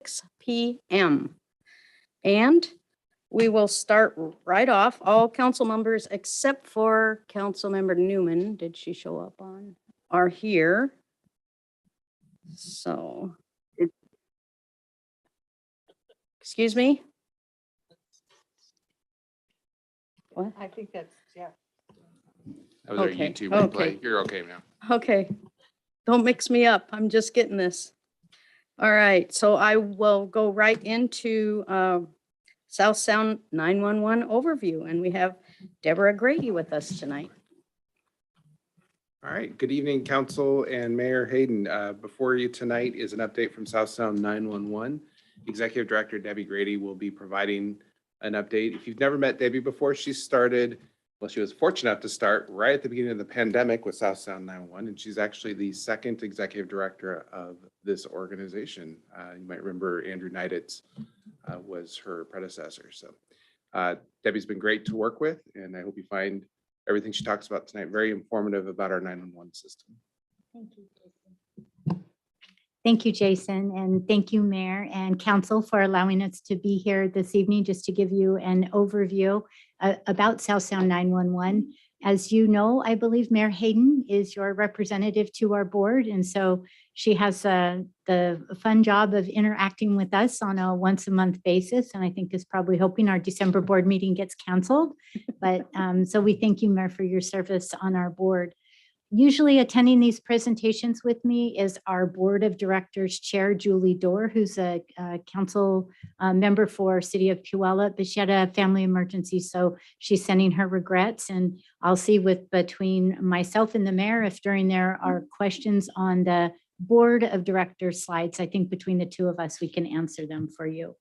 6 p.m. And we will start right off. All council members except for Councilmember Newman, did she show up on, are here. So, excuse me? What? I think that's, yeah. That was our Okay, YouTube okay. replay. You're okay now. Okay, don't mix me up. I'm just getting this. All right, so I will go right into South Sound 911 overview, and we have Deborah Grady with us tonight. All right, good evening, Council and Mayor Hayden. Before you tonight is an update from South Sound 911. Executive Director Debbie Grady will be providing an update. If you've never met Debbie before, she was fortunate enough to start right at the beginning of the pandemic with South Sound 911, and she's actually the second Executive Director of this organization. You might remember Andrew Neiditz was her predecessor. So Debbie's been great to work with, and I hope you find everything she talks about tonight very informative about our 911 system. Thank you, Jason. Thank you, Jason, and thank you, Mayor and Council, for allowing us to be here this evening just to give you an overview about South Sound 911. As you know, I believe Mayor Hayden is your representative to our board, and so she has the fun job of interacting with us on a once-a-month basis, and I think is probably hoping our December board meeting gets canceled. But so we thank you, Mayor, for your service on our board. Usually attending these presentations with me is our Board of Directors Chair, Julie Dorr, who's a council member for City of Puyallup, but she had a family emergency, so she's sending her regrets. And I'll see between myself and the mayor if during there are questions on the Board of Directors slides. I think between the two of us, we can answer them for you.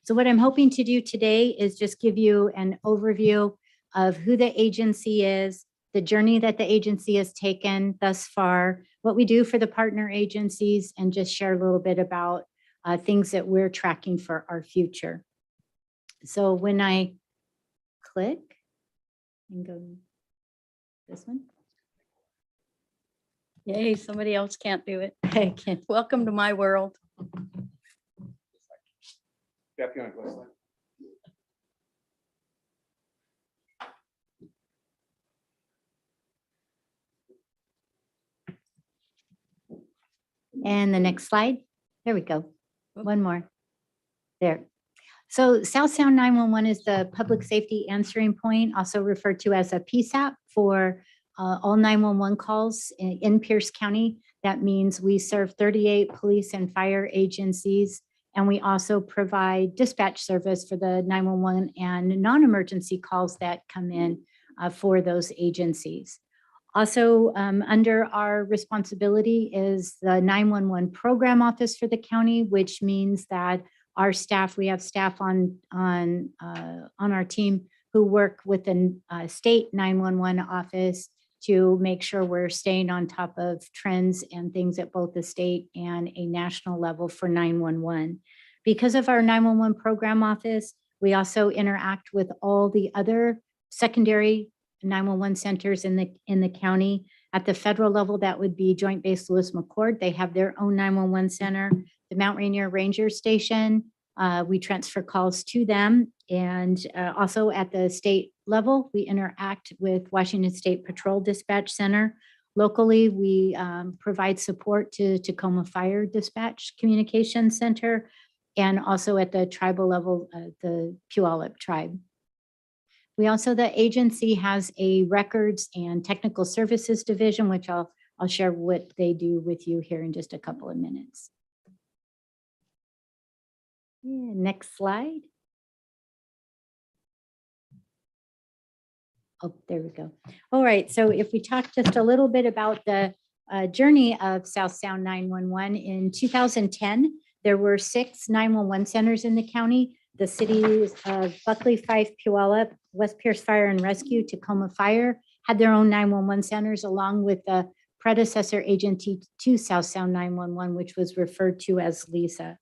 So what I'm hoping to do today is just give you an overview of who the agency is, the journey that the agency has taken thus far, what we do for the partner agencies, and just share a little bit about things that we're tracking for our future. So when I click and go this one. Yay, somebody else can't do it. I can't. Welcome to my world. Jeff, you want to go slide? And the next slide. There we go. One more. There. So South Sound 911 is the public safety answering point, also referred to as a PSAP for all 911 calls in Pierce County. That means we serve 38 police and fire agencies, and we also provide dispatch service for the 911 and non-emergency calls that come in for those agencies. Also, under our responsibility is the 911 program office for the county, which means that our staff, we have staff on our team who work with the state 911 office to make sure we're staying on top of trends and things at both the state and a national level for 911. Because of our 911 program office, we also interact with all the other secondary 911 centers in the county. At the federal level, that would be Joint Base Lewis McChord. They have their own 911 center. The Mount Rainier Ranger Station, we transfer calls to them. And also at the state level, we interact with Washington State Patrol Dispatch Center. Locally, we provide support to Tacoma Fire Dispatch Communication Center, and also at the tribal level, the Puyallup Tribe. The agency has a records and technical services division, which I'll share what they do with you here in just a couple of minutes. Yeah, next slide. Oh, there we go. All right, so if we talk just a little bit about the journey of South Sound 911, in 2010, there were 6 911 centers in the county. The cities of Buckley, Fife, Puyallup, West Pierce Fire and Rescue, Tacoma Fire had their own 911 centers, along with the predecessor agency to South Sound 911, which was referred to as LISA.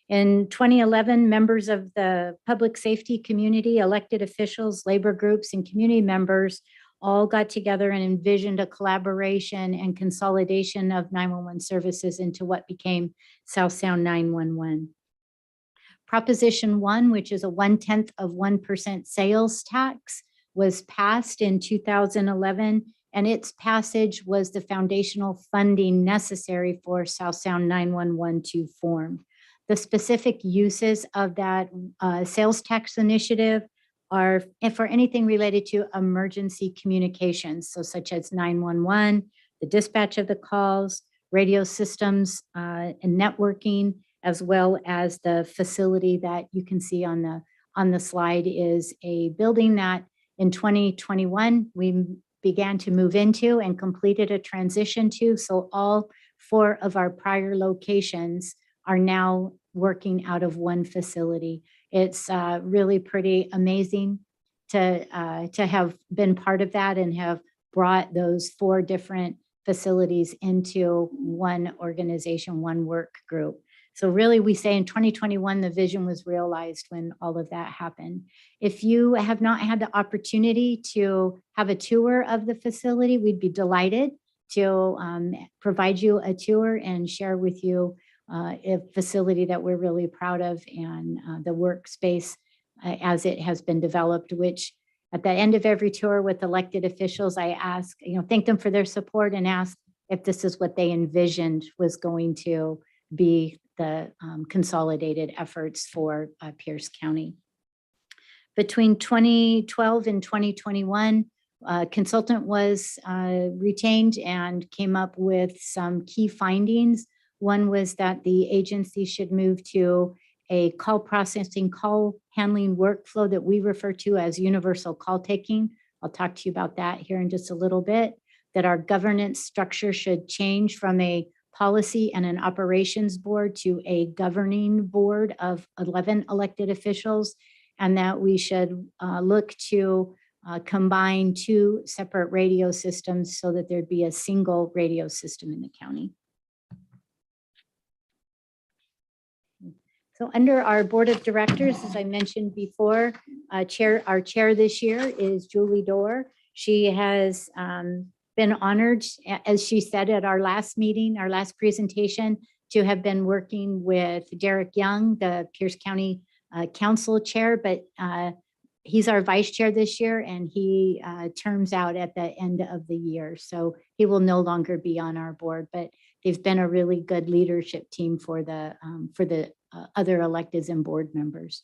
In 2011, members of the public safety community, elected officials, labor groups, and community members all got together and envisioned a collaboration and consolidation of 911 services into what became South Sound 911. Proposition 1, which is a 0.1% sales tax, was passed in 2011, and its passage was the foundational funding necessary for South Sound 911 to form. The specific uses of that sales tax initiative are for anything related to emergency communications, so such as 911, the dispatch of the calls, radio systems, and networking, as well as the facility that you can see on the slide is a building that in 2021 we began to move into and completed a transition to. So all 4 of our prior locations are now working out of one facility. It's really pretty amazing to have been part of that and have brought those 4 different facilities into one organization, one work group. So really, we say in 2021, the vision was realized when all of that happened. If you have not had the opportunity to have a tour of the facility, we'd be delighted to provide you a tour and share with you a facility that we're really proud of, and the workspace as it has been developed, which at the end of every tour with elected officials, I ask, thank them for their support and ask if this is what they envisioned was going to be the consolidated efforts for Pierce County. Between 2012 and 2021, a consultant was retained and came up with some key findings. One was that the agency should move to a call processing, call handling workflow that we refer to as universal call taking. I'll talk to you about that here in just a little bit. That our governance structure should change from a policy and an operations board to a governing board of 11 elected officials, and that we should look to combine 2 separate radio systems so that there'd be a single radio system in the county. So under our board of directors, as I mentioned before, our chair this year is Julie Dorr. She has been honored, as she said at our last meeting, our last presentation, to have been working with Derek Young, the Pierce County Council Chair, but he's our vice chair this year, and he terms out at the end of the year. So he will no longer be on our board, but they've been a really good leadership team for the other electeds and board members.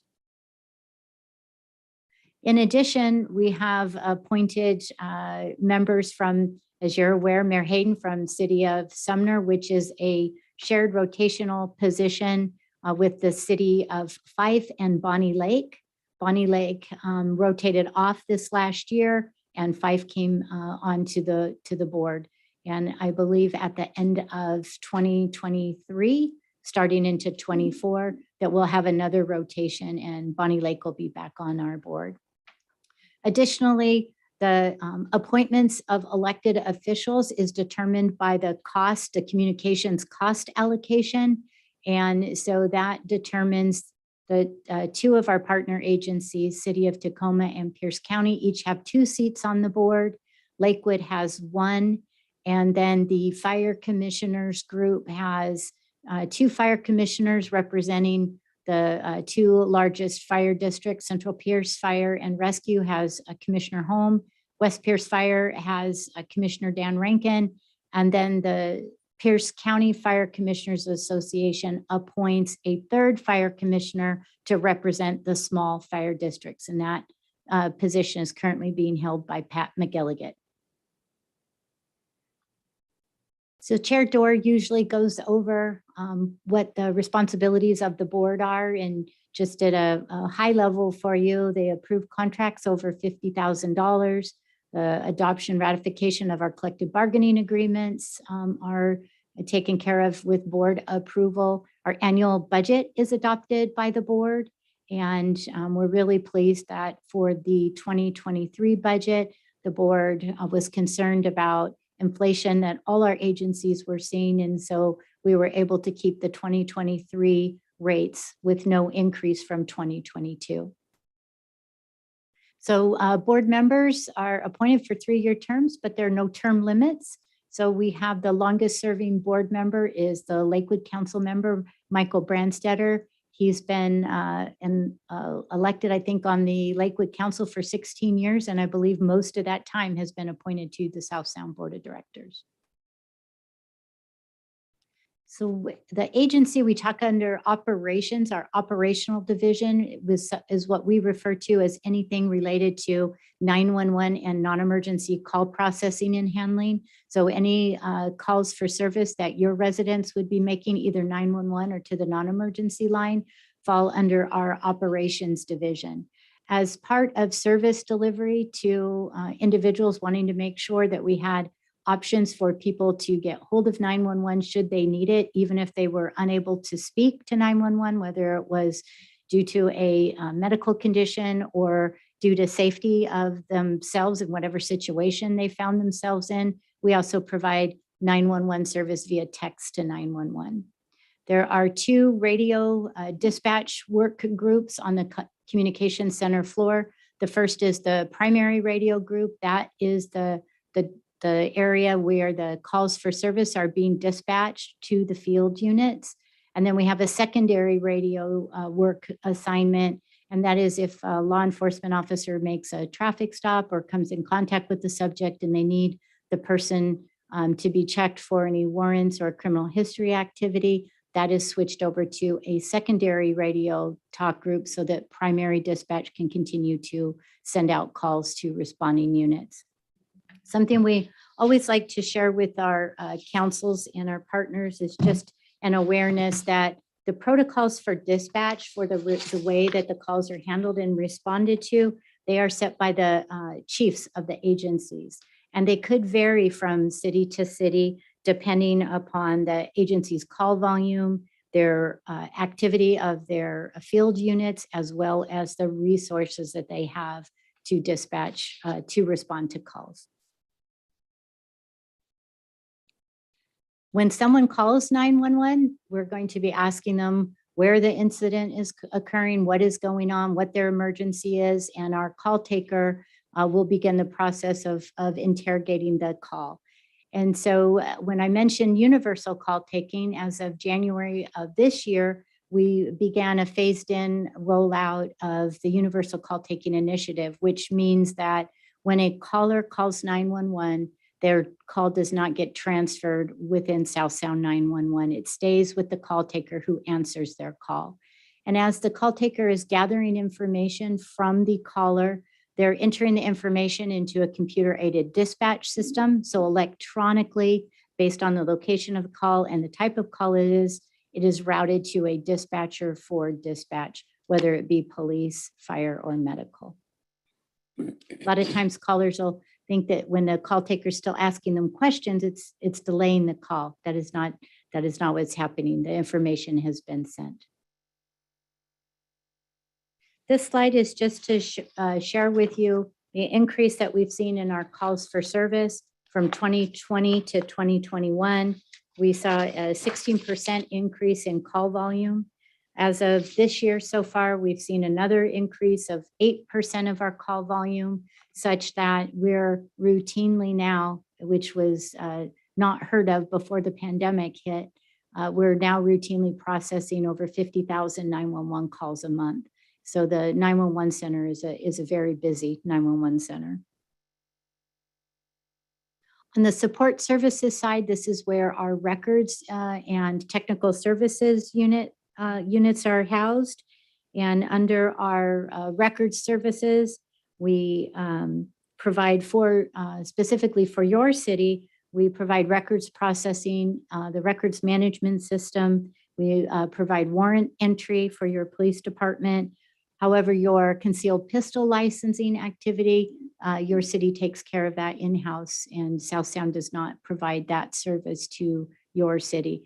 In addition, we have appointed members from, as you're aware, Mayor Hayden from City of Sumner, which is a shared rotational position with the city of Fife and Bonnie Lake. Bonnie Lake rotated off this last year, and Fife came on to the board. And I believe at the end of 2023, starting into 24, that we'll have another rotation and Bonnie Lake will be back on our board. Additionally, the appointments of elected officials is determined by the cost, the communications cost allocation. And so that determines the 2 of our partner agencies, City of Tacoma and Pierce County, each have 2 seats on the board. Lakewood has 1. And then the fire commissioners group has 2 fire commissioners representing the 2 largest fire districts. Central Pierce Fire and Rescue has Commissioner Holm. West Pierce Fire has Commissioner Dan Rankin. And then the Pierce County Fire Commissioners Association appoints a 3rd fire commissioner to represent the small fire districts. And that position is currently being held by Pat McGilligan. So Chair Dorr usually goes over what the responsibilities of the board are, and just at a high level for you. They approve contracts over $50,000. The adoption ratification of our collective bargaining agreements are taken care of with board approval. Our annual budget is adopted by the board, and we're really pleased that for the 2023 budget, the board was concerned about inflation that all our agencies were seeing. And so we were able to keep the 2023 rates with no increase from 2022. So board members are appointed for 3-year terms, but there are no term limits. So we have the longest serving board member is the Lakewood Council member, Michael Brandstetter. He's been elected, I think, on the Lakewood Council for 16 years, and I believe most of that time has been appointed to the South Sound Board of Directors. So the agency we talk under operations, our operational division is what we refer to as anything related to 911 and non-emergency call processing and handling. So any calls for service that your residents would be making either 911 or to the non-emergency line fall under our operations division. As part of service delivery to individuals wanting to make sure that we had options for people to get hold of 911 should they need it, even if they were unable to speak to 911, whether it was due to a medical condition or due to safety of themselves in whatever situation they found themselves in. We also provide 911 service via text to 911. There are 2 radio dispatch work groups on the communication center floor. The first is the primary radio group. That is the area where the calls for service are being dispatched to the field units. And then we have a secondary radio work assignment. And that is if a law enforcement officer makes a traffic stop or comes in contact with the subject and they need the person to be checked for any warrants or criminal history activity, that is switched over to a secondary radio talk group so that primary dispatch can continue to send out calls to responding units. Something we always like to share with our councils and our partners is just an awareness that the protocols for dispatch for the way that the calls are handled and responded to, they are set by the chiefs of the agencies. And they could vary from city to city depending upon the agency's call volume, their activity of their field units, as well as the resources that they have to dispatch to respond to calls. When someone calls 911, we're going to be asking them where the incident is occurring, what is going on, what their emergency is, and our call taker will begin the process of interrogating the call. And so when I mentioned universal call taking, as of January of this year, we began a phased-in rollout of the universal call taking initiative, which means that when a caller calls 911, their call does not get transferred within South Sound 911. It stays with the call taker who answers their call. And as the call taker is gathering information from the caller, they're entering the information into a computer-aided dispatch system. So electronically, based on the location of the call and the type of call it is routed to a dispatcher for dispatch, whether it be police, fire, or medical. A lot of times callers will think that when the call taker is still asking them questions, it's delaying the call. That is not what's happening. The information has been sent. This slide is just to share with you the increase that we've seen in our calls for service from 2020 to 2021. We saw a 16% increase in call volume. As of this year so far, we've seen another increase of 8% of our call volume, such that we're routinely now, which was not heard of before the pandemic hit, we're now routinely processing over 50,000 911 calls a month. So the 911 center is a very busy 911 center. On the support services side, this is where our records and technical services units are housed. And under our records services, we provide for, specifically for your city, we provide records processing, the records management system. We provide warrant entry for your police department. However, your concealed pistol licensing activity, your city takes care of that in-house, and South Sound does not provide that service to your city.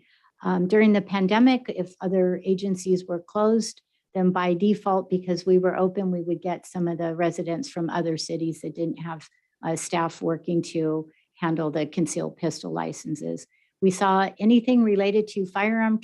During the pandemic, if other agencies were closed, then by default, because we were open, we would get some of the residents from other cities that didn't have staff working to handle the concealed pistol licenses. We saw anything related to firearm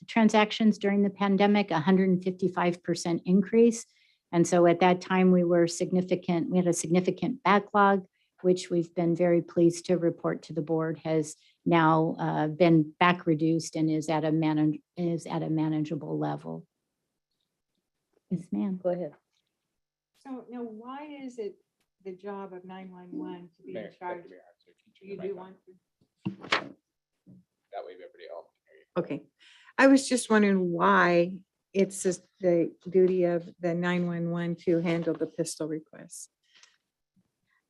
transactions during the pandemic, 155% increase. And so at that time, we had a significant backlog, which we've been very pleased to report to the board has now been back reduced and is at a manageable level. Yes, ma'am. Go ahead. So now, why is it the job of 911 to be in charge? You do want to? That way everybody else can hear you. Okay. I was just wondering why it's just the duty of the 911 to handle the pistol requests.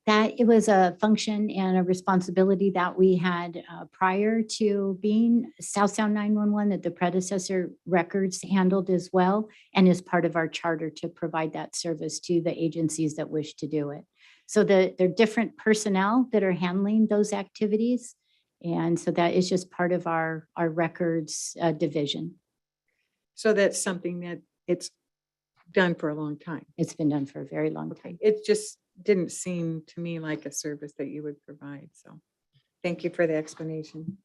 That it was a function and a responsibility that we had prior to being South Sound 911 that the predecessor records handled as well, and is part of our charter to provide that service to the agencies that wish to do it. So there are different personnel that are handling those activities. And so that is just part of our records division. So that's something that it's done for a long time. It's been done for a very long time. It just didn't seem to me like a service that you would provide. So thank you for the explanation.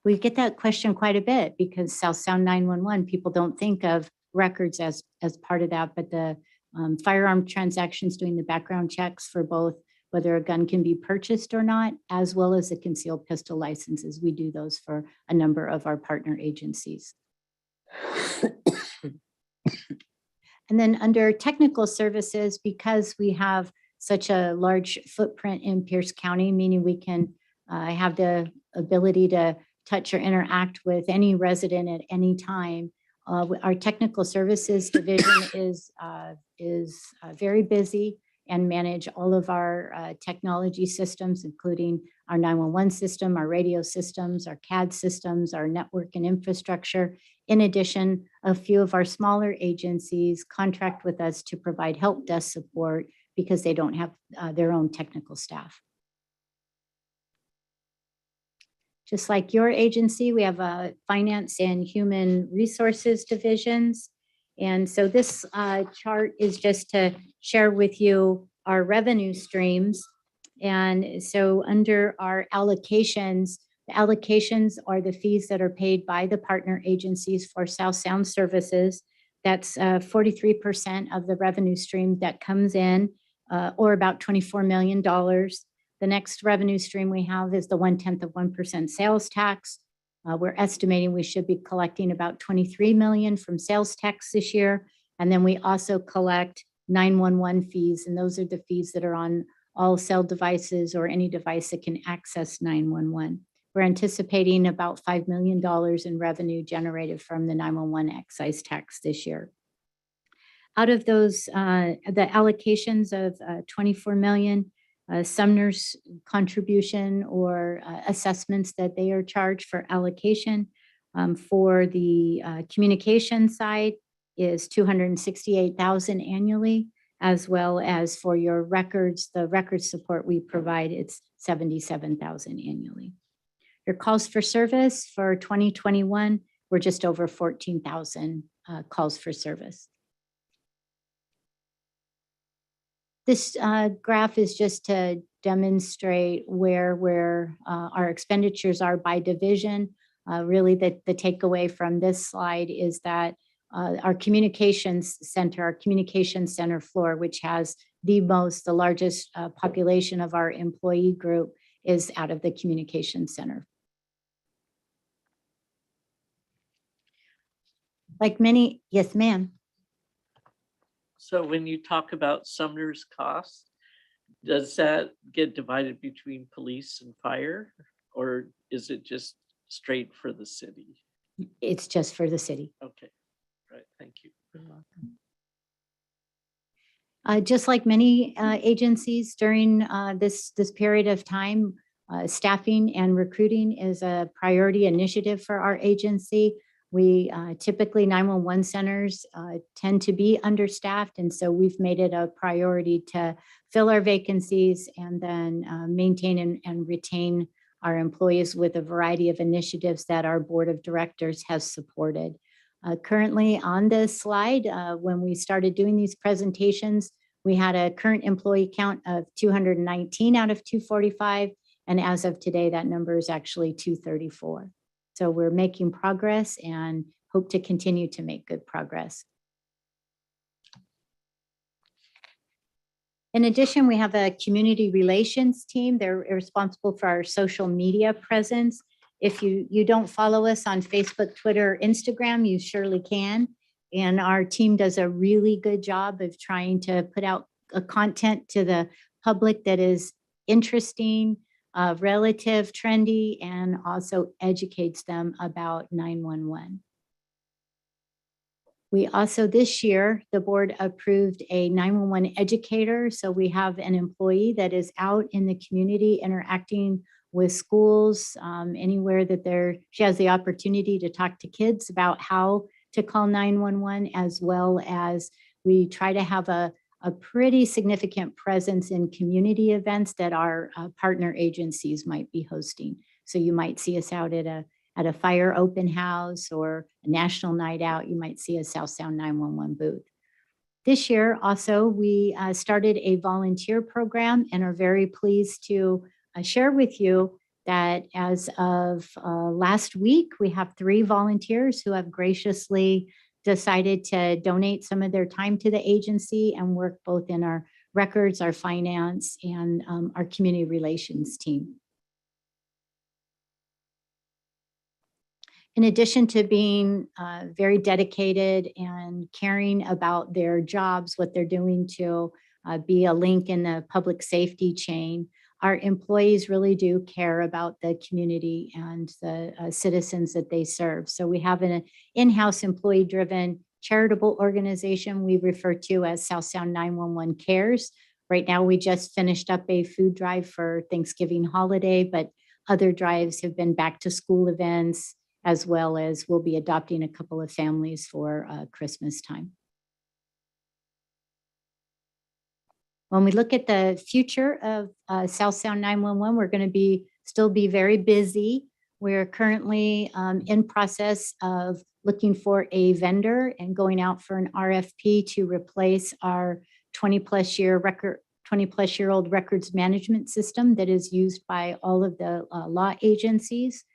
We get that question quite a bit because South Sound 911, people don't think of records as part of that, but the firearm transactions, doing the background checks for both whether a gun can be purchased or not, as well as the concealed pistol licenses. We do those for a number of our partner agencies. And then under technical services, because we have such a large footprint in Pierce County, meaning we can have the ability to touch or interact with any resident at any time. Our technical services division is very busy and manage all of our technology systems, including our 911 system, our radio systems, our CAD systems, our network and infrastructure. In addition, a few of our smaller agencies contract with us to provide help desk support because they don't have their own technical staff. Just like your agency, we have a finance and human resources divisions. And so this chart is just to share with you our revenue streams. And so under our allocations, the allocations are the fees that are paid by the partner agencies for South Sound services. That's 43% of the revenue stream that comes in, or about $24 million. The next revenue stream we have is the 0.1% sales tax. We're estimating we should be collecting about 23 million from sales tax this year. And then we also collect 911 fees, and those are the fees that are on all cell devices or any device that can access 911. We're anticipating about $5 million in revenue generated from the 911 excise tax this year. Out of those, the allocations of 24 million, Sumner's contribution or assessments that they are charged for allocation for the communication side is 268,000 annually, as well as for your records, the record support we provide, it's 77,000 annually. Your calls for service for 2021 were just over 14,000 calls for service. This graph is just to demonstrate where our expenditures are by division. Really, the takeaway from this slide is that our communications center floor, which has the largest population of our employee group, is out of the communication center. Like many, yes, ma'am. So when you talk about Sumner's costs, does that get divided between police and fire? Or is it just straight for the city? It's just for the city. Okay, right, thank you. Just like many agencies during this period of time, staffing and recruiting is a priority initiative for our agency. We typically 911 centers tend to be understaffed, and so we've made it a priority to fill our vacancies and then maintain and retain our employees with a variety of initiatives that our board of directors has supported. Currently on this slide, when we started doing these presentations, we had a current employee count of 219 out of 245, and as of today, that number is actually 234. So we're making progress and hope to continue to make good progress. In addition, we have a community relations team. They're responsible for our social media presence. If you don't follow us on Facebook, Twitter, or Instagram, you surely can. And our team does a really good job of trying to put out a content to the public that is interesting, relative, trendy, and also educates them about 911. We also, this year, the board approved a 911 educator. So we have an employee that is out in the community interacting with schools, anywhere that she has the opportunity to talk to kids about how to call 911, as well as we try to have a pretty significant presence in community events that our partner agencies might be hosting. So you might see us out at a fire open house or a national night out. You might see a South Sound 911 booth. This year also, we started a volunteer program and are very pleased to share with you that as of last week, we have 3 volunteers who have graciously decided to donate some of their time to the agency and work both in our records, our finance, and our community relations team. In addition to being very dedicated and caring about their jobs, what they're doing to be a link in the public safety chain, our employees really do care about the community and the citizens that they serve. So we have an in-house employee-driven charitable organization we refer to as South Sound 911 Cares. Right now, we just finished up a food drive for Thanksgiving holiday, but other drives have been back to school events, as well as we'll be adopting a couple of families for Christmas time. When we look at the future of South Sound 911, we're going to still be very busy. We're currently in process of looking for a vendor and going out for an RFP to replace our 20-plus-year-old records management system that is used by all of the law agencies.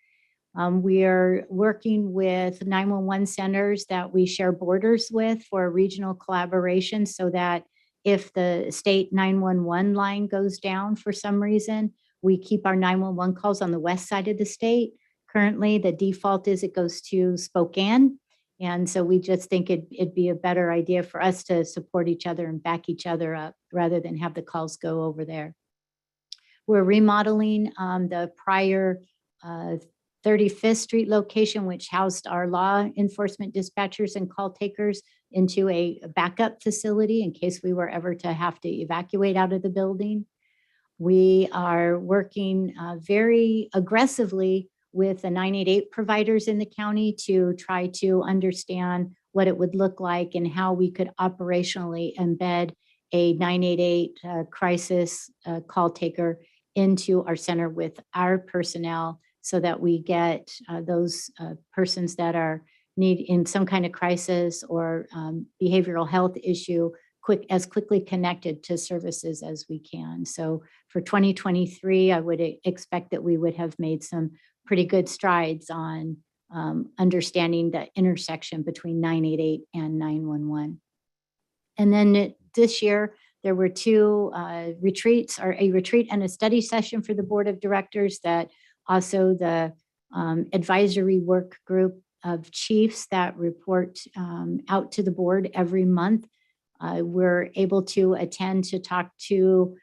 We are working with 911 centers that we share borders with for regional collaboration, so that if the state 911 line goes down for some reason, we keep our 911 calls on the west side of the state. Currently, the default is it goes to Spokane. And so we just think it'd be a better idea for us to support each other and back each other up rather than have the calls go over there. We're remodeling the prior 35th Street location, which housed our law enforcement dispatchers and call takers, into a backup facility in case we were ever to have to evacuate out of the building. We are working very aggressively with the 988 providers in the county to try to understand what it would look like and how we could operationally embed a 988 crisis call taker into our center with our personnel, so that we get those persons that are in some kind of crisis or behavioral health issue as quickly connected to services as we can. So for 2023, I would expect that we would have made some pretty good strides on understanding the intersection between 988 and 911. And then this year, there were 2 retreats, or a retreat and a study session for the board of directors, that also the advisory work group of chiefs that report out to the board every month. We're able to attend to talk to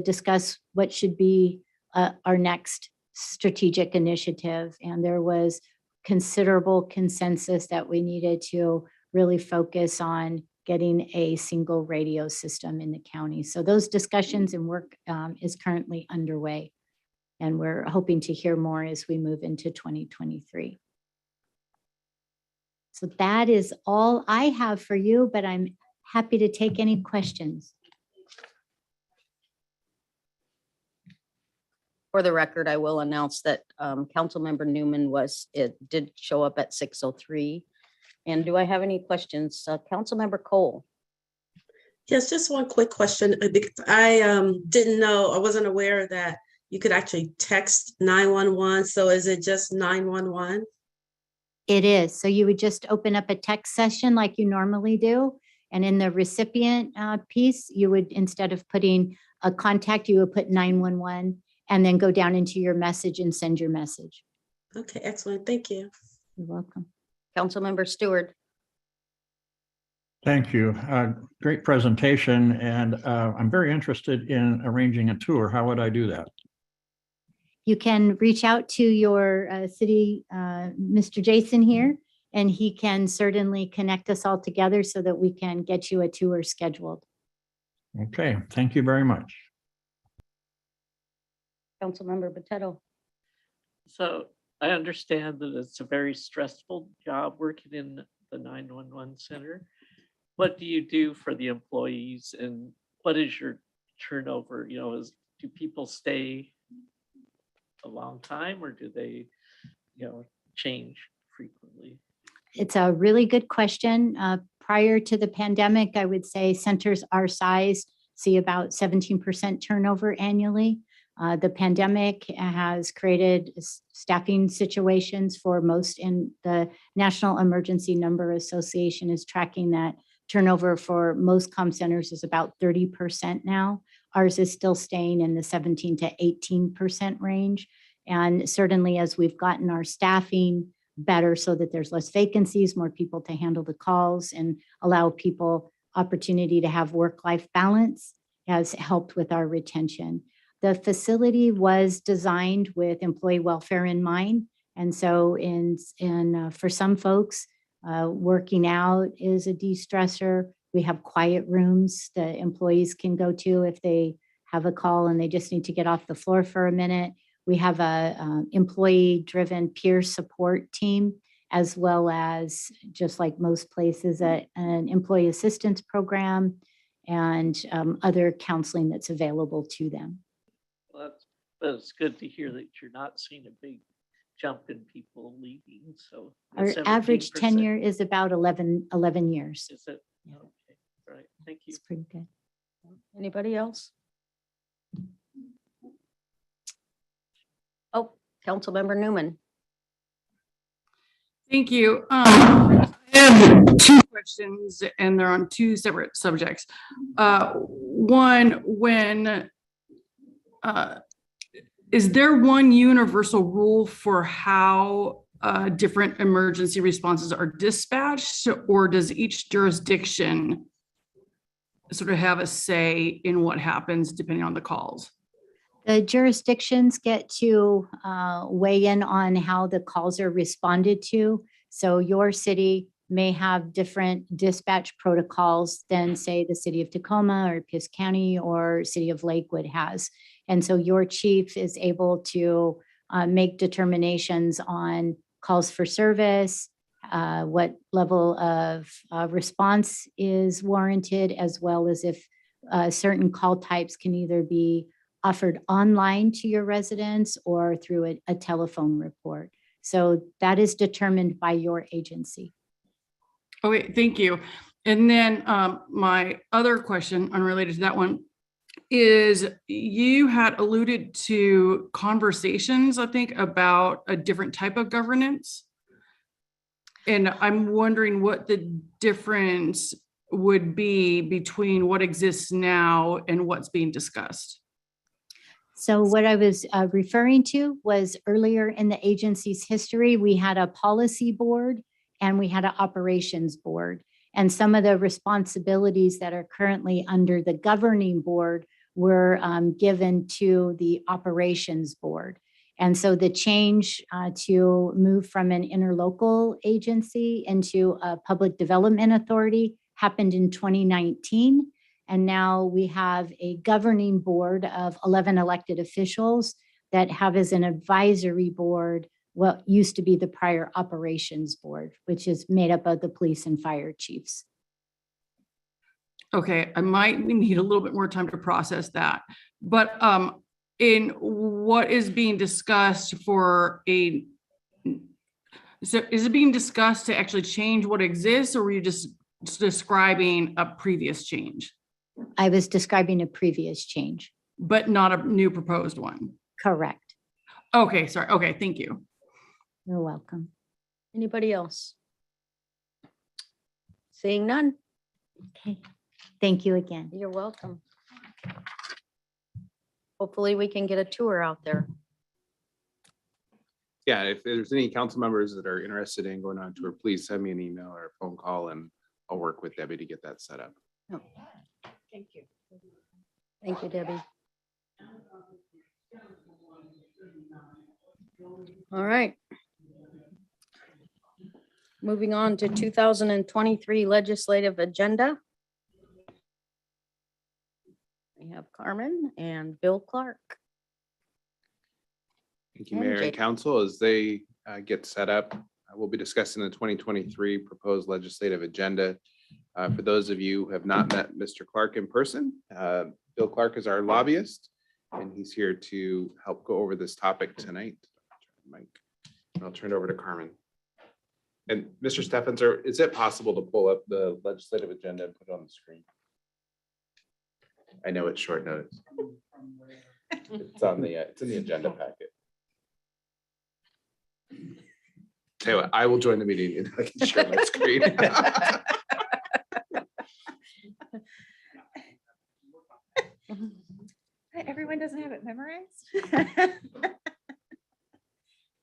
discuss what should be our next strategic initiative. And there was considerable consensus that we needed to really focus on getting a single radio system in the county. So those discussions and work is currently underway. And we're hoping to hear more as we move into 2023. So that is all I have for you, but I'm happy to take any questions. For the record, I will announce that Councilmember Newman did show up at 6:03. And do I have any questions? Councilmember Cole. Yes, just one quick question. I didn't know, I wasn't aware that you could actually text 911. So is it just 911? It is. So you would just open up a text session like you normally do. And in the recipient piece, you would, instead of putting a contact, you would put 911 and then go down into your message and send your message. Okay, excellent. Thank you. You're welcome. Councilmember Stewart. Thank you. Great presentation, and I'm very interested in arranging a tour. How would I do that? You can reach out to your city, Mr. Jason here, and he can certainly connect us all together so that we can get you a tour scheduled. Okay, thank you very much. Councilmember Potato. So I understand that it's a very stressful job working in the 911 center. What do you do for the employees, and what is your turnover? You know, do people stay a long time, or do they, change frequently? It's a really good question. Prior to the pandemic, I would say centers our size see about 17% turnover annually. The pandemic has created staffing situations for most, and the National Emergency Number Association is tracking that turnover for most comm centers is about 30% now. Ours is still staying in the 17 to 18% range. And certainly as we've gotten our staffing better so that there's less vacancies, more people to handle the calls and allow people opportunity to have work-life balance, has helped with our retention. The facility was designed with employee welfare in mind. And so for some folks, working out is a de-stressor. We have quiet rooms that employees can go to if they have a call and they just need to get off the floor for a minute. We have a employee-driven peer support team, as well as, just like most places, an employee assistance program and other counseling that's available to them. Well, but it's good to hear that you're not seeing a big jump in people leaving. So the Our average 17%, tenure is about 11 years. is it? Okay, all right, thank you. It's pretty good. Anybody else? Oh, Councilmember Newman. Thank you. I have two questions and they're on two separate subjects. One, is there one universal rule for how different emergency responses are dispatched, or does each jurisdiction sort of have a say in what happens depending on the calls? The jurisdictions get to weigh in on how the calls are responded to. So your city may have different dispatch protocols than, say, the city of Tacoma or Pierce County or city of Lakewood has. And so your chief is able to make determinations on calls for service, what level of response is warranted, as well as if certain call types can either be offered online to your residents or through a telephone report. So that is determined by your agency. Okay, thank you. And then my other question unrelated to that one is, you had alluded to conversations, I think, about a different type of governance. And I'm wondering what the difference would be between what exists now and what's being discussed. So what I was referring to was earlier in the agency's history, we had a policy board and we had an operations board. And some of the responsibilities that are currently under the governing board were given to the operations board. And so the change to move from an interlocal agency into a public development authority happened in 2019. And now we have a governing board of 11 elected officials that have as an advisory board what used to be the prior operations board, which is made up of the police and fire chiefs. Okay, I might need a little bit more time to process that. But in what is being discussed so is it being discussed to actually change what exists, or were you just describing a previous change? I was describing a previous change. But not a new proposed one? Correct. Okay, sorry. Okay, thank you. You're welcome. Anybody else? Seeing none? Okay, thank you again. You're welcome. Hopefully we can get a tour out there. Yeah, if there's any council members that are interested in going on tour, please send me an email or a phone call and I'll work with Debbie to get that set up. Thank you. Thank you, Debbie. All right. Moving on to 2023 legislative agenda. We have Carmen and Bill Clark. Thank you, And Mayor and Jake. Council. As they get set up, we'll be discussing the 2023 proposed legislative agenda. For those of you who have not met Mr. Clark in person, Bill Clark is our lobbyist, and he's here to help go over this topic tonight. Mike, and I'll turn it over to Carmen. And Mr. Steffens, is it possible to pull up the legislative agenda and put it on the screen? I know it's short notice. It's on the, it's in the agenda packet. Tell you what, I will join the meeting and I can share my screen. Everyone doesn't have it memorized?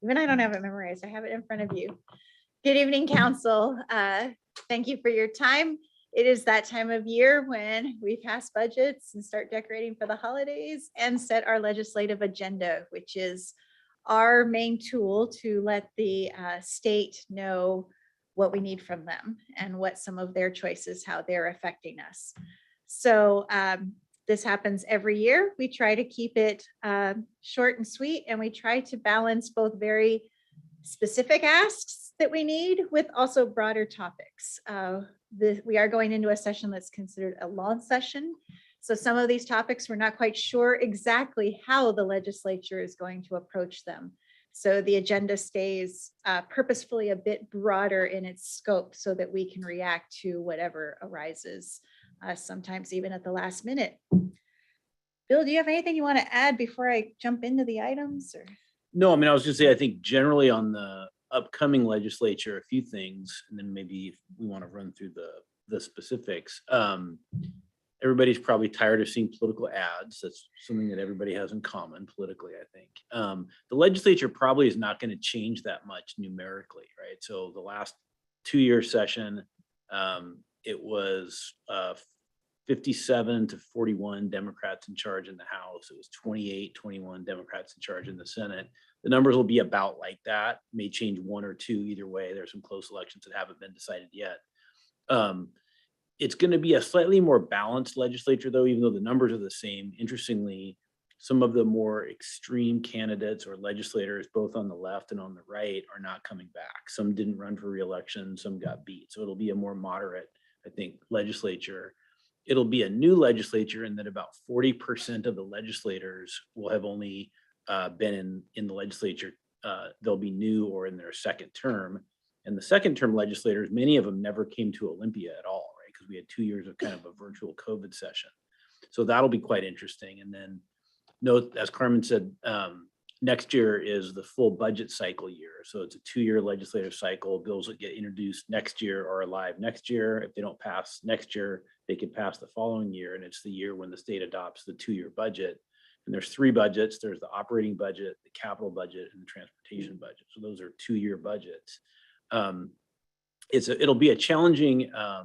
Even I don't have it memorized. I have it in front of you. Good evening, council. Thank you for your time. It is that time of year when we pass budgets and start decorating for the holidays and set our legislative agenda, which is our main tool to let the state know what we need from them and what some of their choices, how they're affecting us. So this happens every year. We try to keep it short and sweet, and we try to balance both very specific asks that we need with also broader topics. We are going into a session that's considered a long session. So some of these topics, we're not quite sure exactly how the legislature is going to approach them. So the agenda stays purposefully a bit broader in its scope so that we can react to whatever arises, sometimes even at the last minute. Bill, do you have anything you want to add before I jump into the items? Or? No, I mean, I was gonna say, I think generally on the upcoming legislature, a few things, and then maybe if we want to run through the specifics. Everybody's probably tired of seeing political ads. That's something that everybody has in common politically, I think. The legislature probably is not going to change that much numerically, right? So the last 2-year session, it was 57 to 41 Democrats in charge in the House. It was 28-21 Democrats in charge in the Senate. The numbers will be about like that, may change 1 or 2 either way. There's some close elections that haven't been decided yet. It's going to be a slightly more balanced legislature, though, even though the numbers are the same. Interestingly, some of the more extreme candidates or legislators, both on the left and on the right, are not coming back. Some didn't run for re-election, some got beat. So it'll be a more moderate, I think, legislature. It'll be a new legislature in that about 40% of the legislators will have only been in the legislature. They'll be new or in their second term. And the second term legislators, many of them never came to Olympia at all, right? Because we had 2 years of kind of a virtual COVID session. So that'll be quite interesting. And then note, as Carmen said, next year is the full budget cycle year. So it's a 2-year legislative cycle. Bills that get introduced next year are alive next year. If they don't pass next year, they can pass the following year. And it's the year when the state adopts the 2-year budget. And there's 3 budgets. There's the operating budget, the capital budget, and the transportation budget. So those are 2-year budgets. It'll be a challenging, I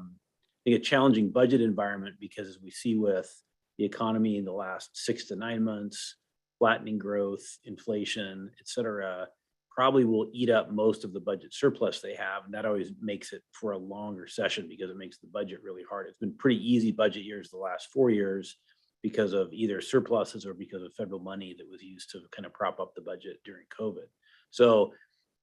think a challenging budget environment, because as we see with the economy in the last 6 to 9 months, flattening growth, inflation, et cetera, probably will eat up most of the budget surplus they have. And that always makes it for a longer session because it makes the budget really hard. It's been pretty easy budget years the last 4 years because of either surpluses or because of federal money that was used to kind of prop up the budget during COVID. So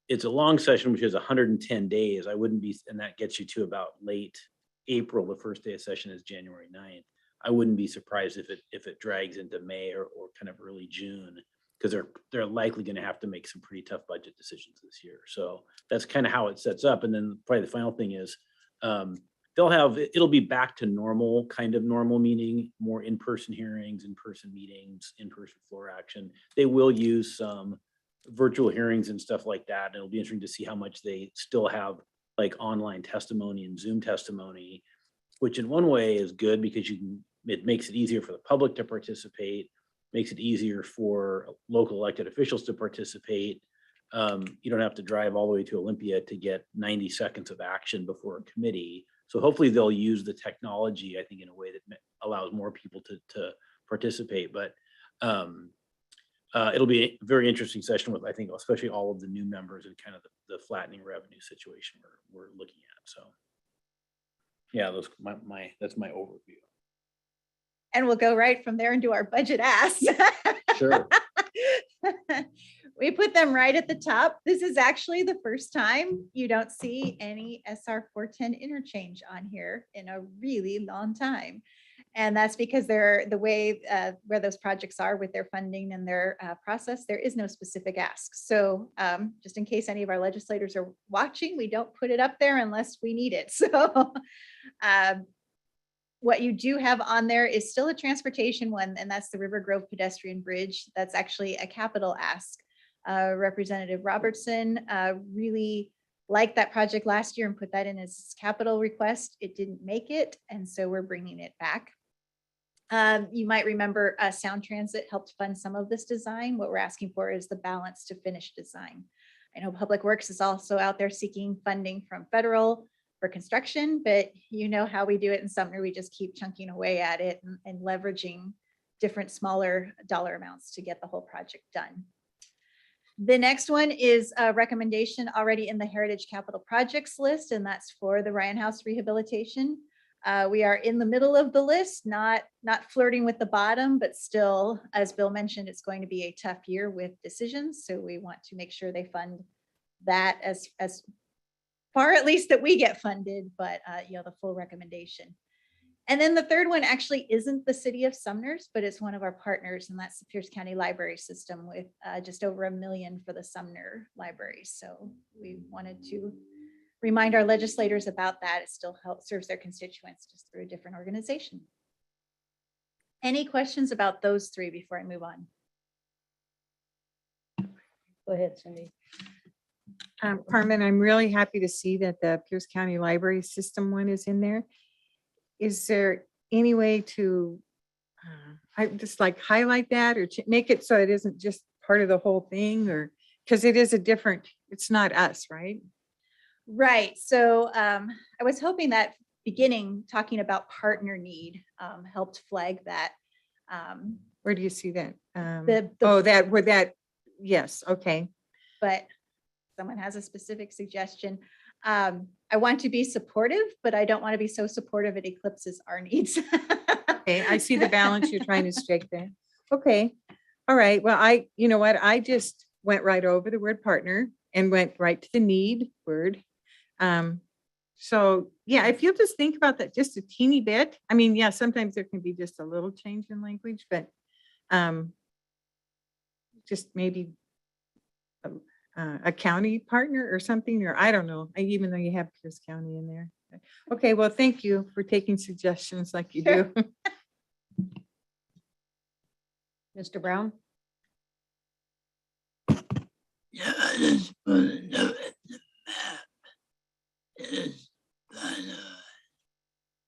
it's a long session, which is 110 days. I wouldn't be, and that gets you to about late April. The first day of session is January 9th. I wouldn't be surprised if it drags into May or kind of early June, because they're likely going to have to make some pretty tough budget decisions this year. So that's kind of how it sets up. And then probably the final thing is it'll be back to normal, kind of normal, meaning more in-person hearings, in-person meetings, in-person floor action. They will use some virtual hearings and stuff like that. And it'll be interesting to see how much they still have like online testimony and Zoom testimony. which in one way is good because it makes it easier for the public to participate, makes it easier for local elected officials to participate. You don't have to drive all the way to Olympia to get 90 seconds of action before a committee. So hopefully they'll use the technology, I think, in a way that allows more people to participate. But it'll be a very interesting session with, I think, especially all of the new members and kind of the flattening revenue situation we're looking at. So yeah, that's my overview. And we'll go right from there into our budget asks. Sure. We put them right at the top. This is actually the first time you don't see any SR 410 interchange on here in a really long time. And that's because they're the way where those projects are with their funding and their process, there is no specific ask. So just in case any of our legislators are watching, we don't put it up there unless we need it. So what you do have on there is still a transportation one, and that's the River Grove pedestrian bridge. That's actually a capital ask. Representative Robertson really liked that project last year and put that in as capital request. It didn't make it, and so we're bringing it back. You might remember Sound Transit helped fund some of this design. What we're asking for is the balance to finish design. I know Public Works is also out there seeking funding from federal for construction, but you know how we do it in Sumner. We just keep chunking away at it and leveraging different smaller dollar amounts to get the whole project done. The next one is a recommendation already in the Heritage Capital Projects list, and that's for the Ryan House rehabilitation. We are in the middle of the list, not flirting with the bottom, but still, as Bill mentioned, it's going to be a tough year with decisions. So we want to make sure they fund that as far at least that we get funded, but the full recommendation. And then the third one actually isn't the city of Sumner's, but it's one of our partners, and that's the Pierce County Library System with just over $1 million for the Sumner Library. So we wanted to remind our legislators about that. It still serves their constituents just through a different organization. Any questions about those three before I move on? Go ahead, Cindy. Carmen, I'm really happy to see that the Pierce County Library System one is in there. Is there any way to, I just like highlight that or make it so it isn't just part of the whole thing, or because it is it's not us, right? Right. So I was hoping that beginning talking about partner need helped flag that. Where do you see that? Yes, okay. But someone has a specific suggestion. I want to be supportive, but I don't want to be so supportive it eclipses our needs. Okay, I see the balance you're trying to strike there. Okay, all right. Well, you know what? I just went right over the word partner and went right to the need word. So yeah, if you'll just think about that just a teeny bit. I mean, yeah, sometimes there can be just a little change in language, but just maybe a county partner or something, or I don't know, even though you have Pierce County in there. Okay, well, thank you for taking suggestions like you do. Mr. Brown? Yeah, I just want to know if the map is final.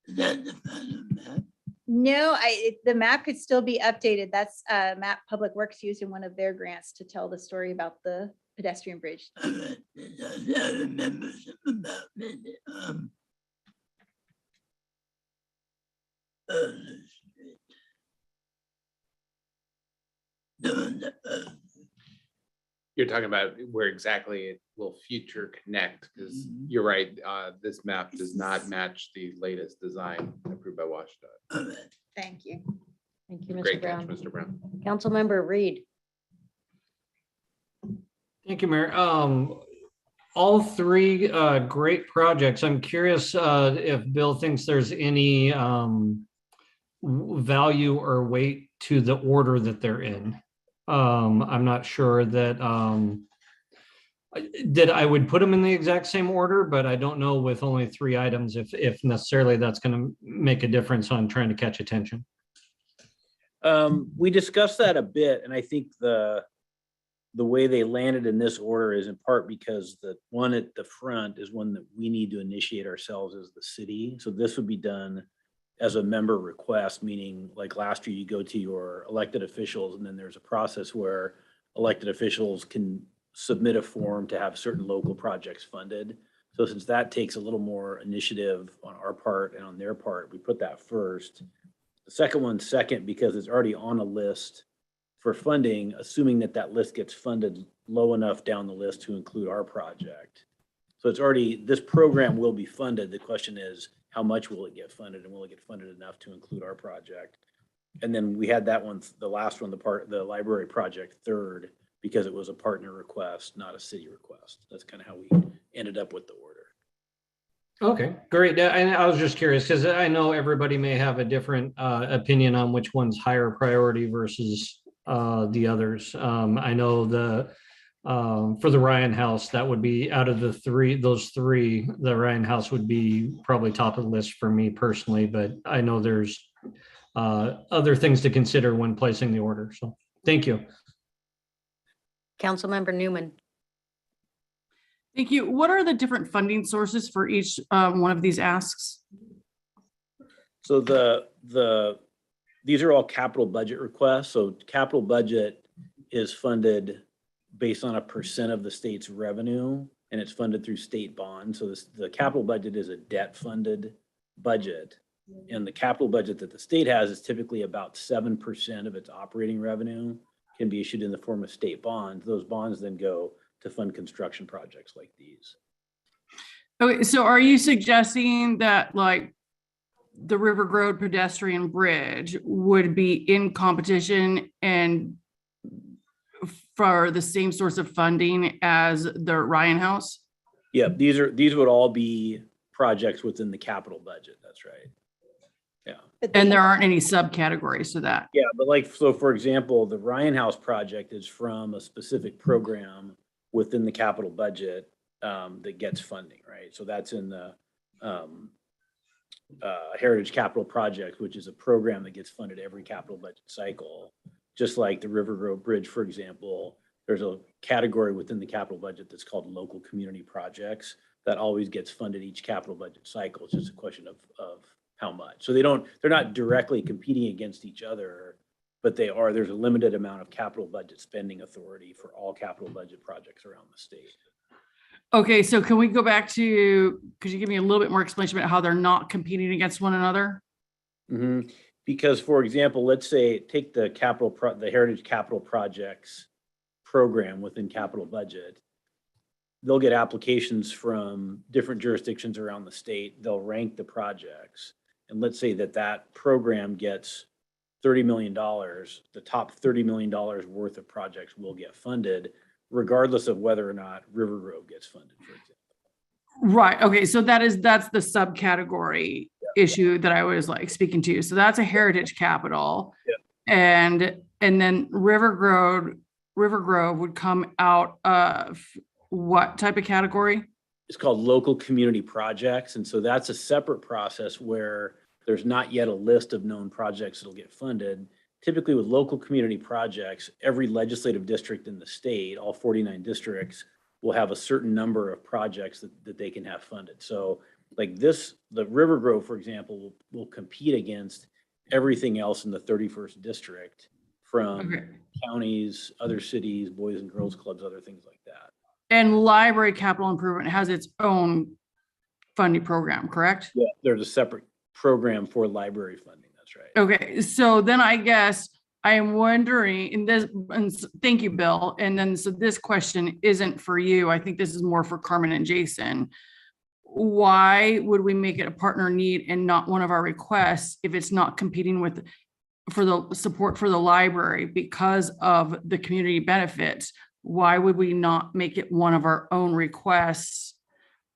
Is that the final map? No, the map could still be updated. That's a map Public Works used in one of their grants to tell the story about the pedestrian bridge. I remember something about it. You're talking about where exactly it will future connect, because you're right, this map does not match the latest design approved by WashDOT. Thank you. Thank you, Mr. Great catch, Brown. Mr. Brown. Councilmember Reed. Thank you, Mayor. All three great projects. I'm curious if Bill thinks there's any value or weight to the order that they're in. I'm not sure that I would put them in the exact same order, but I don't know with only 3 items if necessarily that's going to make a difference on trying to catch attention. We discussed that a bit, and I think the the way they landed in this order is in part because the one at the front is one that we need to initiate ourselves as the city. So this would be done as a member request, meaning like last year, you go to your elected officials and then there's a process where elected officials can submit a form to have certain local projects funded. So since that takes a little more initiative on our part and on their part, we put that first. The second one second, because it's already on a list for funding, assuming that that list gets funded low enough down the list to include our project. So it's already, this program will be funded. The question is, how much will it get funded, and will it get funded enough to include our project? And then we had that one, the last one, the library project third, because it was a partner request, not a city request. That's kind of how we ended up with the order. Okay, great. And I was just curious because I know everybody may have a different opinion on which one's higher priority versus the others. I know for the Ryan House, that would be out of those three, the Ryan House would be probably top of the list for me personally, but I know there's other things to consider when placing the order. So thank you. Councilmember Newman. Thank you. What are the different funding sources for each one of these asks? So these are all capital budget requests. So capital budget is funded based on a percent of the state's revenue, and it's funded through state bonds. So the capital budget is a debt funded budget. And the capital budget that the state has is typically about 7% of its operating revenue can be issued in the form of state bonds. Those bonds then go to fund construction projects like these. Okay, so are you suggesting that like the River Road pedestrian bridge would be in competition and for the same source of funding as the Ryan House? Yeah, these would all be projects within the capital budget. That's right. Yeah. And there aren't any subcategories to that. Yeah, but like, so for example, the Ryan House project is from a specific program within the capital budget that gets funding, right? So that's in the Heritage Capital Project, which is a program that gets funded every capital budget cycle. Just like the River Road Bridge, for example, there's a category within the capital budget that's called local community projects that always gets funded each capital budget cycle. It's just a question of how much. So they're not directly competing against each other, but there's a limited amount of capital budget spending authority for all capital budget projects around the state. Okay, so can we go back to, could you give me a little bit more explanation about how they're not competing against one another? Mm-hmm. Because, for example, let's say take the Heritage Capital Projects program within capital budget. They'll get applications from different jurisdictions around the state. They'll rank the projects. And let's say that program gets $30 million, the top $30 million worth of projects will get funded, regardless of whether or not River Road gets funded, for example. Right. Okay. So that's the subcategory issue that I was like speaking to. So that's a heritage capital. Yeah. And then River Grove would come out of what type of category? It's called local community projects. And so that's a separate process where there's not yet a list of known projects that'll get funded. Typically with local community projects, every legislative district in the state, all 49 districts, will have a certain number of projects that they can have funded. So like the River Grove, for example, will compete against everything else in the 31st district from counties, other cities, boys and girls clubs, other things like that. And library capital improvement has its own funding program, correct? Yeah, there's a separate program for library funding. That's right. Okay, so then I guess I am wondering and thank you, Bill. And then, so this question isn't for you. I think this is more for Carmen and Jason. Why would we make it a partner need and not one of our requests if it's not competing for the support for the library because of the community benefits? Why would we not make it one of our own requests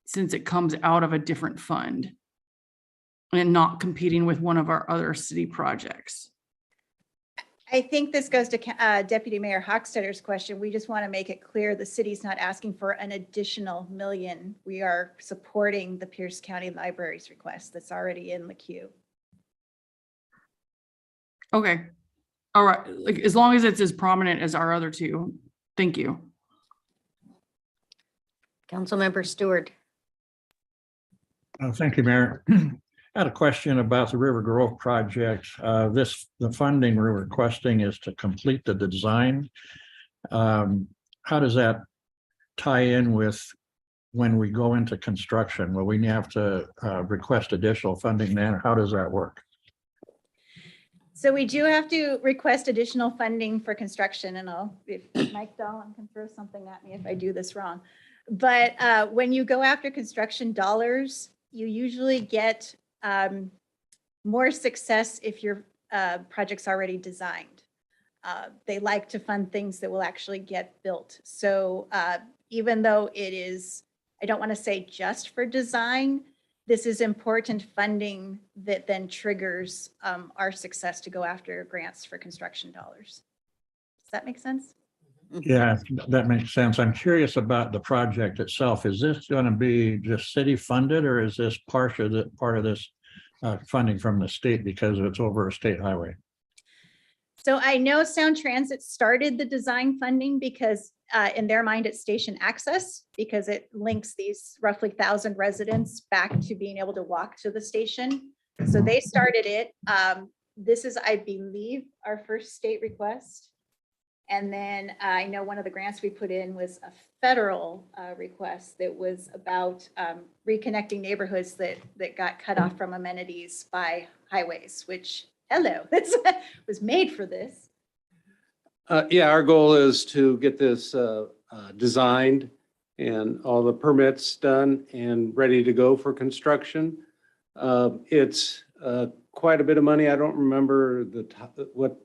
since it comes out of a different fund and not competing with one of our other city projects? I think this goes to Deputy Mayor Hochstadter's question. We just want to make it clear the city's not asking for an additional $1 million. We are supporting the Pierce County Library's request that's already in the queue. Okay. All right. Like, as long as it's as prominent as our other two, Thank you. Councilmember Stewart. Thank you, Mayor. I had a question about the River Grove project. The funding we're requesting is to complete the design. How does that tie in with when we go into construction? Will we have to request additional funding then? How does that work? So we do have to request additional funding for construction, and if Mike Dolan can throw something at me if I do this wrong. But when you go after construction dollars, you usually get more success if your project's already designed. They like to fund things that will actually get built. So even though it is, I don't want to say just for design, this is important funding that then triggers our success to go after grants for construction dollars. Does that make sense? Yeah, that makes sense. I'm curious about the project itself. Is this going to be just city funded, or is this part of this funding from the state because it's over a state highway? So I know Sound Transit started the design funding because in their mind, it's station access, because it links these roughly 1,000 residents back to being able to walk to the station. So they started it. This is, I believe, our first state request. And then I know one of the grants we put in was a federal request that was about reconnecting neighborhoods that got cut off from amenities by highways, which, hello, this was made for this. Yeah, our goal is to get this designed and all the permits done and ready to go for construction. It's quite a bit of money. I don't remember what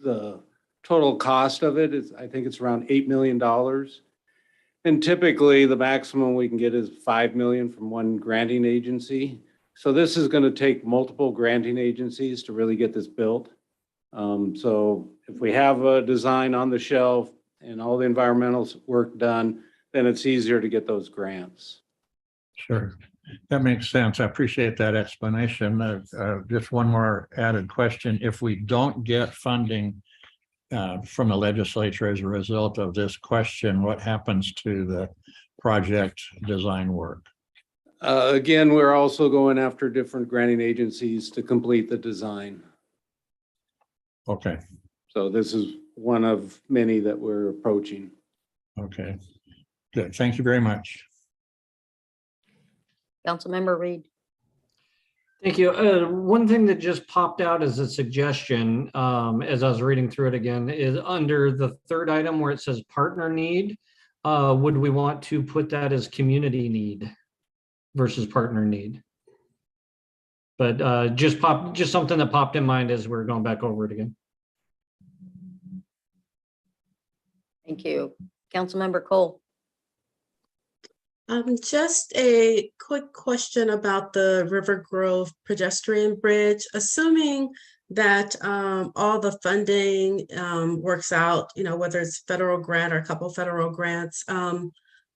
the total cost of it is. I think it's around $8 million. And typically the maximum we can get is 5 million from one granting agency. So this is going to take multiple granting agencies to really get this built. So if we have a design on the shelf and all the environmental work done, then it's easier to get those grants. Sure, that makes sense. I appreciate that explanation. Just one more added question. If we don't get funding from the legislature as a result of this question, what happens to the project design work? Again, we're also going after different granting agencies to complete the design. Okay. So this is one of many that we're approaching. Okay, good. Thank you very much. Councilmember Reed. Thank you. One thing that just popped out as a suggestion, as I was reading through it again, is under the third item where it says partner need. Would we want to put that as community need versus partner need? But just something that popped in mind as we're going back over it again. Thank you. Councilmember Cole. Just a quick question about the River Grove pedestrian bridge. Assuming that all the funding works out, whether it's federal grant or a couple federal grants,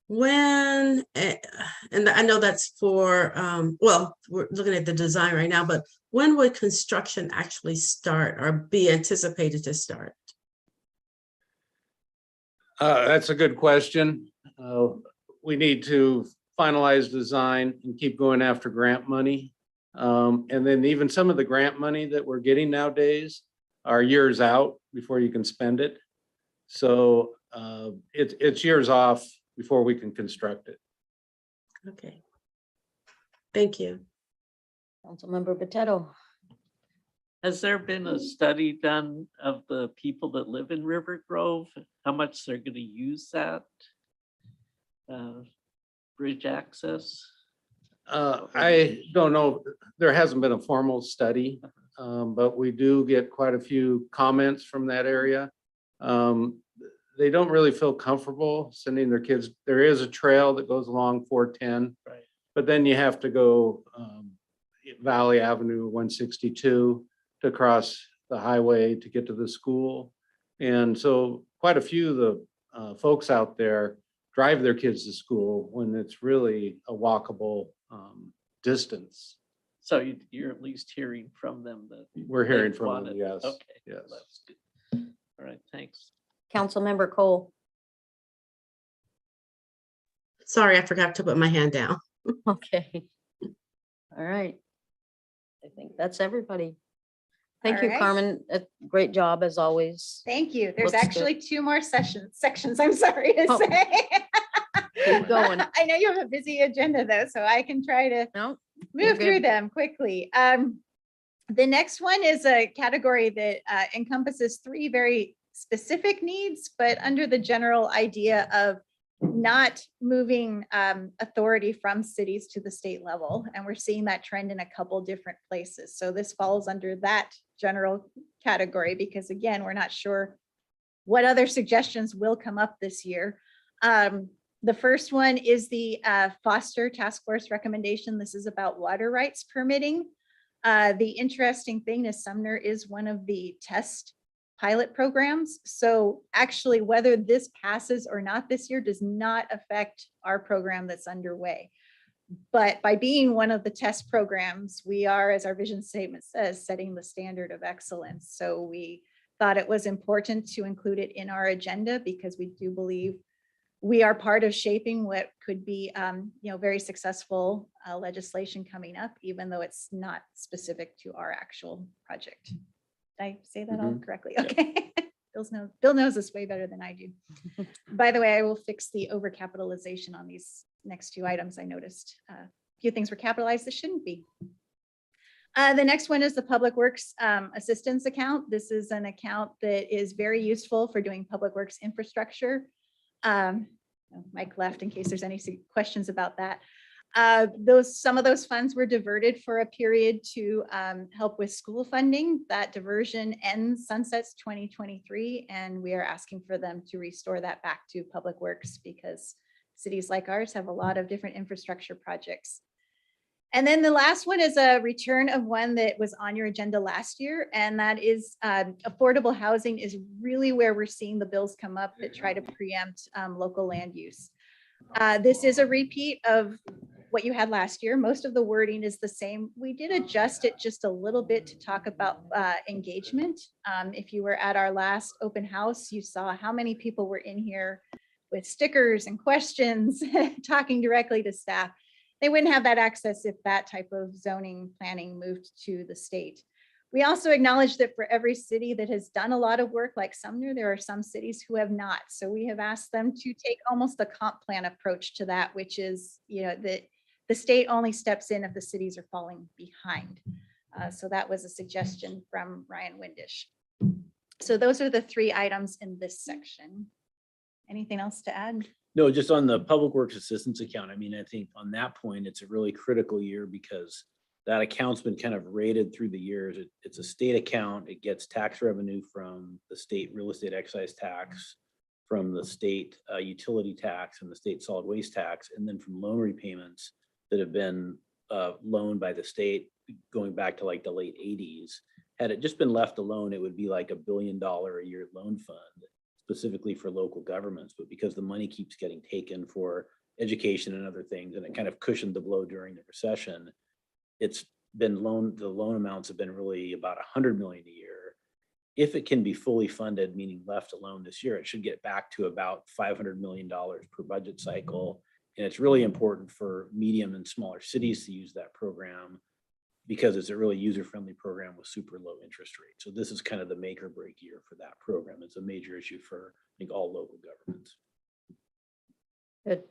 when, and I know that's for, well, we're looking at the design right now, but when would construction actually start or be anticipated to start? That's a good question. We need to finalize design and keep going after grant money. And then even some of the grant money that we're getting nowadays are years out before you can spend it. So it's years off before we can construct it. Okay. Thank you. Councilmember Potato. Has there been a study done of the people that live in River Grove? How much they're going to use that bridge access? I don't know. There hasn't been a formal study, but we do get quite a few comments from that area. They don't really feel comfortable sending their kids. There is a trail that goes along 410, Right. But then you have to go Valley Avenue 162 to cross the highway to get to the school. And so quite a few of the folks out there drive their kids to school when it's really a walkable distance. So you're at least hearing from them that We're hearing they from want them, it. yes. Okay, Yes. that's good. All right, thanks. Councilmember Cole. Sorry, I forgot to put my hand down. Okay. All right. I think that's everybody. Thank you, All right. Carmen. Great job as always. Thank you. There's Looks good. actually 2 more sections, I'm sorry to Oh. say. Keep going. I know you have a busy agenda though, so I can try to No, you're move through good. them quickly. The next one is a category that encompasses 3 very specific needs, but under the general idea of not moving authority from cities to the state level. And we're seeing that trend in a couple different places. So this falls under that general category because again, we're not sure what other suggestions will come up this year. The first one is the Foster Task Force recommendation. This is about water rights permitting. The interesting thing is Sumner is one of the test pilot programs. So actually whether this passes or not this year does not affect our program that's underway. But by being one of the test programs, we are, as our vision statement says, setting the standard of excellence. So we thought it was important to include it in our agenda because we do believe we are part of shaping what could be, very successful legislation coming up, even though it's not specific to our actual project. Did I say that all correctly? Okay. Bill knows this way better than I do. By the way, I will fix the overcapitalization on these next 2 items. I noticed a few things were capitalized that shouldn't be. The next one is the Public Works Assistance Account. This is an account that is very useful for doing public works infrastructure. Mike left in case there's any questions about that. Some of those funds were diverted for a period to help with school funding. That diversion sunsets 2023, and we are asking for them to restore that back to Public Works because cities like ours have a lot of different infrastructure projects. And then the last one is a return of one that was on your agenda last year, and that is affordable housing is really where we're seeing the bills come up that try to preempt local land use. This is a repeat of what you had last year. Most of the wording is the same. We did adjust it just a little bit to talk about engagement. If you were at our last open house, you saw how many people were in here with stickers and questions, talking directly to staff. They wouldn't have that access if that type of zoning planning moved to the state. We also acknowledge that for every city that has done a lot of work like Sumner, there are some cities who have not. So we have asked them to take almost a comp plan approach to that, which is, that the state only steps in if the cities are falling behind. So that was a suggestion from Ryan Windish. So those are the 3 items in this section. Anything else to add? No, just on the Public Works Assistance Account. I mean, I think on that point, it's a really critical year because that account's been kind of rated through the years. It's a state account. It gets tax revenue from the state real estate excise tax, from the state utility tax and the state solid waste tax, and then from loan repayments that have been loaned by the state going back to like the late 80s. Had it just been left alone, it would be like $1 billion a year loan fund specifically for local governments. But because the money keeps getting taken for education and other things, and it kind of cushioned the blow during the recession, it's been the loan amounts have been really about $100 million a year. If it can be fully funded, meaning left alone this year, it should get back to about $500 million per budget cycle. And it's really important for medium and smaller cities to use that program because it's a really user-friendly program with super low interest rates. So this is kind of the make or break year for that program. It's a major issue for, I think, all local governments. Good.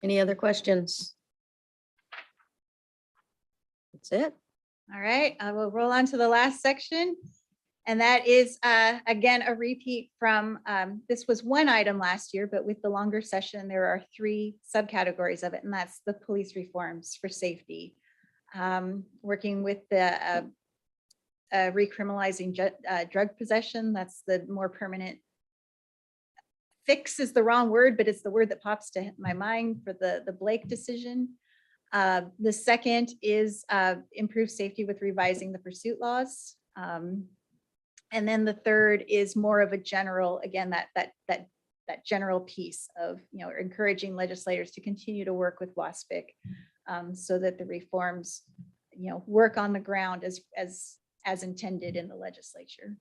Any other questions? That's it. All right, I will roll on to the last section. And that is, again, a repeat from, this was one item last year, but with the longer session, there are 3 subcategories of it, and that's the police reforms for safety. Working with the recriminalizing drug possession, that's the more permanent. Fix is the wrong word, but it's the word that pops to my mind for the Blake decision. The second is improve safety with revising the pursuit laws. And then the third is more of a general, again, that general piece of, encouraging legislators to continue to work with WASPIC so that the reforms, work on the ground as intended in the legislature.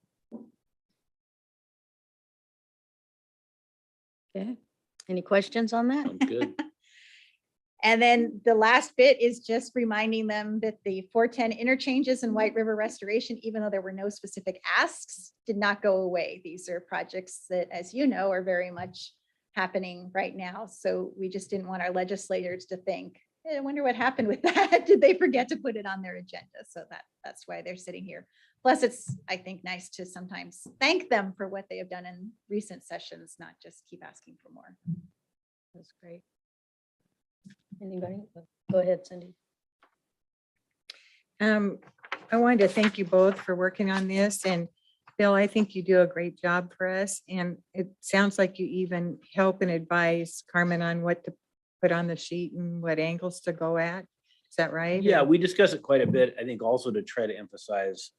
Okay. Any questions on that? Sounds good. And then the last bit is just reminding them that the 410 interchanges and White River restoration, even though there were no specific asks, did not go away. These are projects that, as you know, are very much happening right now. So we just didn't want our legislators to think, "Eh, I wonder what happened with that. Did they forget to put it on their agenda?" So that's why they're sitting here. Plus, it's, I think, nice to sometimes thank them for what they have done in recent sessions, not just keep asking for more. That's great. Anybody? Go ahead, Cindy. I wanted to thank you both for working on this, and Bill, I think you do a great job for us, and it sounds like you even help and advise Carmen on what to put on the sheet and what angles to go at. Is that right? Yeah, Or- we discuss it quite a bit. I think also to try to emphasize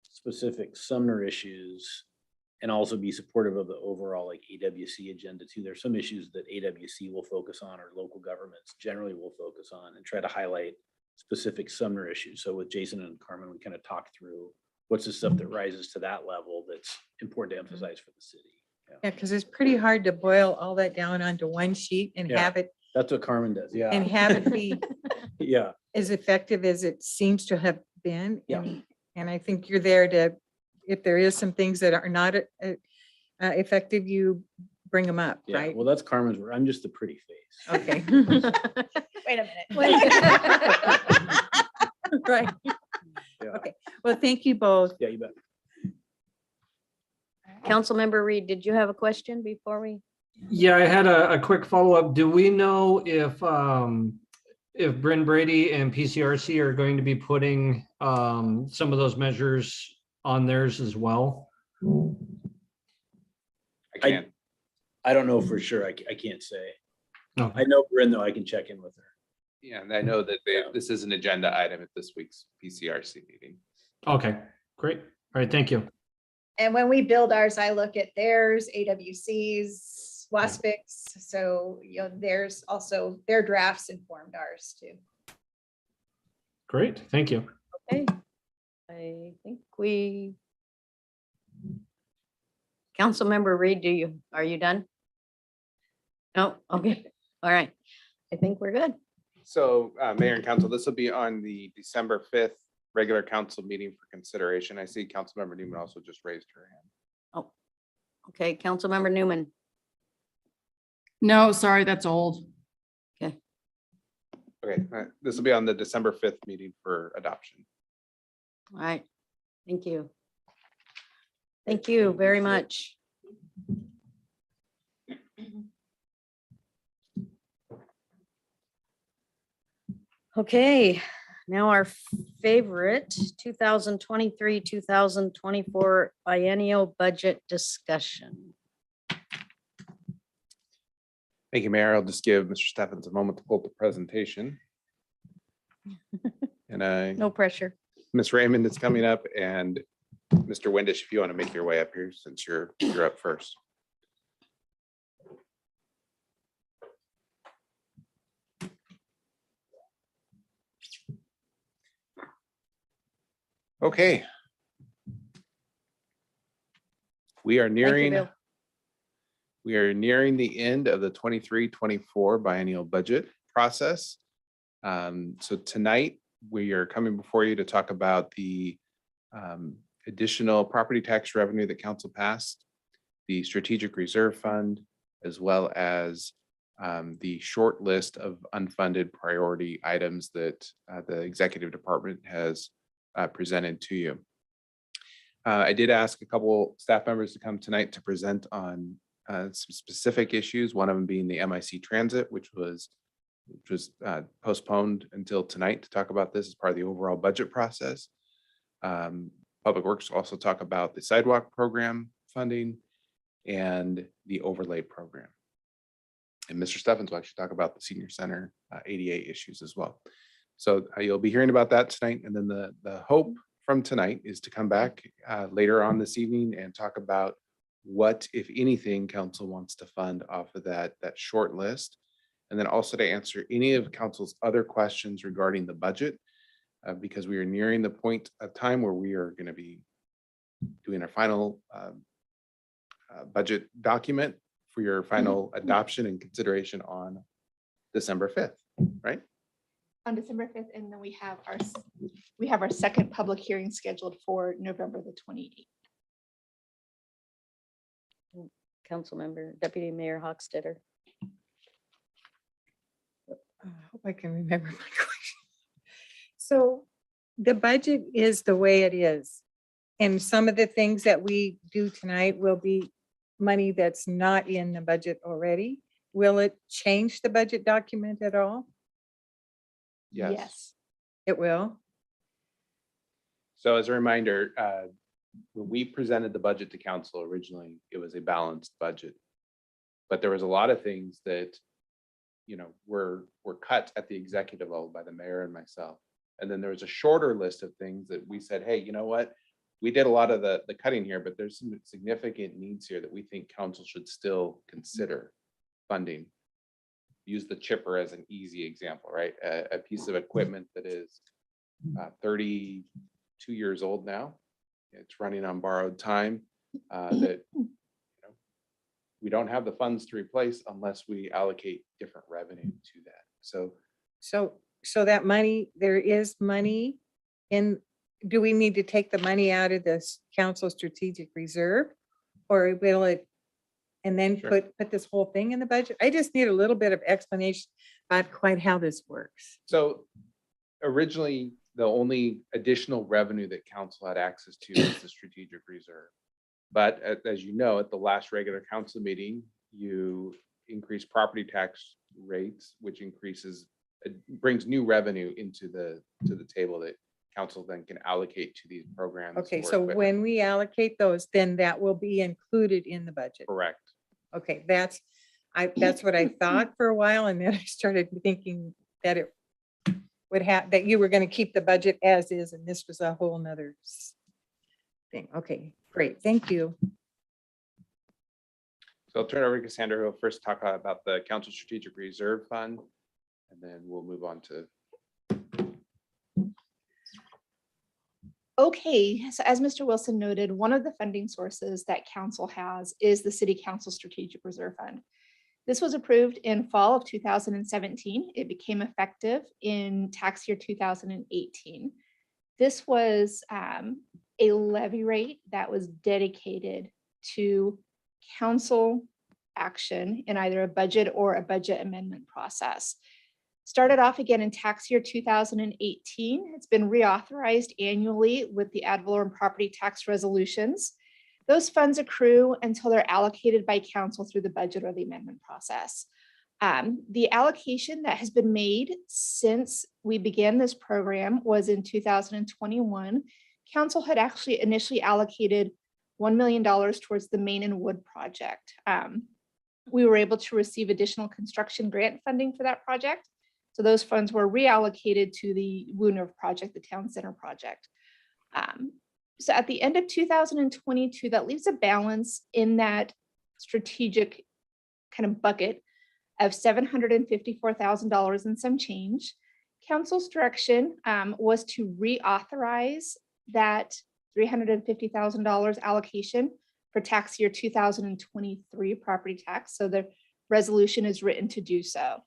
specific Sumner issues and also be supportive of the overall like AWC agenda too. There's some issues that AWC will focus on or local governments generally will focus on and try to highlight specific Sumner issues. So with Jason and Carmen, we kind of talk through what's the stuff that rises to that level that's important to emphasize for the city. Yeah, because it's pretty hard to boil all that down onto one sheet and Yeah. have it, That's what Carmen does. and Yeah. have it be Yeah. as effective as it seems to have been. Yeah. And I think you're there to, if there is some things that are not effective, you bring them up, Yeah. right? Well, that's Carmen's word. I'm just the pretty face. Okay. Wait a minute. Right. Yeah. Okay. Well, thank you both. Yeah, you bet. Councilmember Reed, did you have a question before we? Yeah, I had a quick follow-up. Do we know if Bryn Brady and PCRC are going to be putting some of those measures on theirs as well? I can't. I don't know for sure. I can't say. Okay. I know Bryn though. I can check in with her. Yeah, and I know that this is an agenda item at this week's PCRC meeting. Okay, great. All right, thank you. And when we build ours, I look at theirs, AWC's, WASPIC's. So, you know, there's also their drafts informed ours too. Great, thank you. Okay. I think we. Councilmember Reed, are you done? No, okay, all right. I think we're good. So, Mayor and Council, this will be on the December 5th regular council meeting for consideration. I see Councilmember Newman also just raised her hand. Oh, okay, Councilmember Newman. No, sorry, that's old. Okay, this will be on the December 5th meeting for adoption. All right, thank you. Thank you very much. Okay, now our favorite 2023, 2024 biennial budget discussion. Thank you, Mayor. I'll just give Mr. Steffens a moment to pull up the presentation. And No pressure. Ms. Raymond is coming up, and Mr. Windish, if you want to make your way up here since you're up first. Okay. We are Thank you, nearing Bill. the end of the 23-24 biennial budget process. So tonight, we are coming before you to talk about the additional property tax revenue that council passed, the strategic reserve fund, as well as the short list of unfunded priority items that the executive department has presented to you. I did ask a couple staff members to come tonight to present on some specific issues, one of them being the MIC transit, which was postponed until tonight to talk about this as part of the overall budget process. Public Works will also talk about the sidewalk program funding and the overlay program. And Mr. Steffens will actually talk about the senior center ADA issues as well. So you'll be hearing about that tonight. And then the hope from tonight is to come back later on this evening and talk about what, if anything, council wants to fund off of that short list. And then also to answer any of council's other questions regarding the budget, because we are nearing the point of time where we are going to be doing our final budget document for your final adoption and consideration on December 5th, right? On December 5th, and then we have our second public hearing scheduled for November the 28th. Councilmember, Deputy Mayor Hochstetter. I hope I can remember my question. So the budget is the way it is. And some of the things that we do tonight will be money that's not in the budget already. Will it change the budget document at all? Yes. It will. So as a reminder, when we presented the budget to council originally, it was a balanced budget. But there was a lot of things that, were cut at the executive level by the mayor and myself. And then there was a shorter list of things that we said, hey, you know what? We did a lot of the cutting here, but there's some significant needs here that we think council should still consider funding. Use the chipper as an easy example, right? A piece of equipment that is 32 years old now. It's running on borrowed time that we don't have the funds to replace unless we allocate different revenue to that. So that money, there is money in, do we need to take the money out of this council strategic reserve? Or will it, and then Sure. put this whole thing in the budget? I just need a little bit of explanation about quite how this works. So originally, the only additional revenue that council had access to was the strategic reserve. But as you know, at the last regular council meeting, you increase property tax rates, which brings new revenue to the table that council then can allocate to these programs. Okay, for so equipment. when we allocate those, then that will be included in the budget. Correct. Okay, that's what I thought for a while, and then I started thinking that it would have, that you were gonna keep the budget as is, and this was a whole nother thing. Okay, great, thank you. So I'll turn it over to Cassandra, who will first talk about the council strategic reserve fund, and then we'll move on to. Okay, so as Mr. Wilson noted, one of the funding sources that council has is the City Council Strategic Reserve Fund. This was approved in fall of 2017. It became effective in tax year 2018. This was a levy rate that was dedicated to council action in either a budget or a budget amendment process. Started off again in tax year 2018. It's been reauthorized annually with the ad valorem property tax resolutions. Those funds accrue until they're allocated by council through the budget or the amendment process. The allocation that has been made since we began this program was in 2021. Council had actually initially allocated $1 million towards the Main and Wood project. We were able to receive additional construction grant funding for that project. So those funds were reallocated to the Woo Nerve project, the town center project. So at the end of 2022, that leaves a balance in that strategic kind of bucket of $754,000 and some change. Council's direction was to reauthorize that $350,000 allocation for tax year 2023 property tax. So the resolution is written to do so.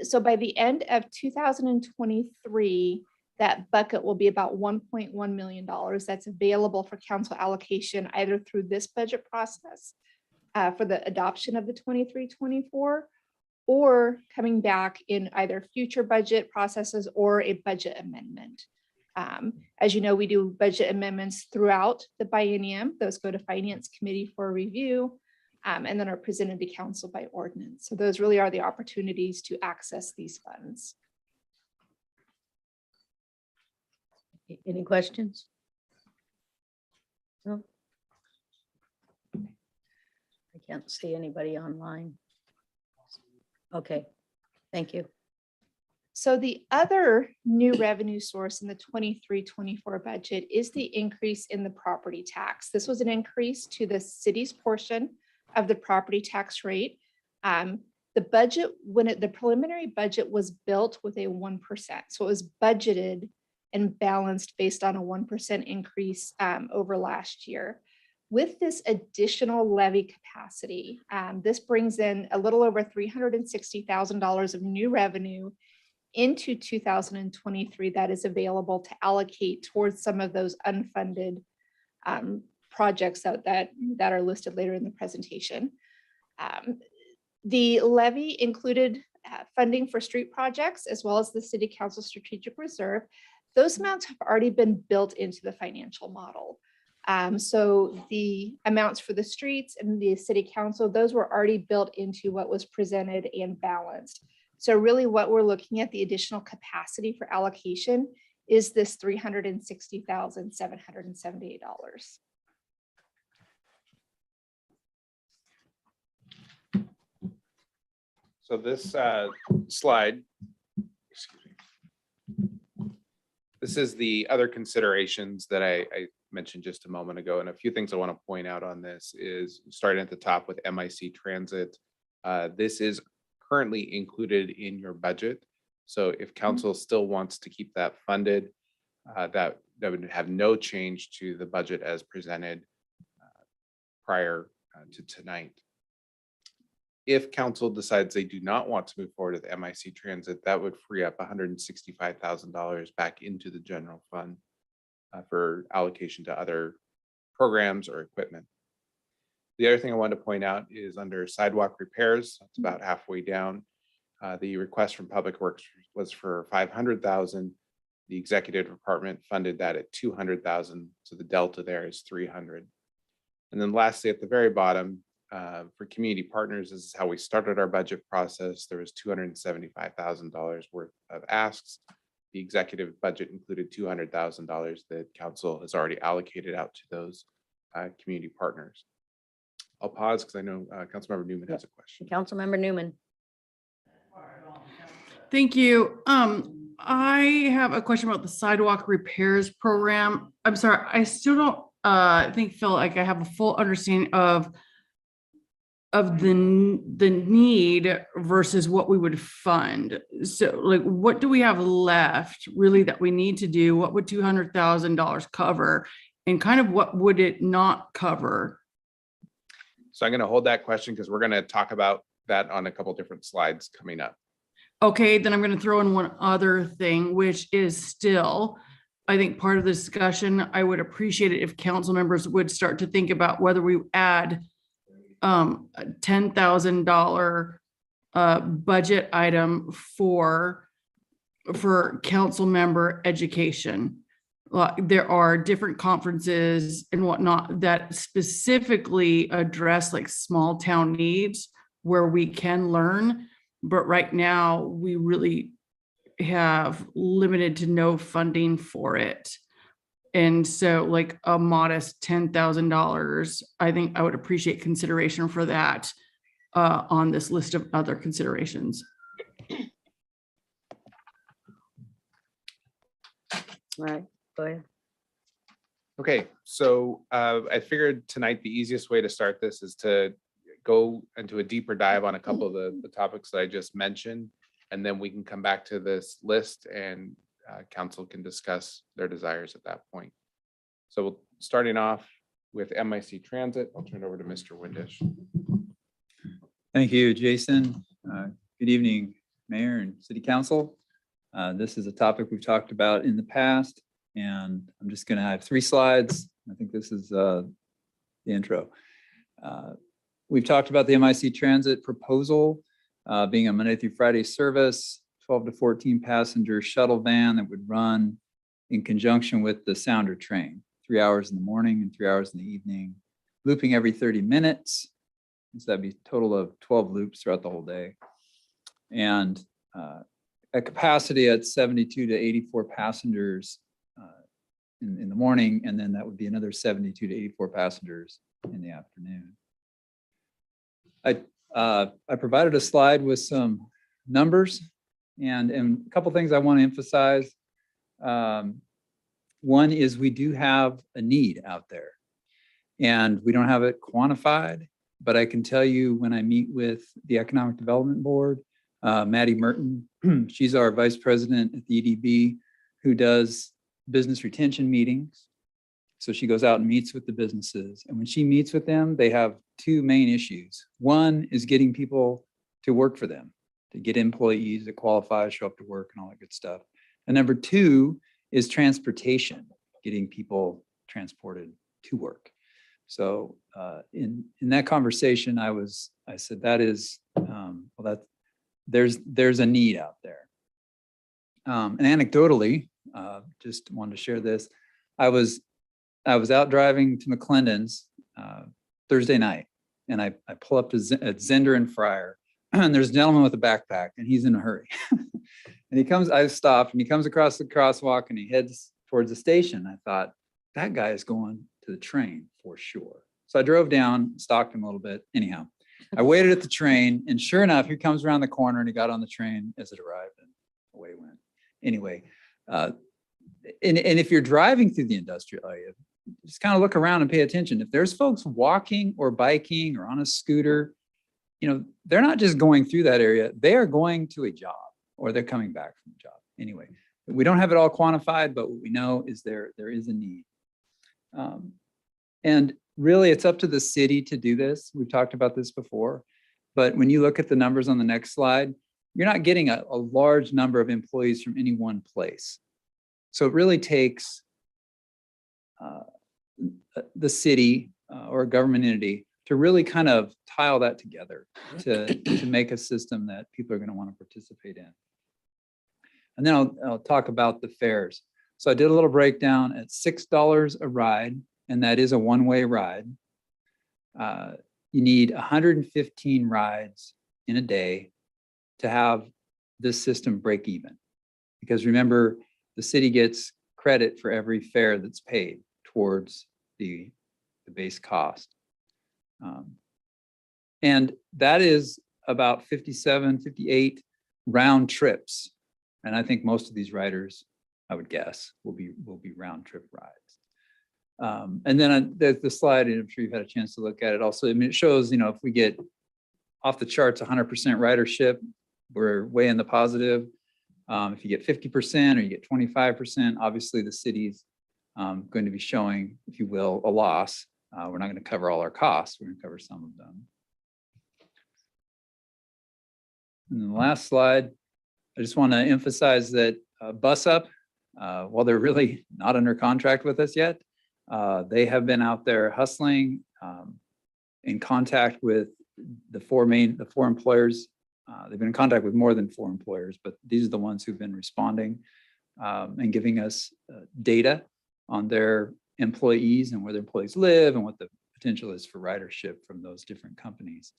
So by the end of 2023, that bucket will be about $1.1 million that's available for council allocation either through this budget process for the adoption of the 23-24 or coming back in either future budget processes or a budget amendment. As you know, we do budget amendments throughout the biennium. Those go to Finance Committee for review and then are presented to council by ordinance. So those really are the opportunities to access these funds. Any questions? No? I can't see anybody online. Okay, thank you. So the other new revenue source in the 23-24 budget is the increase in the property tax. This was an increase to the city's portion of the property tax rate. The budget, the preliminary budget was built with a 1%. So it was budgeted and balanced based on a 1% increase over last year. With this additional levy capacity, this brings in a little over $360,000 of new revenue into 2023 that is available to allocate towards some of those unfunded projects that are listed later in the presentation. The levy included funding for street projects as well as the City Council Strategic Reserve. Those amounts have already been built into the financial model. So the amounts for the streets and the City Council, those were already built into what was presented and balanced. So really what we're looking at, the additional capacity for allocation, is this $360,778. So this slide, excuse me. This is the other considerations that I mentioned just a moment ago. And a few things I want to point out on this is starting at the top with MIC Transit. This is currently included in your budget. So if council still wants to keep that funded, that would have no change to the budget as presented prior to tonight. If council decides they do not want to move forward with MIC Transit, that would free up $165,000 back into the general fund for allocation to other programs or equipment. The other thing I wanted to point out is under sidewalk repairs, it's about halfway down. The request from Public Works was for $500,000. The executive department funded that at $200,000. So the delta there is $300,000. And then lastly, at the very bottom, for community partners, this is how we started our budget process. There was $275,000 worth of asks. The executive budget included $200,000 that council has already allocated out to those community partners. I'll pause because I know Councilmember Newman has a question. Councilmember Newman. Thank you. I have a question about the sidewalk repairs program. I'm sorry, I still don't feel like I have a full understanding of the need versus what we would fund. So like, what do we have left really that we need to do? What would $200,000 cover? And kind of what would it not cover? So I'm going to hold that question because we're going to talk about that on a couple different slides coming up. Okay, then I'm going to throw in one other thing, which is still, I think, part of the discussion. I would appreciate it if council members would start to think about whether we add a $10,000 budget item for council member education. There are different conferences and whatnot that specifically address like small town needs where we can learn. But right now we really have limited to no funding for it. And so like a modest $10,000, I think I would appreciate consideration for that on this list of other considerations. All right, go ahead. Okay, so I figured tonight the easiest way to start this is to go into a deeper dive on a couple of the topics that I just mentioned, and then we can come back to this list and council can discuss their desires at that point. So starting off with MIC Transit, I'll turn it over to Mr. Windish. Thank you, Jason. Good evening, Mayor and City Council. This is a topic we've talked about in the past, and I'm just going to have 3 slides. I think this is the intro. We've talked about the MIC Transit proposal being a Monday through Friday service, 12 to 14 passenger shuttle van that would run in conjunction with the Sounder train, 3 hours in the morning and 3 hours in the evening, looping every 30 minutes. So that'd be a total of 12 loops throughout the whole day. And at capacity at 72 to 84 passengers in the morning, and then that would be another 72 to 84 passengers in the afternoon. I provided a slide with some numbers and a couple things I want to emphasize. One is we do have a need out there and we don't have it quantified, but I can tell you when I meet with the Economic Development Board, Maddie Merton, she's our vice president at the EDB who does business retention meetings. So she goes out and meets with the businesses. And when she meets with them, they have two main issues. One is getting people to work for them, to get employees that qualify, show up to work and all that good stuff. And number two is transportation, getting people transported to work. So in that conversation, I said, that is, there's a need out there. And anecdotally, just wanted to share this. I was out driving to McClendon's Thursday night, and I pull up to at Zender and Fryer, and there's a gentleman with a backpack, and he's in a hurry. And I stopped, and he comes across the crosswalk, and he heads towards the station. I thought, that guy is going to the train for sure. So I drove down, stalked him a little bit. Anyhow, I waited at the train, and sure enough, he comes around the corner, and he got on the train as it arrived, and away it went. Anyway, and if you're driving through the industrial area, just kind of look around and pay attention. If there's folks walking or biking or on a scooter, they're not just going through that area, they are going to a job or they're coming back from a job. Anyway, we don't have it all quantified, but what we know is there is a need. And really, it's up to the city to do this. We've talked about this before, but when you look at the numbers on the next slide, you're not getting a large number of employees from any one place. So it really takes the city or a government entity to really kind of tile that together to make a system that people are going to want to participate in. And then I'll talk about the fares. So I did a little breakdown at $6 a ride, and that is a one-way ride. You need 115 rides in a day to have this system break even. Because remember, the city gets credit for every fare that's paid towards the base cost. And that is about 57, 58 round trips. And I think most of these riders, I would guess, will be round trip rides. And then there's the slide, and I'm sure you've had a chance to look at it also. I mean, it shows, if we get off the charts 100% ridership, we're way in the positive. If you get 50% or you get 25%, obviously the city's going to be showing, if you will, a loss. We're not going to cover all our costs. We're going to cover some of them. And then the last slide, I just want to emphasize that Bus Up, while they're really not under contract with us yet, they have been out there hustling, in contact with the four employers. They've been in contact with more than 4 employers, but these are the ones who've been responding and giving us data on their employees and where their employees live and what the potential is for ridership from those different companies.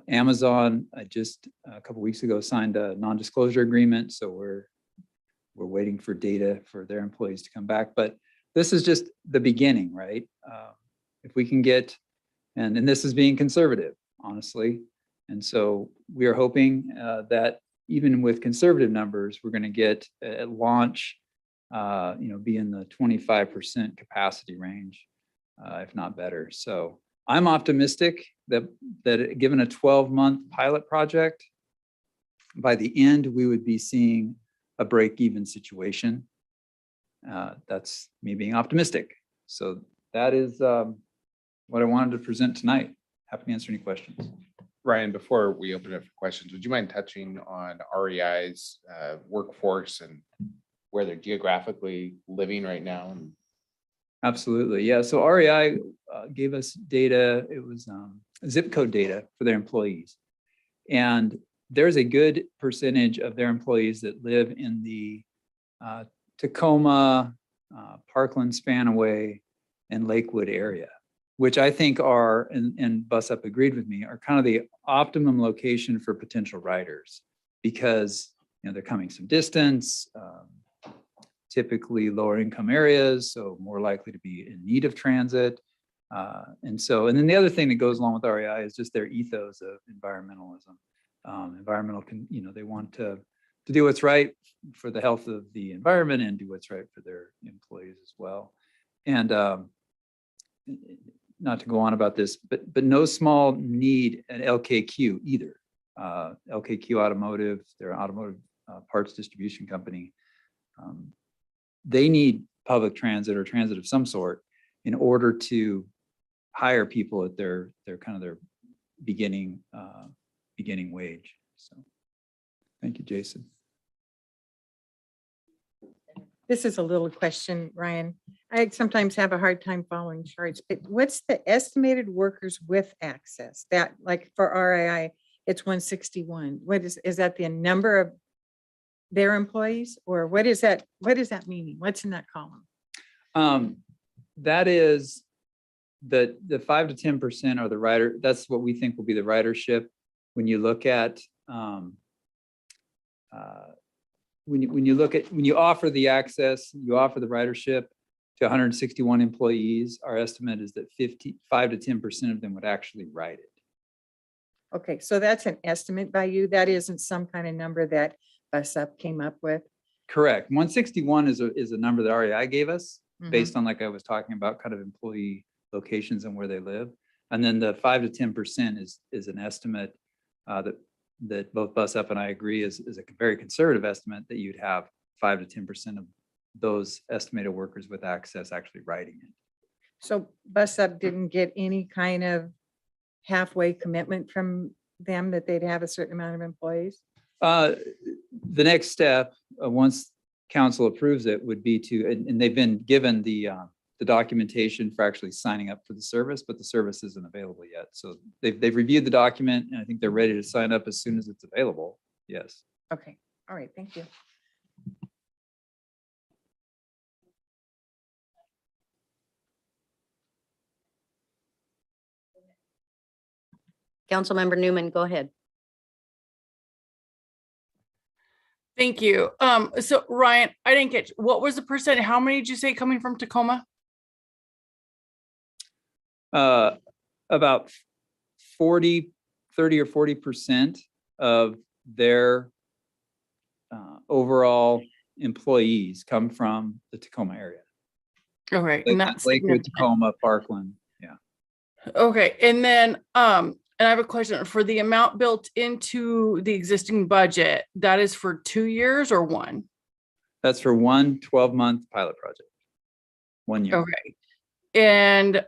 Amazon, I just a couple weeks ago signed a non-disclosure agreement, so we're waiting for data for their employees to come back. But this is just the beginning, right? If we can get, and this is being conservative, honestly. And so we are hoping that even with conservative numbers, we're going to get at launch, be in the 25% capacity range, if not better. So I'm optimistic that given a 12-month pilot project, by the end, we would be seeing a break-even situation. That's me being optimistic. So that is what I wanted to present tonight. Happy to answer any questions. Ryan, before we open it up for questions, would you mind touching on REI's workforce and where they're geographically living right now? Absolutely. Yeah. So REI gave us data. It was zip code data for their employees. And there's a good percentage of their employees that live in the Tacoma, Parkland, Spanaway, and Lakewood area, which I think are, and Bus Up agreed with me, are kind of the optimum location for potential riders because they're coming some distance, typically lower income areas, so more likely to be in need of transit. And then the other thing that goes along with REI is just their ethos of environmentalism. They want to do what's right for the health of the environment and do what's right for their employees as well. And not to go on about this, but no small need at LKQ either. LKQ Automotive, they're an automotive parts distribution company. They need public transit or transit of some sort. in order to hire people at their kind of their beginning wage. So, thank you, Jason. This is a little question, Ryan. I sometimes have a hard time following charts, but what's the estimated workers with access? That, like for RII, it's 161. What is that the number of their employees, or what is that? What does that mean? What's in that column? That is the 5 to 10% are the rider. That's what we think will be the ridership. When you look at when you offer the access, you offer the ridership to 161 employees. Our estimate is that 5 to 10% of them would actually ride it. Okay, so that's an estimate by you. That isn't some kind of number that Bus Up came up with. Correct. 161 is a number that REI gave us Mhm. based on, like I was talking about, kind of employee locations and where they live. And then the 5 to 10% is an estimate that both Bus Up and I agree is a very conservative estimate, that you'd have 5 to 10% of those estimated workers with access actually riding it. So Bus Up didn't get any kind of halfway commitment from them that they'd have a certain amount of employees? The next step, once council approves it, would be to, and they've been given the documentation for actually signing up for the service, but the service isn't available yet. So they've reviewed the document, and I think they're ready to sign up as soon as it's available. Yes. Okay, all right, thank you. Councilmember Newman, go ahead. Thank you. So Ryan, I didn't get, what was the percent? How many did you say coming from Tacoma? About 30 or 40% of their overall employees come from the Tacoma area. Okay, and that's Lakewood, significant. Tacoma, Parkland. Yeah. Okay, and then, and I have a question for the amount built into the existing budget. That is for 2 years or one? That's for one 12-month pilot project. 1 year. Okay. And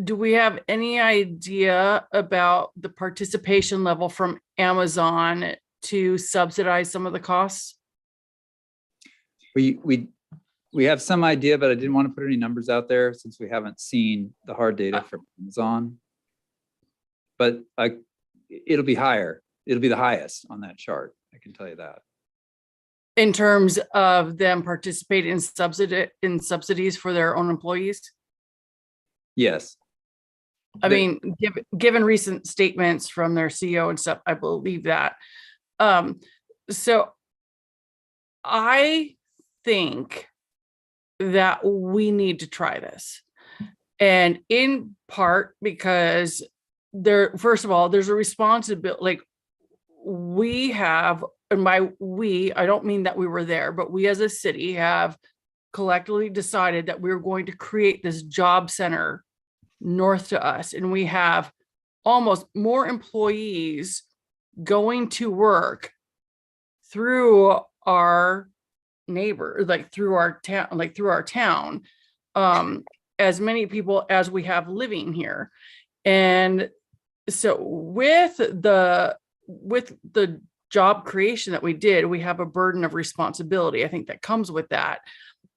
do we have any idea about the participation level from Amazon to subsidize some of the costs? We have some idea, but I didn't want to put any numbers out there since we haven't seen the hard data from Amazon. But it'll be higher. It'll be the highest on that chart. I can tell you that. In terms of them participating in subsidies for their own employees? Yes. I mean, given recent statements from their CEO and stuff, I believe that. So I think that we need to try this. And in part because first of all, there's a responsibility, like we have, and by we, I don't mean that we were there, but we as a city have collectively decided that we're going to create this job center north to us. And we have almost more employees going to work through our neighbor, like through our town, as many people as we have living here. And so with the job creation that we did, we have a burden of responsibility, I think, that comes with that.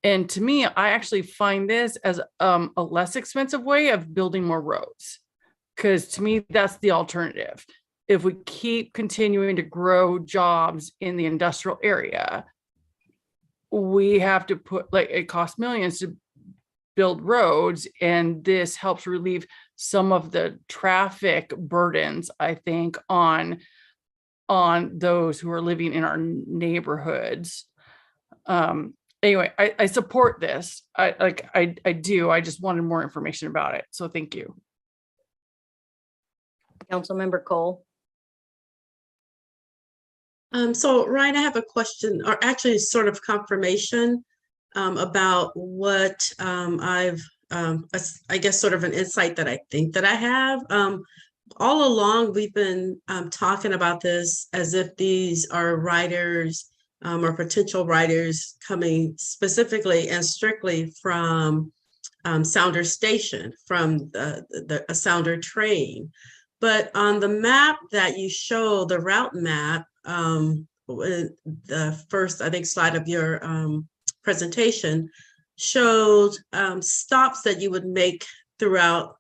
And to me, I actually find this as a less expensive way of building more roads, because to me, that's the alternative. If we keep continuing to grow jobs in the industrial area, we have to put, like, it costs millions to build roads, and this helps relieve some of the traffic burdens, I think, on those who are living in our neighborhoods. Anyway, I support this. I do. I just wanted more information about it. So thank you. Councilmember Cole. So Ryan, I have a question, or actually sort of confirmation about what I guess sort of an insight that I think that I have. All along, we've been talking about this as if these are riders or potential riders coming specifically and strictly from Sounder Station, from a Sounder train. But on the map that you show, the route map, the first, I think, slide of your presentation showed stops that you would make throughout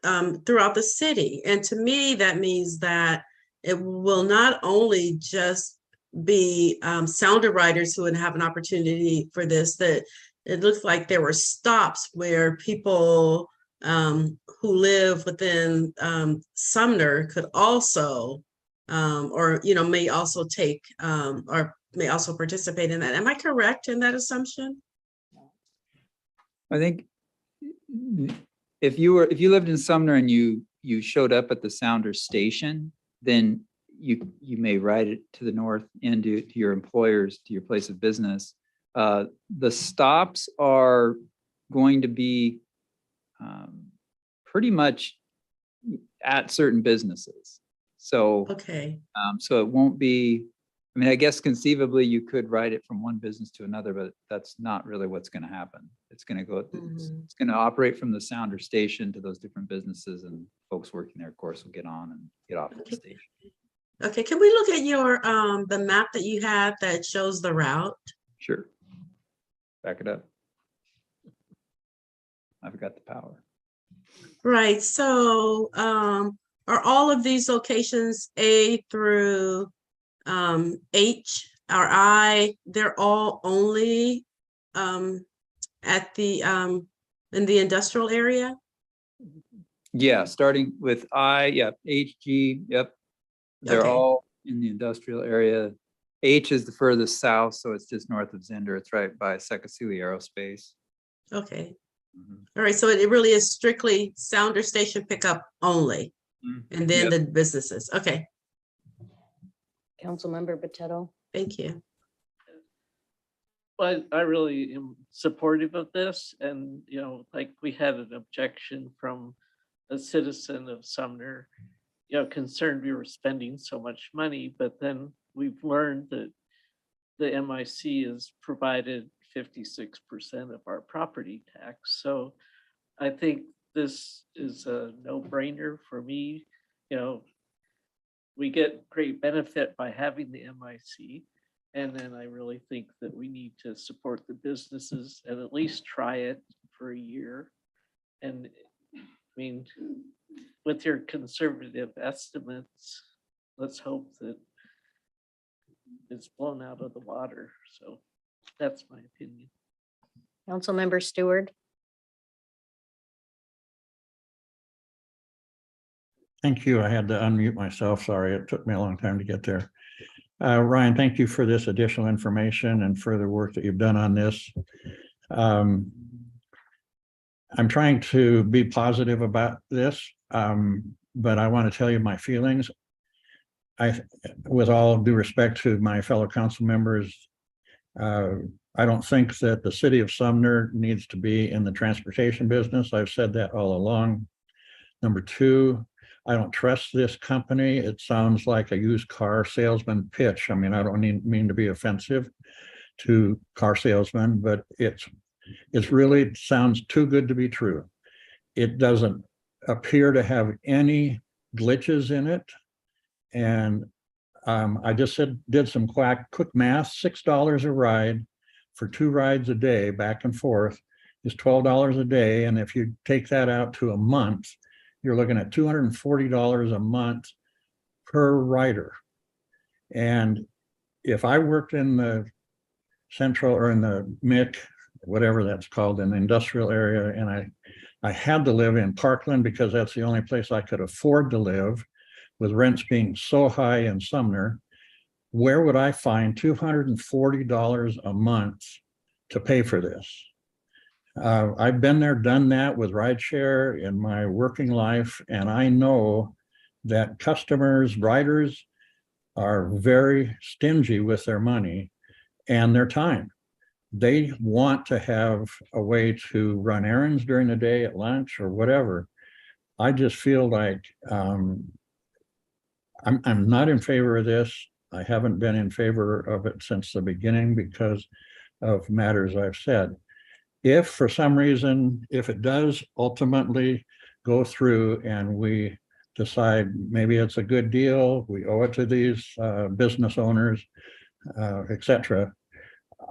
the city. And to me, that means that it will not only just be Sounder riders who would have an opportunity for this, that it looks like there were stops where people who live within Sumner could also, or, may also take, or may also participate in that. Am I correct in that assumption? I think if you lived in Sumner and you showed up at the Sounder station, then you may ride it to the north end to your employers, to your place of business. The stops are going to be pretty much at certain businesses. So, okay. So it won't be, I mean, I guess conceivably you could ride it from one business to another, but that's not really what's going to happen. It's going to go, it's going to operate from the Sounder station to those different businesses, and folks working there, of course, will get on and get off at the station. Okay, can we look at your the map that you have that shows the route? Sure. Back it up. I've got the power. Right, so are all of these locations A through H or I, they're all only at the in the industrial area? Yeah, starting with I, yep, HG, yep. They're Okay. all in the industrial area. H is the furthest south, so it's just north of Zender. It's right by Sekasili Aerospace. Okay. All right, so it really is strictly Sounder Station pickup only, and then Yep. the businesses. Okay, Councilmember Botetto. thank you. But I really am supportive of this, and, like, we had an objection from a citizen of Sumner, concerned we were spending so much money, but then we've learned that the MIC has provided 56% of our property tax. So I think this is a no-brainer for me. We get great benefit by having the MIC. And then I really think that we need to support the businesses and at least try it for a year. And I mean, with your conservative estimates, let's hope that it's blown out of the water. So that's my opinion. Councilmember Stewart. Thank you. I had to unmute myself. Sorry, it took me a long time to get there. Ryan, thank you for this additional information and further work that you've done on this. I'm trying to be positive about this, but I want to tell you my feelings. With all due respect to my fellow council members, I don't think that the city of Sumner needs to be in the transportation business. I've said that all along. Number two, I don't trust this company. It sounds like a used car salesman pitch. I mean, I don't mean to be offensive to car salesmen, but it really sounds too good to be true. It doesn't appear to have any glitches in it. And I just did some quick math. $6 a ride for 2 rides a day back and forth is $12 a day. And if you take that out to a month, you're looking at $240 a month per rider. And if I worked in the central or in the MIC, whatever that's called, in the industrial area, and I had to live in Parkland because that's the only place I could afford to live, with rents being so high in Sumner, where would I find $240 a month to pay for this? I've been there, done that with rideshare in my working life, and I know that customers, riders, are very stingy with their money and their time. They want to have a way to run errands during the day, at lunch, or whatever. I just feel like I'm not in favor of this. I haven't been in favor of it since the beginning because of matters I've said. If for some reason, if it does ultimately go through and we decide maybe it's a good deal, we owe it to these business owners, et cetera,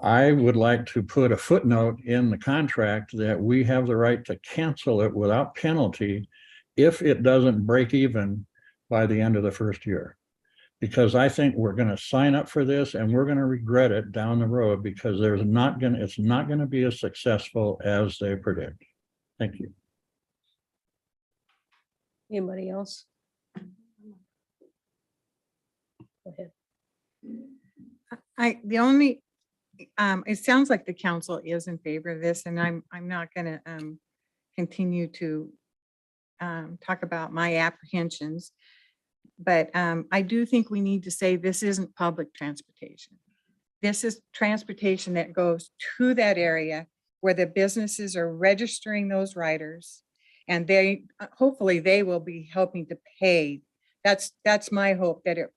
I would like to put a footnote in the contract that we have the right to cancel it without penalty if it doesn't break even by the end of the first year. Because I think we're going to sign up for this and we're going to regret it down the road because it's not going to be as successful as they predict. Thank you. Anybody else? Go ahead. It sounds like the council is in favor of this, and I'm not gonna continue to talk about my apprehensions. But I do think we need to say this isn't public transportation. This is transportation that goes to that area where the businesses are registering those riders. And they, hopefully they will be helping to pay. That's my hope, that it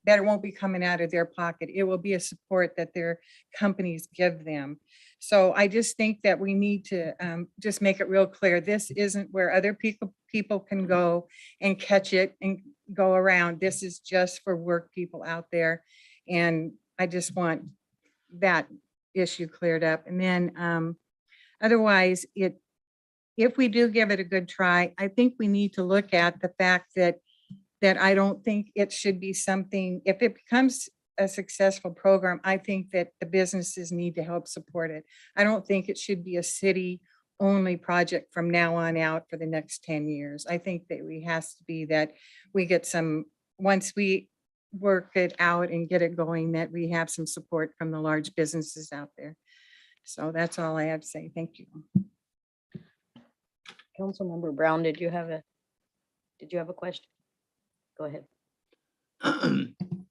that it won't be coming out of their pocket. It will be a support that their companies give them. So I just think that we need to just make it real clear. This isn't where other people can go and catch it and go around. This is just for work people out there. And I just want that issue cleared up. And then otherwise, if we do give it a good try, I think we need to look at the fact that I don't think it should be something, if it becomes a successful program, I think that the businesses need to help support it. I don't think it should be a city-only project from now on out for the next 10 years. I think that has to be that we get some, once we work it out and get it going, that we have some support from the large businesses out there. So that's all I have to say. Thank you. Councilmember Brown, did you have a question? Go ahead.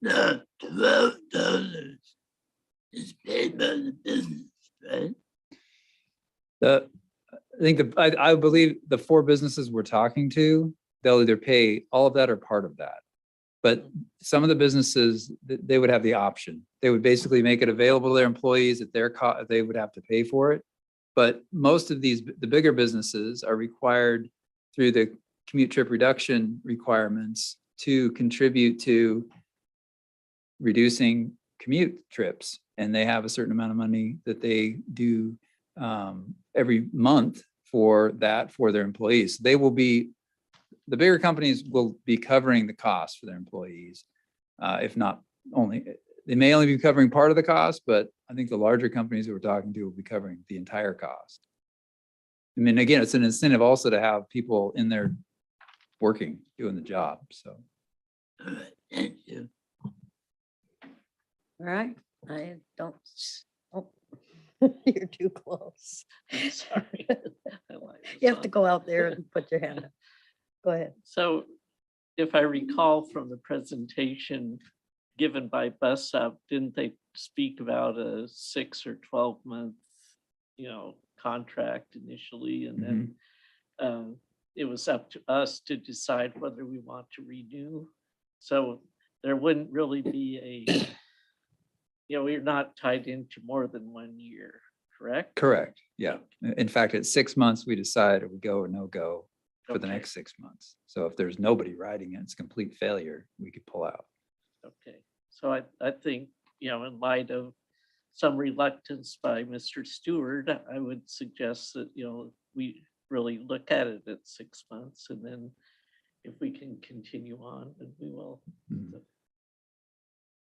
The $12 is paid by the business, right? I believe the 4 businesses we're talking to, they'll either pay all of that or part of that. But some of the businesses, they would have the option. They would basically make it available to their employees at their cost. They would have to pay for it. But most of the bigger businesses are required through the commute trip reduction requirements to contribute to reducing commute trips. And they have a certain amount of money that they do every month for that for their employees. The bigger companies will be covering the cost for their employees. If not only, they may only be covering part of the cost, but I think the larger companies that we're talking to will be covering the entire cost. I mean, again, it's an incentive also to have people in there working, doing the job, so. All right, thank you. All right, I don't, oh, you're too close. Sorry. You have to go out there and put your hand up. Go ahead. So if I recall from the presentation given by Bus Up, didn't they speak about a 6 or 12-month, contract initially, and then it was up to us to decide whether we want to renew. So there wouldn't really be we're not tied into more than 1 year, correct? Correct, yeah. In fact, at 6 months, we decide if we go or no go for the Okay. next 6 months. So if there's nobody riding it, it's complete failure, we could pull out. Okay, so I think, in light of some reluctance by Mr. Stewart, I would suggest that, we really look at it at 6 months, and then if we can continue on, then we will.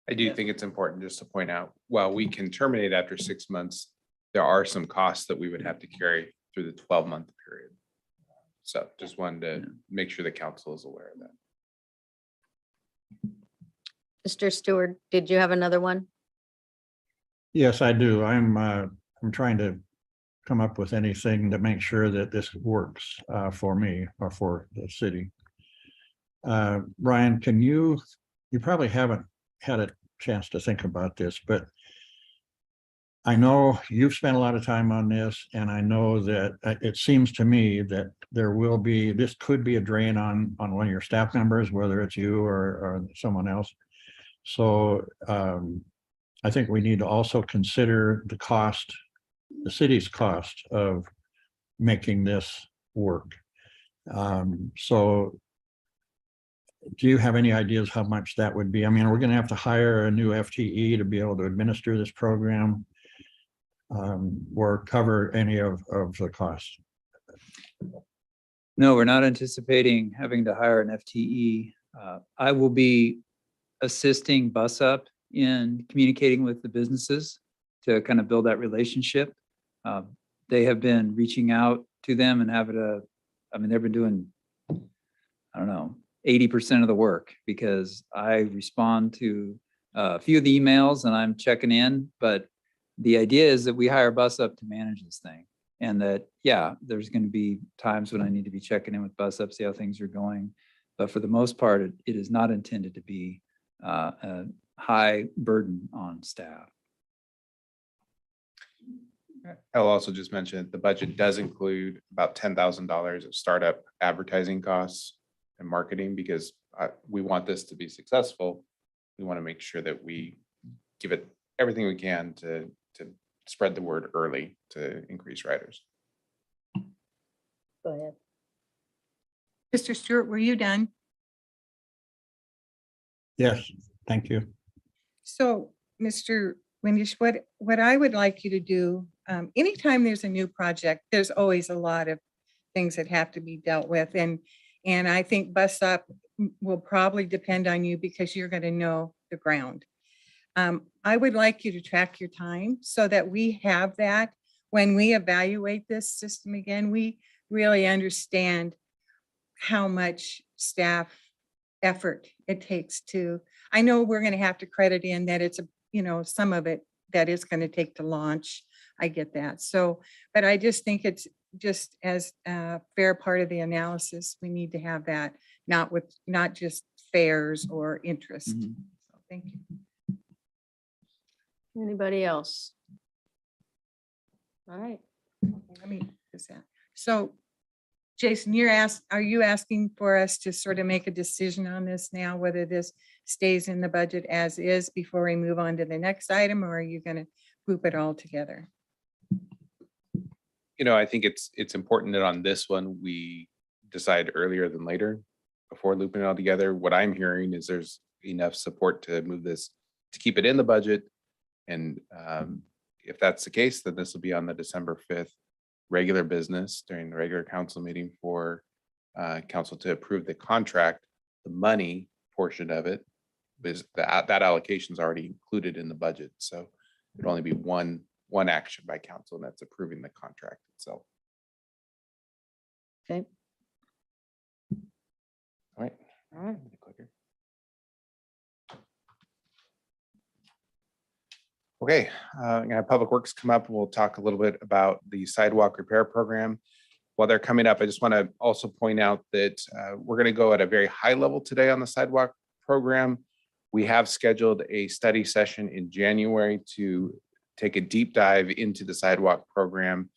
I do think it's important just to point out, while we can terminate after 6 months, there are some costs that we would have to carry through the 12-month period. So just wanted to make sure the council is aware of that. Mr. Stewart, did you have another one? Yes, I do. I'm trying to come up with anything to make sure that this works for me or for the city. Brian, you probably haven't had a chance to think about this, but I know you've spent a lot of time on this, and I know that it seems to me that there will be, this could be a drain on one of your staff members, whether it's you or someone else. So I think we need to also consider the cost, the city's cost of making this work. So do you have any ideas how much that would be? I mean, we're going to have to hire a new FTE to be able to administer this program, or cover any of the costs. No, we're not anticipating having to hire an FTE. I will be assisting Bus Up in communicating with the businesses to kind of build that relationship. They have been reaching out to them and they've been doing, I don't know, 80% of the work, because I respond to a few of the emails and I'm checking in, but the idea is that we hire Bus Up to manage this thing. And that, yeah, there's going to be times when I need to be checking in with Bus Up, see how things are going. But for the most part, it is not intended to be a high burden on staff. I'll also just mention that the budget does include about $10,000 of startup advertising costs and marketing, because we want this to be successful. We want to make sure that we give it everything we can to spread the word early to increase riders. Go ahead. Mr. Stewart, were you done? Yes, thank you. So, Mr. Windisch, what I would like you to do, anytime there's a new project, there's always a lot of things that have to be dealt with. And I think Bus Up will probably depend on you because you're going to know the ground. I would like you to track your time so that we have that when we evaluate this system again, we really understand how much staff effort it takes to, I know we're going to have to credit in that it's some of it that is going to take to launch. I get that. So, but I just think it's just as a fair part of the analysis, we need to have that, not just fares or interest. Mhm. So thank you. Anybody else? All right. Let me just that. So Jason, are you asking for us to sort of make a decision on this now, whether this stays in the budget as is before we move on to the next item, or are you going to group it all together? I think it's important that on this one, we decide earlier than later before looping it all together. What I'm hearing is there's enough support to move this, to keep it in the budget. And if that's the case, then this will be on the December 5th regular business during the regular council meeting for council to approve the contract. The money portion of it is that allocation is already included in the budget. So it'd only be one action by council, and that's approving the contract itself. Okay. All right. All right. Okay, I'm gonna have Public Works come up. We'll talk a little bit about the sidewalk repair program. While they're coming up, I just want to also point out that we're going to go at a very high level today on the sidewalk program. We have scheduled a study session in January to take a deep dive into the sidewalk program,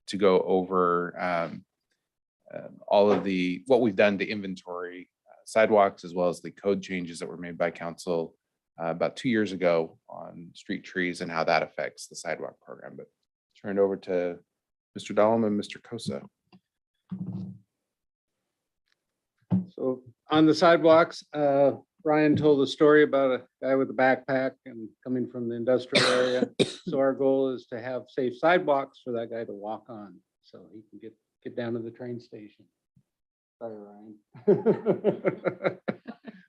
to go over all of what we've done to inventory sidewalks, as well as the code changes that were made by council about 2 years ago on street trees and how that affects the sidewalk program. But turn it over to Mr. Dahlem and Mr. Kosa. So on the sidewalks, Ryan told a story about a guy with a backpack and coming from the industrial area. So our goal is to have safe sidewalks for that guy to walk on, so he can get down to the train station. Sorry, Ryan.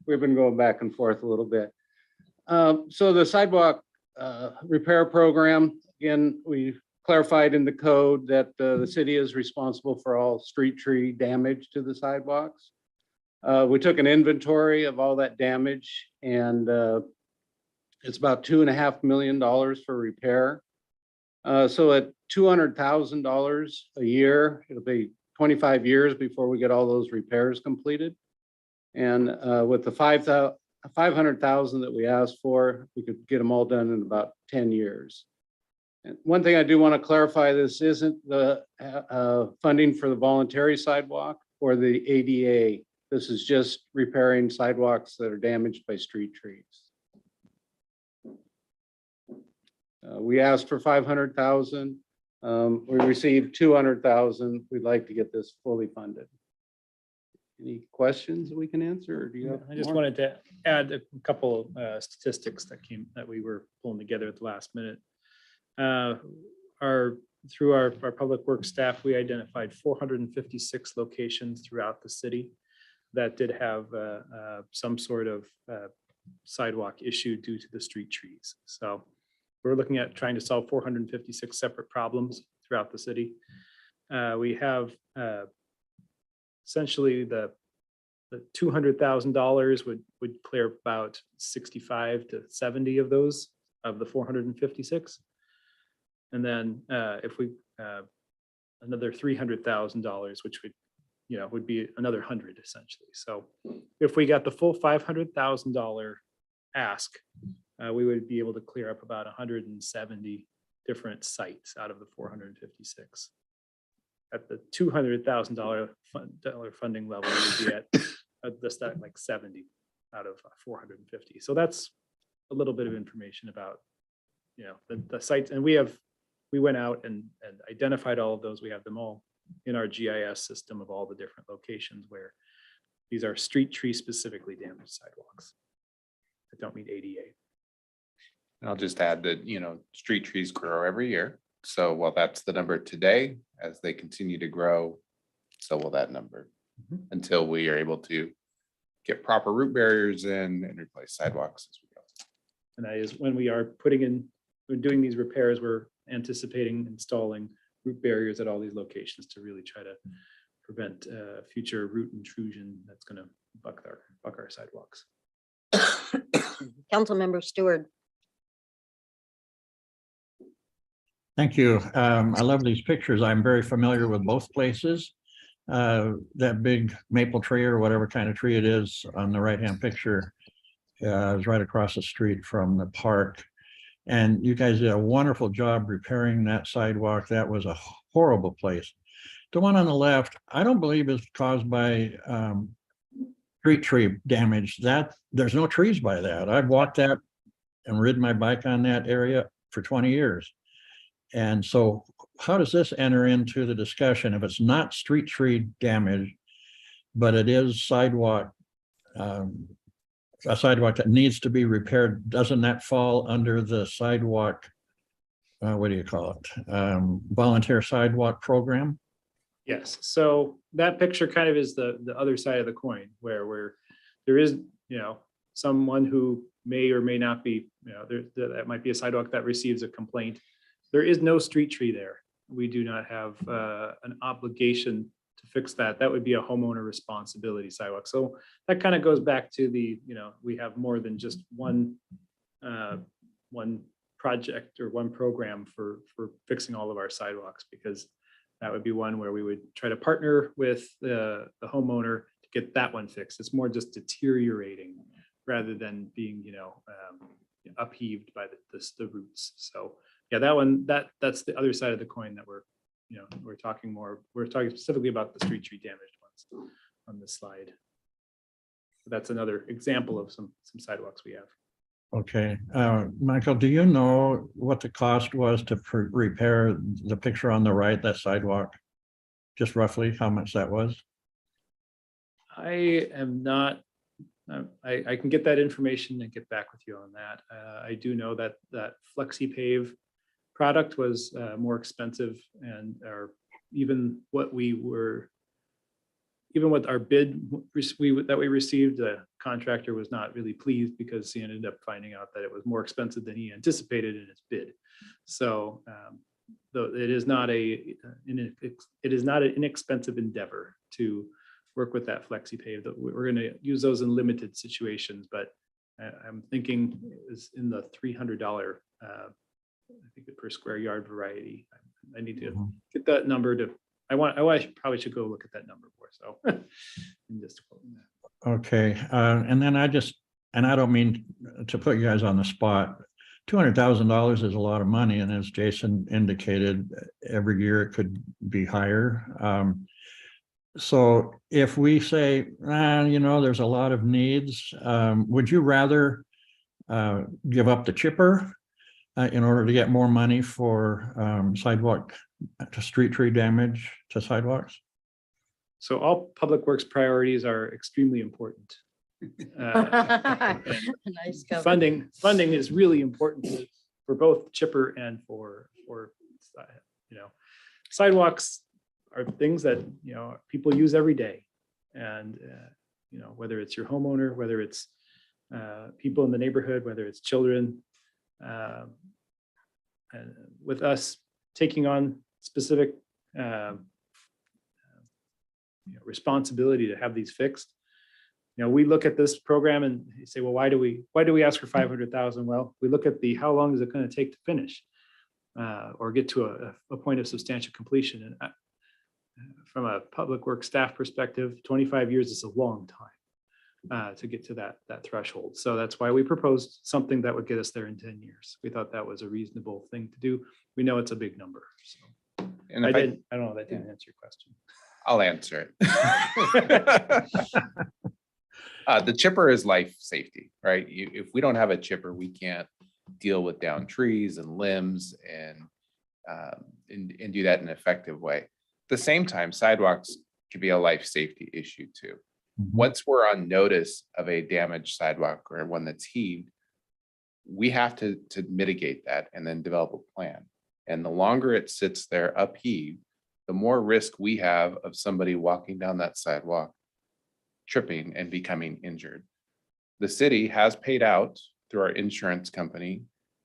We've been going back and forth a little bit. So the sidewalk repair program, again, we clarified in the code that the city is responsible for all street tree damage to the sidewalks. We took an inventory of all that damage, and it's about $2.5 million for repair. So at $200,000 a year, it'll be 25 years before we get all those repairs completed. And with the $500,000 that we asked for, we could get them all done in about 10 years. And one thing I do want to clarify, this isn't the funding for the voluntary sidewalk or the ADA. This is just repairing sidewalks that are damaged by street trees. We asked for 500,000. We received 200,000. We'd like to get this fully funded. Any questions that we can answer? Or do you have I just more? wanted to add a couple statistics that we were pulling together at the last minute. Through our public works staff, we identified 456 locations throughout the city that did have some sort of sidewalk issue due to the street trees. So we're looking at trying to solve 456 separate problems throughout the city. We have essentially the $200,000 would clear about 65 to 70 of those of the 456. And then if we another $300,000, which would be another 100 essentially. So if we got the full $500,000 ask, we would be able to clear up about 170 different sites out of the 456. At the $200,000 funding level, we'd be at this like 70 out of 450. So that's a little bit of information about the sites. And we went out and identified all of those. We have them all in our GIS system of all the different locations where these are street tree specifically damaged sidewalks that don't meet ADA. I'll just add that, street trees grow every year. So while that's the number today, as they continue to grow, so will that number until we are able to get proper root barriers in and replace sidewalks as we go. And that is when we're doing these repairs, we're anticipating installing root barriers at all these locations to really try to prevent future root intrusion that's going to buck our sidewalks. Councilmember Stewart. Thank you. I love these pictures. I'm very familiar with both places. That big maple tree or whatever kind of tree it is on the right-hand picture is right across the street from the park. And you guys did a wonderful job repairing that sidewalk. That was a horrible place. The one on the left, I don't believe is caused by street tree damage. There's no trees by that. I've walked that and ridden my bike on that area for 20 years. And so how does this enter into the discussion? If it's not street tree damage, but it is sidewalk, a sidewalk that needs to be repaired, doesn't that fall under the sidewalk, what do you call it? Volunteer sidewalk program? Yes, so that picture kind of is the other side of the coin where there is, someone who may or may not be, that might be a sidewalk that receives a complaint. There is no street tree there. We do not have an obligation to fix that. That would be a homeowner responsibility sidewalk. So that kind of goes back to we have more than just one project or one program for fixing all of our sidewalks, because that would be one where we would try to partner with the homeowner to get that one fixed. It's more just deteriorating rather than being, upheaved by the roots. So yeah, that one, that's the other side of the coin that we're talking specifically about the street tree damaged ones on this slide. That's another example of some sidewalks we have. Okay, Michael, do you know what the cost was to repair the picture on the right, that sidewalk? Just roughly how much that was? I am not, I can get that information and get back with you on that. I do know that FlexiPave product was more expensive, and even with our bid that we received, the contractor was not really pleased because he ended up finding out that it was more expensive than he anticipated in his bid. So though it is not an inexpensive endeavor to work with that FlexiPave. That we're going to use those in limited situations, but I'm thinking is in the $300 I think per square yard variety. I need to get that number to, I probably should go look at that number more. So I'm just quoting that. Okay, and then I don't mean to put you guys on the spot, $200,000 is a lot of money, and as Jason indicated, every year it could be higher. So if we say, there's a lot of needs, would you rather give up the chipper in order to get more money for sidewalk to street tree damage to sidewalks? So all public works priorities are extremely important. Nice cover. Funding is really important for both chipper and for sidewalks are things that, people use every day. And, whether it's your homeowner, whether it's people in the neighborhood, whether it's children, and with us taking on specific responsibility to have these fixed. We look at this program and say, well, why do we ask for 500,000? Well, we look at how long is it going to take to finish or get to a point of substantial completion. And from a public works staff perspective, 25 years is a long time to get to that threshold. So that's why we proposed something that would get us there in 10 years. We thought that was a reasonable thing to do. We know it's a big number. So And I if don't know, that didn't answer your question. I'll answer it. The chipper is life safety, right? If we don't have a chipper, we can't deal with down trees and limbs and do that in an effective way. At the same time, sidewalks could be a life safety issue too. Once we're on notice of a damaged sidewalk or one that's heaved, we have to mitigate that and then develop a plan. And the longer it sits there upheaved, the more risk we have of somebody walking down that sidewalk, tripping and becoming injured. The city has paid out through our insurance company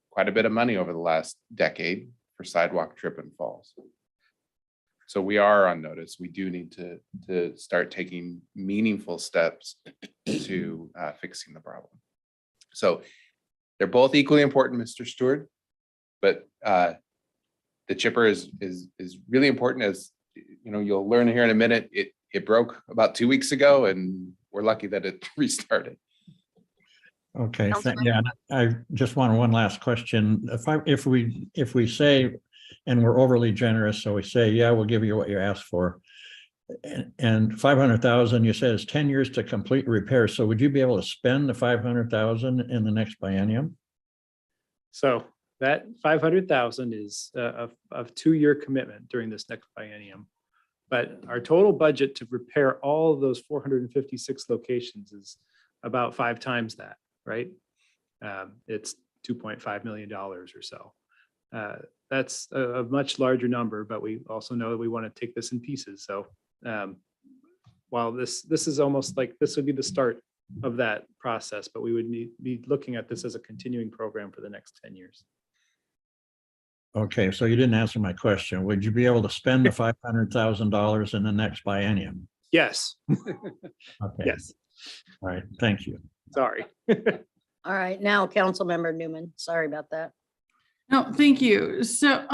quite a bit of money over the last decade for sidewalk trip and falls. So we are on notice. We do need to start taking meaningful steps to fixing the problem. So they're both equally important, Mr. Stewart, but the chipper is really important. As you'll learn here in a minute. It broke about 2 weeks ago, and we're lucky that it restarted. Okay, yeah, I just want one last question. If we say, and we're overly generous, so we say, yeah, we'll give you what you asked for. And 500,000, you said is 10 years to complete repair. So would you be able to spend the 500,000 in the next biennium? So that 500,000 is a 2-year commitment during this next biennium. But our total budget to repair all of those 456 locations is about 5 times that, right? It's $2.5 million or so. That's a much larger number, but we also know that we want to take this in pieces. So while this is almost like this would be the start of that process, but we would be looking at this as a continuing program for the next 10 years. Okay, so you didn't answer my question. Would you be able to spend the $500,000 in the next biennium? Yes. Okay. Yes. All right, thank you. Sorry. All right, now Councilmember Newman, sorry about that. No, thank you. So,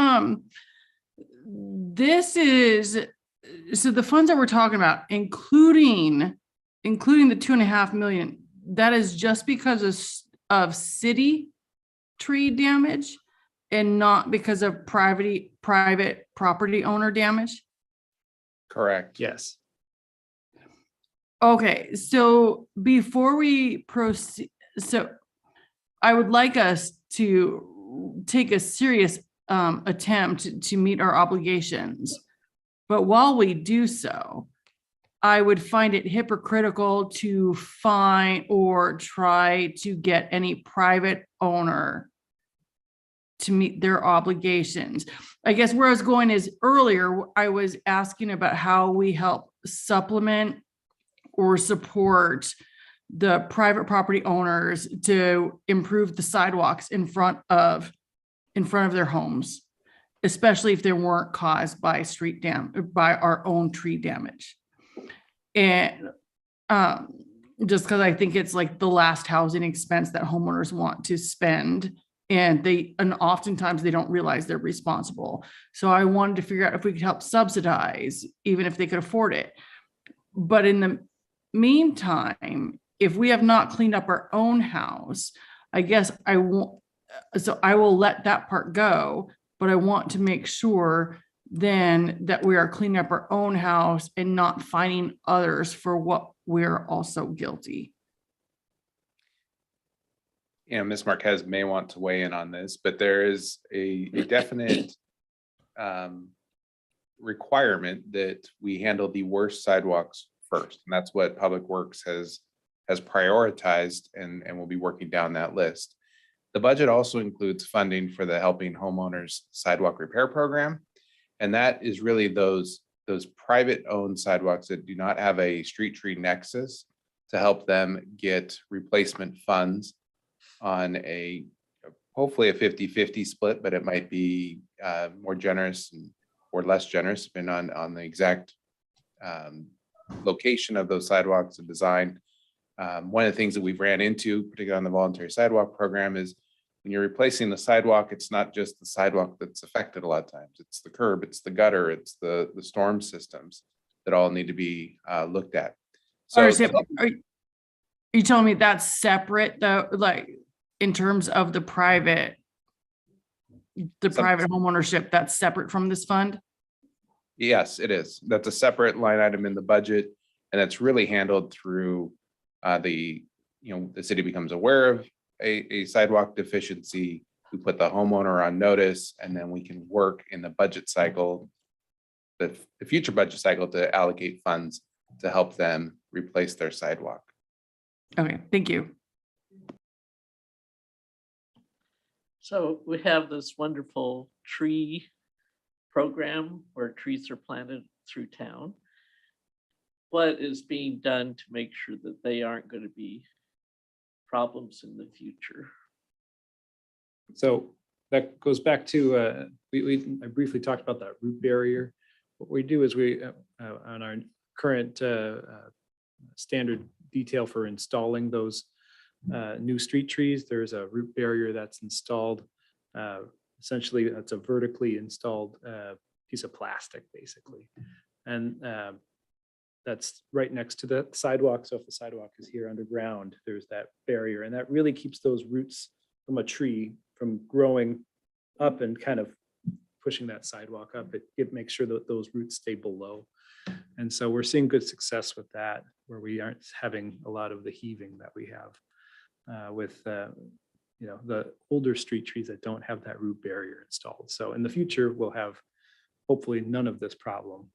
so the funds that we're talking about, including the 2.5 million, that is just because of city tree damage and not because of private property owner damage? Correct. Yes. Okay, so before we proceed, so I would like us to take a serious attempt to meet our obligations. But while we do so, I would find it hypocritical to find or try to get any private owner to meet their obligations. I guess where I was going is earlier, I was asking about how we help supplement or support the private property owners to improve the sidewalks in front of their homes, especially if they weren't caused by by our own tree damage. And just because I think it's like the last housing expense that homeowners want to spend, and oftentimes they don't realize they're responsible. So I wanted to figure out if we could help subsidize, even if they could afford it. But in the meantime, if we have not cleaned up our own house, I guess so I will let that part go, but I want to make sure then that we are cleaning up our own house and not finding others for what we're also guilty. Ms. Marquez may want to weigh in on this, but there is a definite requirement that we handle the worst sidewalks first. And that's what Public Works has prioritized and will be working down that list. The budget also includes funding for the Helping Homeowners Sidewalk Repair Program. And that is really those private owned sidewalks that do not have a street tree nexus to help them get replacement funds on a, hopefully a 50-50 split, but it might be more generous or less generous depending on the exact location of those sidewalks and design. One of the things that we've ran into, particularly on the voluntary sidewalk program, is when you're replacing the sidewalk, it's not just the sidewalk that's affected a lot of times. It's the curb, it's the gutter, it's the storm systems that all need to be looked at. So Are you telling me that's separate though, like in terms of the private home ownership, that's separate from this fund? yes, it is. That's a separate line item in the budget, and it's really handled through the city becomes aware of a sidewalk deficiency. We put the homeowner on notice, and then we can work in the budget cycle, the future budget cycle, to allocate funds to help them replace their sidewalk. Okay, thank you. So we have this wonderful tree program where trees are planted through town. What is being done to make sure that they aren't going to be problems in the future? So that goes back to, I briefly talked about that root barrier. What we do is we, on our current standard detail for installing those new street trees, there's a root barrier that's installed. Essentially, that's a vertically installed piece of plastic, basically. And that's right next to the sidewalk. So if the sidewalk is here underground, there's that barrier. And that really keeps those roots from a tree from growing up and kind of pushing that sidewalk up. It makes sure that those roots stay below. And so we're seeing good success with that, where we aren't having a lot of the heaving that we have with the older street trees that don't have that root barrier installed. So in the future, we'll have hopefully none of this problem.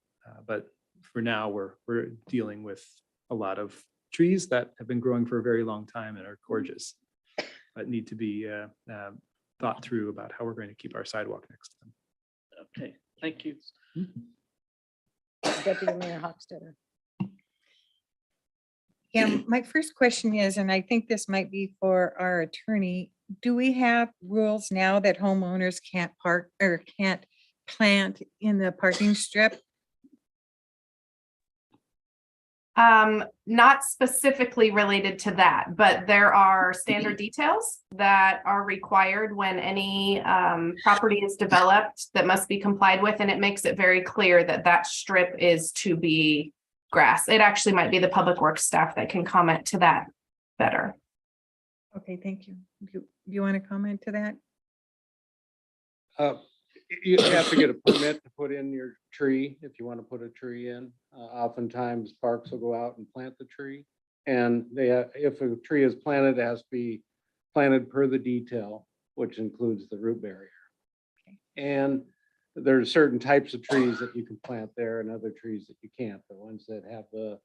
But for now, we're dealing with a lot of trees that have been growing for a very long time and are gorgeous, but need to be thought through about how we're going to keep our sidewalk next to them. Okay, thank you. Deputy Mayor Hofstadter. Yeah, my first question is, and I think this might be for our attorney, do we have rules now that homeowners can't park or can't plant in the parking strip? Not specifically related to that, but there are standard details that are required when any property is developed that must be complied with, and it makes it very clear that that strip is to be grass. It actually might be the Public Works staff that can comment to that better. Okay, thank you. Do you want to comment to that? You have to get a permit to put in your tree if you want to put a tree in. Oftentimes parks will go out and plant the tree. And if a tree is planted, it has to be planted per the detail, which includes the root barrier. Okay. And there's certain types of trees that you can plant there and other trees that you can't. The ones that have the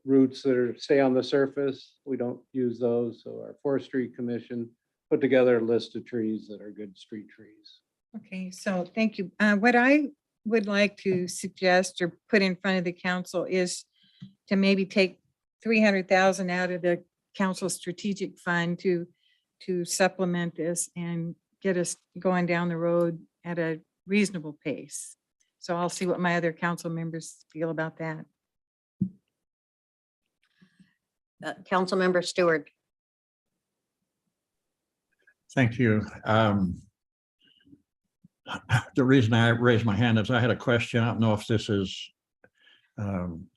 roots that stay on the surface, we don't use those. So our Forestry Commission put together a list of trees that are good street trees. Okay, so thank you. What I would like to suggest or put in front of the council is to maybe take 300,000 out of the council strategic fund to supplement this and get us going down the road at a reasonable pace. So I'll see what my other council members feel about that. Councilmember Stewart. Thank you. The reason I raised my hand is I had a question. I don't know if this is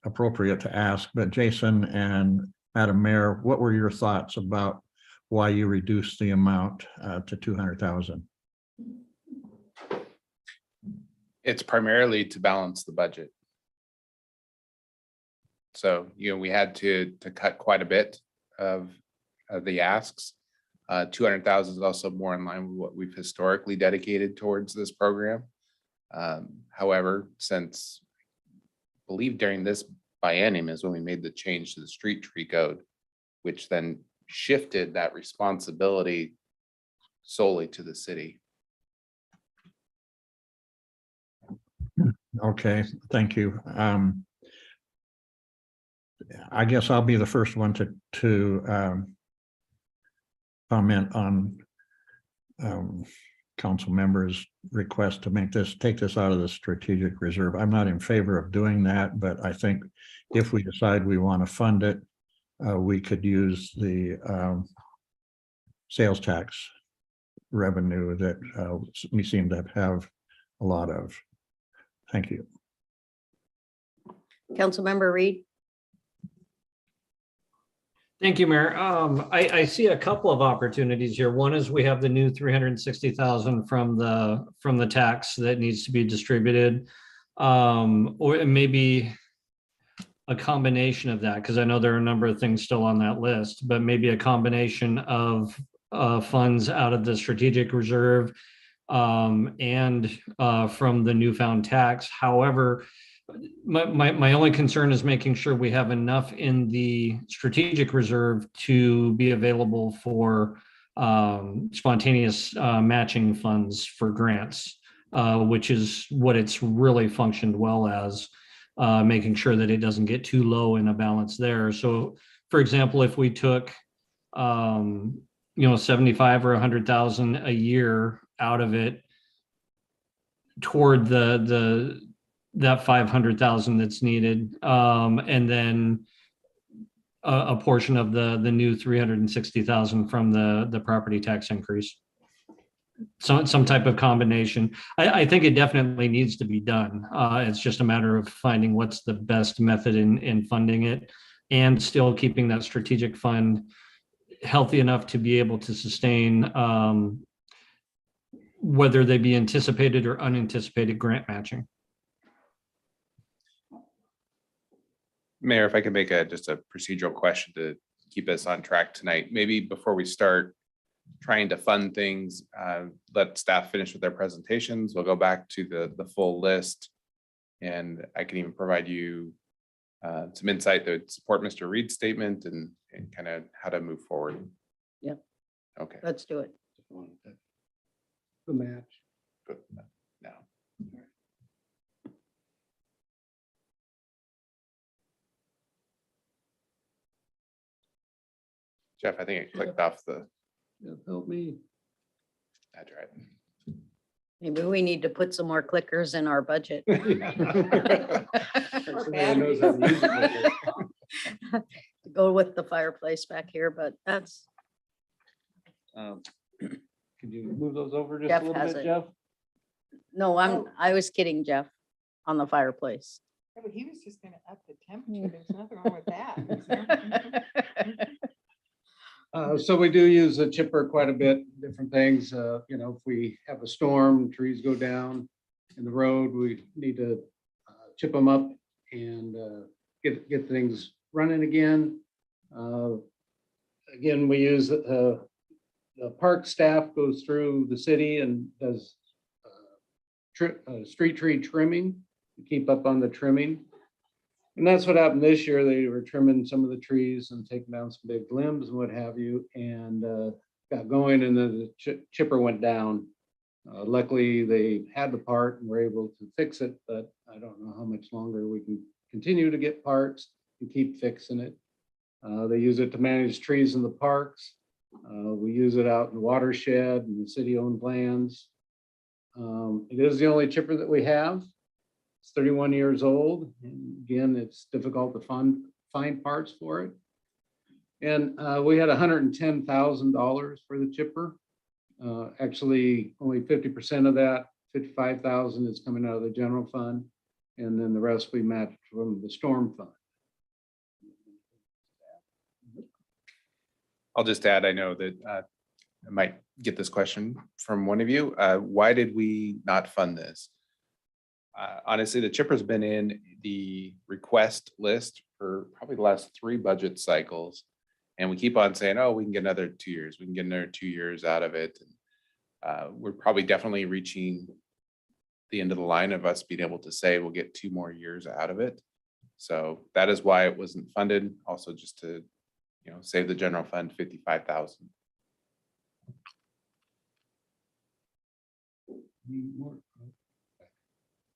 appropriate to ask, but Jason and Madam Mayor, what were your thoughts about why you reduced the amount to 200,000. It's primarily to balance the budget. So, we had to cut quite a bit of the asks. 200,000 is also more in line with what we've historically dedicated towards this program. However, since I believe during this biennium is when we made the change to the street tree code, which then shifted that responsibility solely to the city. Okay, thank you. I guess I'll be the first one to comment on council members' request to take this out of the strategic reserve. I'm not in favor of doing that, but I think if we decide we want to fund it, we could use the sales tax revenue that we seem to have a lot of. Thank you. Councilmember Reed. Thank you, Mayor. I see a couple of opportunities here. One is we have the new 360,000 from the tax that needs to be distributed. Or maybe a combination of that, because I know there are a number of things still on that list, but maybe a combination of funds out of the strategic reserve and from the newfound tax. However, my only concern is making sure we have enough in the strategic reserve to be available for spontaneous matching funds for grants, which is what it's really functioned well as, making sure that it doesn't get too low in a balance there. So, for example, if we took 75 or 100,000 a year out of it toward that 500,000 that's needed, and then a portion of the new 360,000 from the property tax increase. Some type of combination. I think it definitely needs to be done. It's just a matter of finding what's the best method in funding it and still keeping that strategic fund healthy enough to be able to sustain whether they be anticipated or unanticipated grant matching. Mayor, if I could make just a procedural question to keep us on track tonight, maybe before we start trying to fund things, let staff finish with their presentations. We'll go back to the full list, and I can even provide you some insight that would support Mr. Reed's statement and kind of how to move forward. Yeah. Okay. Let's do it. The match. Good. Now. Jeff, I think it clicked off the. Help me. That's right. Maybe we need to put some more clickers in our budget. Go with the fireplace back here, but that's. Could you move those over just Jeff a little has bit, it. Jeff? No, I was kidding, Jeff, on the fireplace. Yeah, but he was just gonna up the temperature. There's nothing wrong with that. So we do use a chipper quite a bit, different things. If we have a storm, trees go down in the road, we need to chip them up and get things running again. Again, we use the park staff goes through the city and does street tree trimming to keep up on the trimming. And that's what happened this year. They were trimming some of the trees and taking down some big limbs and what have you, and got going, and then the chipper went down. Luckily, they had the part and were able to fix it, but I don't know how much longer we can continue to get parts and keep fixing it. They use it to manage trees in the parks. We use it out in the watershed and the city-owned lands. It is the only chipper that we have. It's 31 years old. And again, it's difficult to find parts for it. And we had $110,000 for the chipper. Actually, only 50% of that, 55,000 is coming out of the general fund. And then the rest we matched from the storm fund. I'll just add, I know that I might get this question from one of you. Why did we not fund this? Honestly, the chipper's been in the request list for probably the last 3 budget cycles. And we keep on saying, oh, we can get another 2 years. We can get another 2 years out of it. We're probably definitely reaching the end of the line of us being able to say we'll get 2 more years out of it. So that is why it wasn't funded. Also, just to, save the general fund 55,000.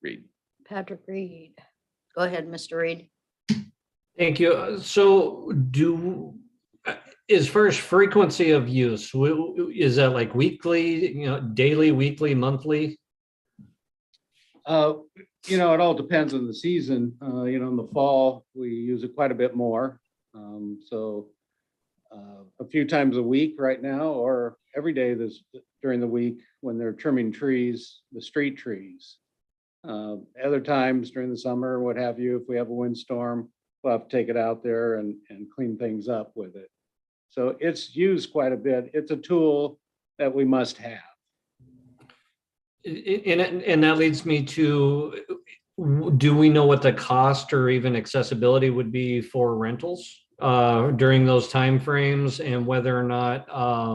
Reed. Patrick Reed. Go ahead, Mr. Reed. Thank you. So as far as frequency of use, is that like weekly, daily, weekly, monthly? It all depends on the season. In the fall, we use it quite a bit more. So a few times a week right now, or every day during the week when they're trimming trees, the street trees. Other times during the summer, what have you, if we have a windstorm, we'll have to take it out there and clean things up with it. So it's used quite a bit. It's a tool that we must have. And that leads me to, do we know what the cost or even accessibility would be for rentals during those timeframes, and whether or not, I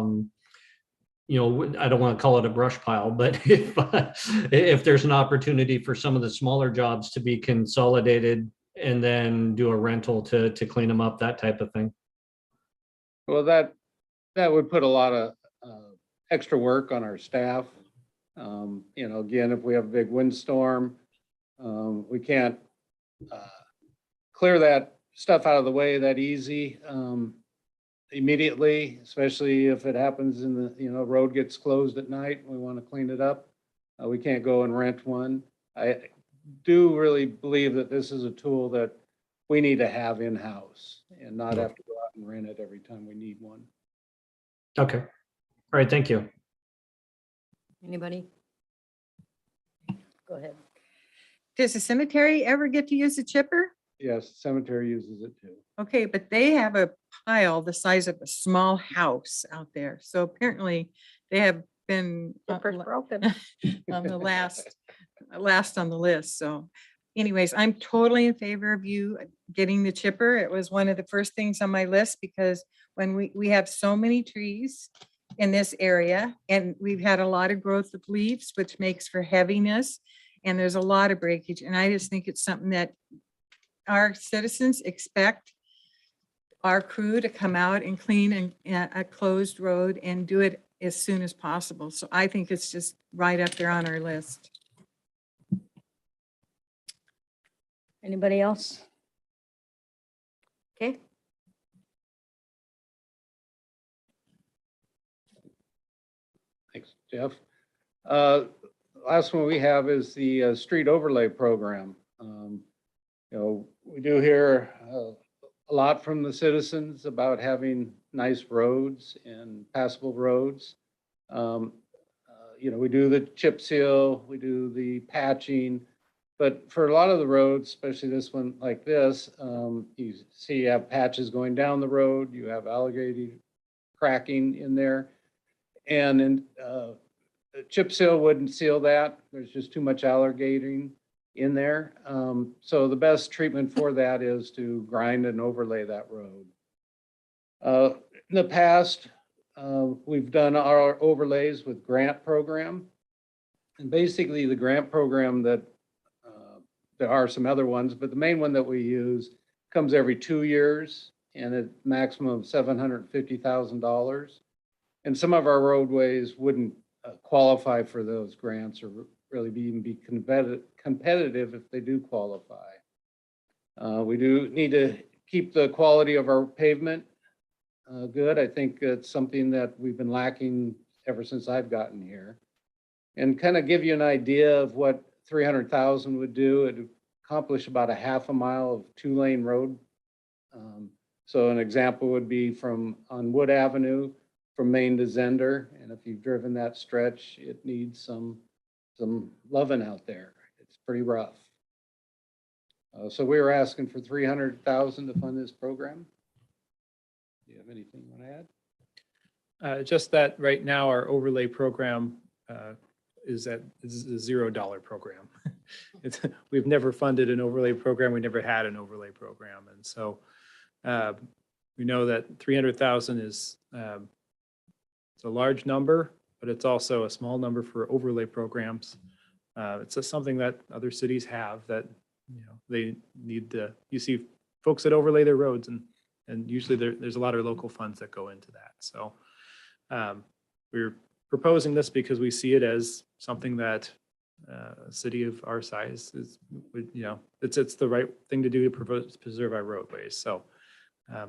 don't want to call it a brush pile, but if there's an opportunity for some of the smaller jobs to be consolidated and then do a rental to clean them up, that type of thing. Well, that would put a lot of extra work on our staff. Again, if we have a big windstorm, we can't clear that stuff out of the way that easy immediately, especially if it happens in the, road gets closed at night, we want to clean it up. We can't go and rent one. I do really believe that this is a tool that we need to have in-house and not have to go out and rent it every time we need one. Okay. All right. Thank you. Anybody? Go ahead. Does the cemetery ever get to use a chipper? Yes, cemetery uses it too. Okay, but they have a pile the size of a small house out there. So apparently they have been Chipper's broken. on the last on the list. So anyways, I'm totally in favor of you getting the chipper. It was one of the first things on my list because when we have so many trees in this area and we've had a lot of growth of leaves, which makes for heaviness, and there's a lot of breakage. And I just think it's something that our citizens expect our crew to come out and clean a closed road and do it as soon as possible. So I think it's just right up there on our list. Anybody else? Okay. Thanks, Jeff. Last one we have is the street overlay program. We do hear a lot from the citizens about having nice roads and passable roads. We do the chip seal, we do the patching, but for a lot of the roads, especially this one like this, you see you have patches going down the road, you have alligator cracking in there. And chip seal wouldn't seal that. There's just too much alligating in there. So the best treatment for that is to grind and overlay that road. In the past, we've done our overlays with grant program. And basically the grant program that, there are some other ones, but the main one that we use comes every 2 years and a maximum of $750,000. And some of our roadways wouldn't qualify for those grants or really even be competitive if they do qualify. We do need to keep the quality of our pavement good. I think it's something that we've been lacking ever since I've gotten here. And kind of give you an idea of what 300,000 would do, it would accomplish about a half a mile of 2-lane road. So an example would be on Wood Avenue from Main to Zender. And if you've driven that stretch, it needs some loving out there. It's pretty rough. So we were asking for 300,000 to fund this program. Do you have anything you want to add? Just that right now our overlay program is a $0 program. We've never funded an overlay program. We never had an overlay program. And so we know that 300,000 is it's a large number, but it's also a small number for overlay programs. It's just something that other cities have that, they need to, you see folks that overlay their roads and usually there's a lot of local funds that go into that. So we're proposing this because we see it as something that a city of our size it's the right thing to do to preserve our roadways. So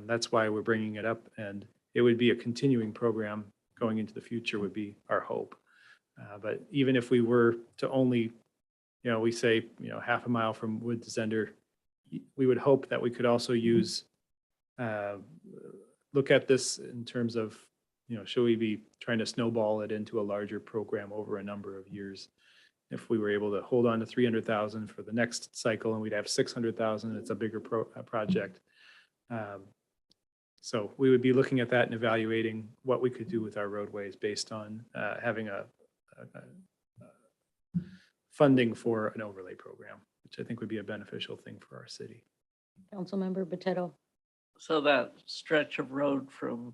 that's why we're bringing it up, and it would be a continuing program going into the future would be our hope. But even if we were to only, we say, half a mile from Wood to Zender, we would hope that we could also use, look at this in terms of, should we be trying to snowball it into a larger program over a number of years? If we were able to hold on to 300,000 for the next cycle and we'd have 600,000, it's a bigger project. So we would be looking at that and evaluating what we could do with our roadways based on having a funding for an overlay program, which I think would be a beneficial thing for our city. Councilmember Potato. So that stretch of road from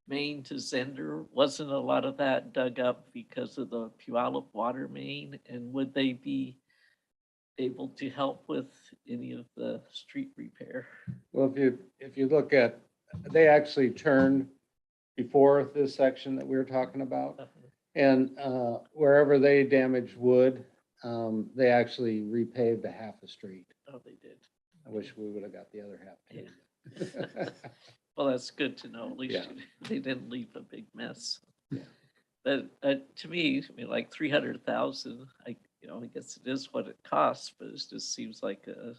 Maine to Zender, wasn't a lot of that dug up because of the Puyallup water main? And would they be able to help with any of the street repair? Well, if you look at, they actually turn before this section that we were talking about. And wherever they damaged wood, they actually repaved a half a street. Oh, they did. I wish we would have got the other half too. Well, that's good to know. At least Yeah. they didn't leave a big mess. Yeah. But to me, like 300,000, I guess it is what it costs, but it just seems like a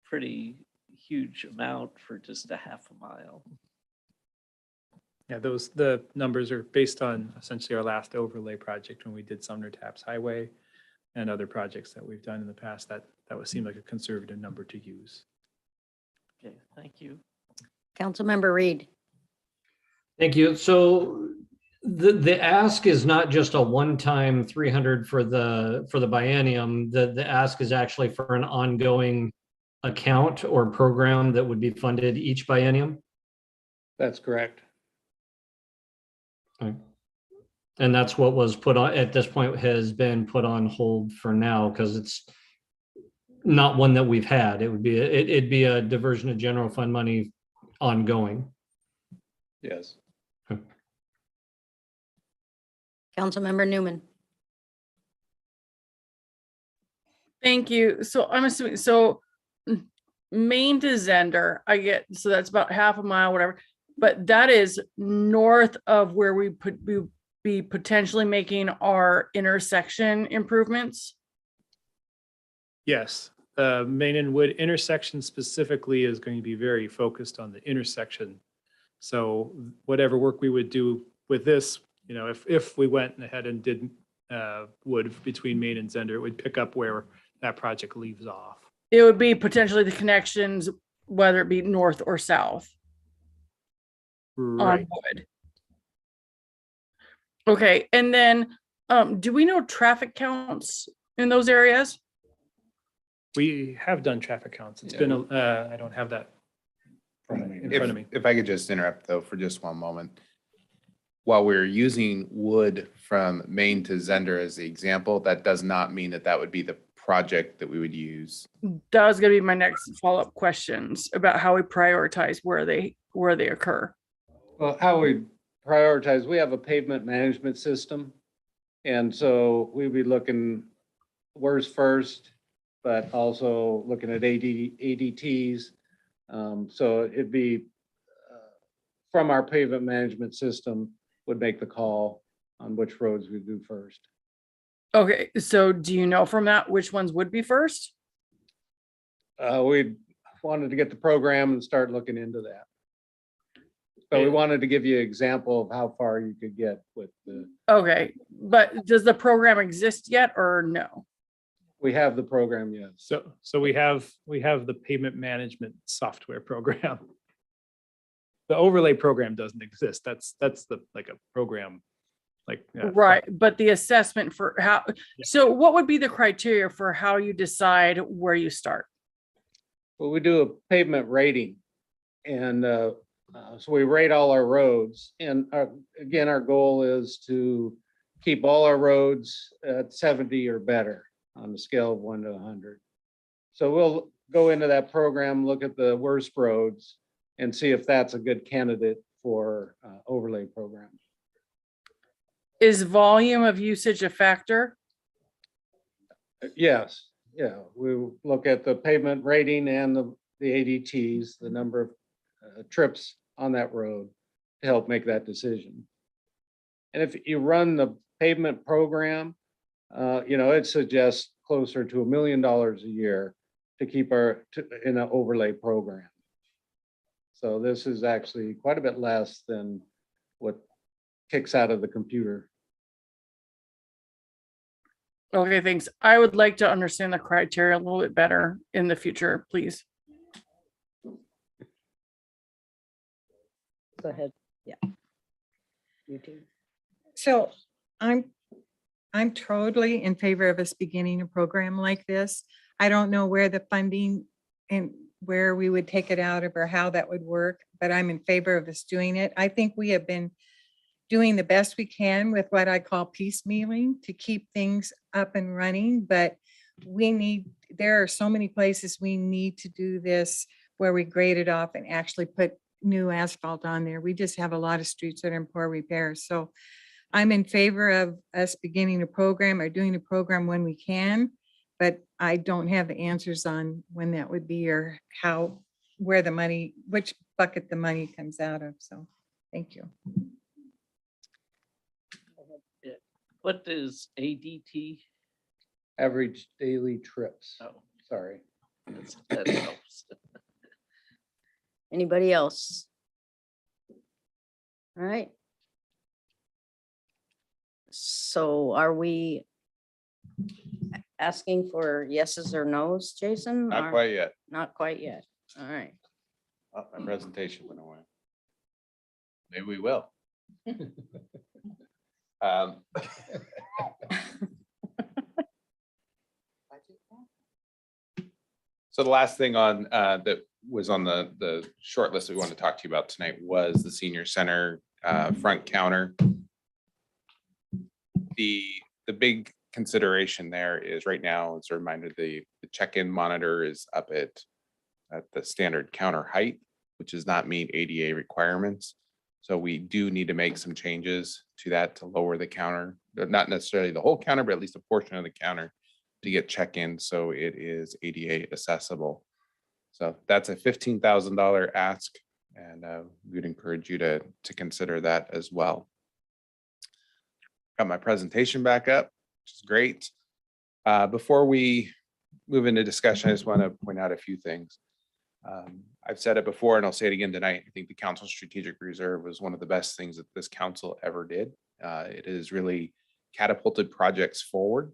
pretty huge amount for just a half a mile. Yeah, the numbers are based on essentially our last overlay project when we did Sumner Taps Highway and other projects that we've done in the past. That would seem like a conservative number to use. Okay, thank you. Councilmember Reed. Thank you. So the ask is not just a one-time 300 for the biennium. The ask is actually for an ongoing account or program that would be funded each biennium. That's correct. Okay. And that's what was put on at this point, has been put on hold for now because it's not one that we've had. It would be it'd be a diversion of general fund money ongoing. Yes. Councilmember Newman. Thank you. So I'm assuming, Maine to Zender, I get, so that's about half a mile, whatever, but that is north of where we be potentially making our intersection improvements. Yes, Main and Wood intersection specifically is going to be very focused on the intersection. So whatever work we would do with this, if we went ahead and did Wood between Main and Zender, it would pick up where that project leaves off. It would be potentially the connections, whether it be north or south Right. on Wood. Okay, and then do we know traffic counts in those areas? We have done traffic counts. It's been, I don't have that in front of me. If I could just interrupt though for just one moment. While we're using Wood from Maine to Zender as the example, that does not mean that would be the project that we would use. That was gonna be my next follow-up questions about how we prioritize where they occur. Well, how we prioritize, we have a pavement management system. And so we'd be looking where's first, but also looking at ADTs. So it'd be from our pavement management system would make the call on which roads we do first. Okay, so do you know from that which ones would be first? We wanted to get the program and start looking into that. So we wanted to give you an example of how far you could get with the. Okay, but does the program exist yet or no? We have the program, yes. So we have the pavement management software program. the overlay program doesn't exist. That's the, like a program, like. Right, but the assessment for how, so what would be the criteria for how you decide where you start? Well, we do a pavement rating. And so we rate all our roads. And again, our goal is to keep all our roads at 70 or better on the scale of 1 to 100. So we'll go into that program, look at the worst roads and see if that's a good candidate for overlay program. Is volume of usage a factor? Yes, yeah, we look at the pavement rating and the ADTs, the number of trips on that road to help make that decision. And if you run the pavement program, it suggests closer to $1 million a year to keep in an overlay program. So this is actually quite a bit less than what kicks out of the computer. Okay, thanks. I would like to understand the criteria a little bit better in the future, please. Go ahead. Yeah. You too. So I'm totally in favor of us beginning a program like this. I don't know where the funding and where we would take it out of or how that would work, but I'm in favor of us doing it. I think we have been doing the best we can with what I call piecemealing to keep things up and running, but there are so many places we need to do this where we grade it off and actually put new asphalt on there. We just have a lot of streets that are in poor repair. So I'm in favor of us beginning a program or doing a program when we can, but I don't have the answers on when that would be or which bucket the money comes out of. So thank you. What is ADT? Average daily trips. Oh, Sorry. that helps. Anybody else? All right. So are we asking for yeses or nos, Jason? Not Or- quite yet. Not quite yet. All right. Oh, my presentation went away. Maybe we will. So the last thing on that was on the short list that we wanted to talk to you about tonight was the senior center front counter. The big consideration there is right now, it's a reminder, the check-in monitor is up at the standard counter height, which does not meet ADA requirements. So we do need to make some changes to that to lower the counter, not necessarily the whole counter, but at least a portion of the counter to get check-in so it is ADA accessible. So that's a $15,000 ask, and we'd encourage you to consider that as well. Got my presentation back up, which is great. Before we move into discussion, I just want to point out a few things. I've said it before and I'll say it again tonight. I think the council strategic reserve was one of the best things that this council ever did. It has really catapulted projects forward.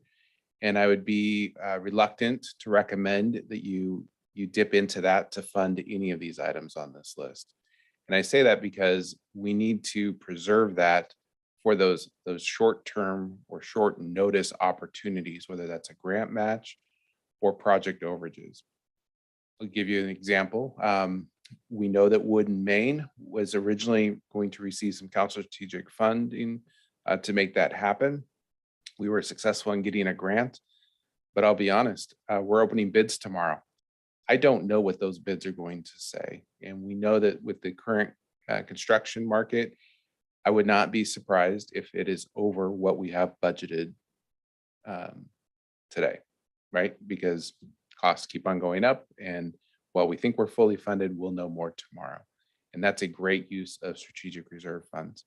And I would be reluctant to recommend that you dip into that to fund any of these items on this list. And I say that because we need to preserve that for those short-term or short notice opportunities, whether that's a grant match or project overages. I'll give you an example. We know that Wood and Main was originally going to receive some council strategic funding to make that happen. We were successful in getting a grant, but I'll be honest, we're opening bids tomorrow. I don't know what those bids are going to say. And we know that with the current construction market, I would not be surprised if it is over what we have budgeted today, right? Because costs keep on going up, and while we think we're fully funded, we'll know more tomorrow. And that's a great use of strategic reserve funds.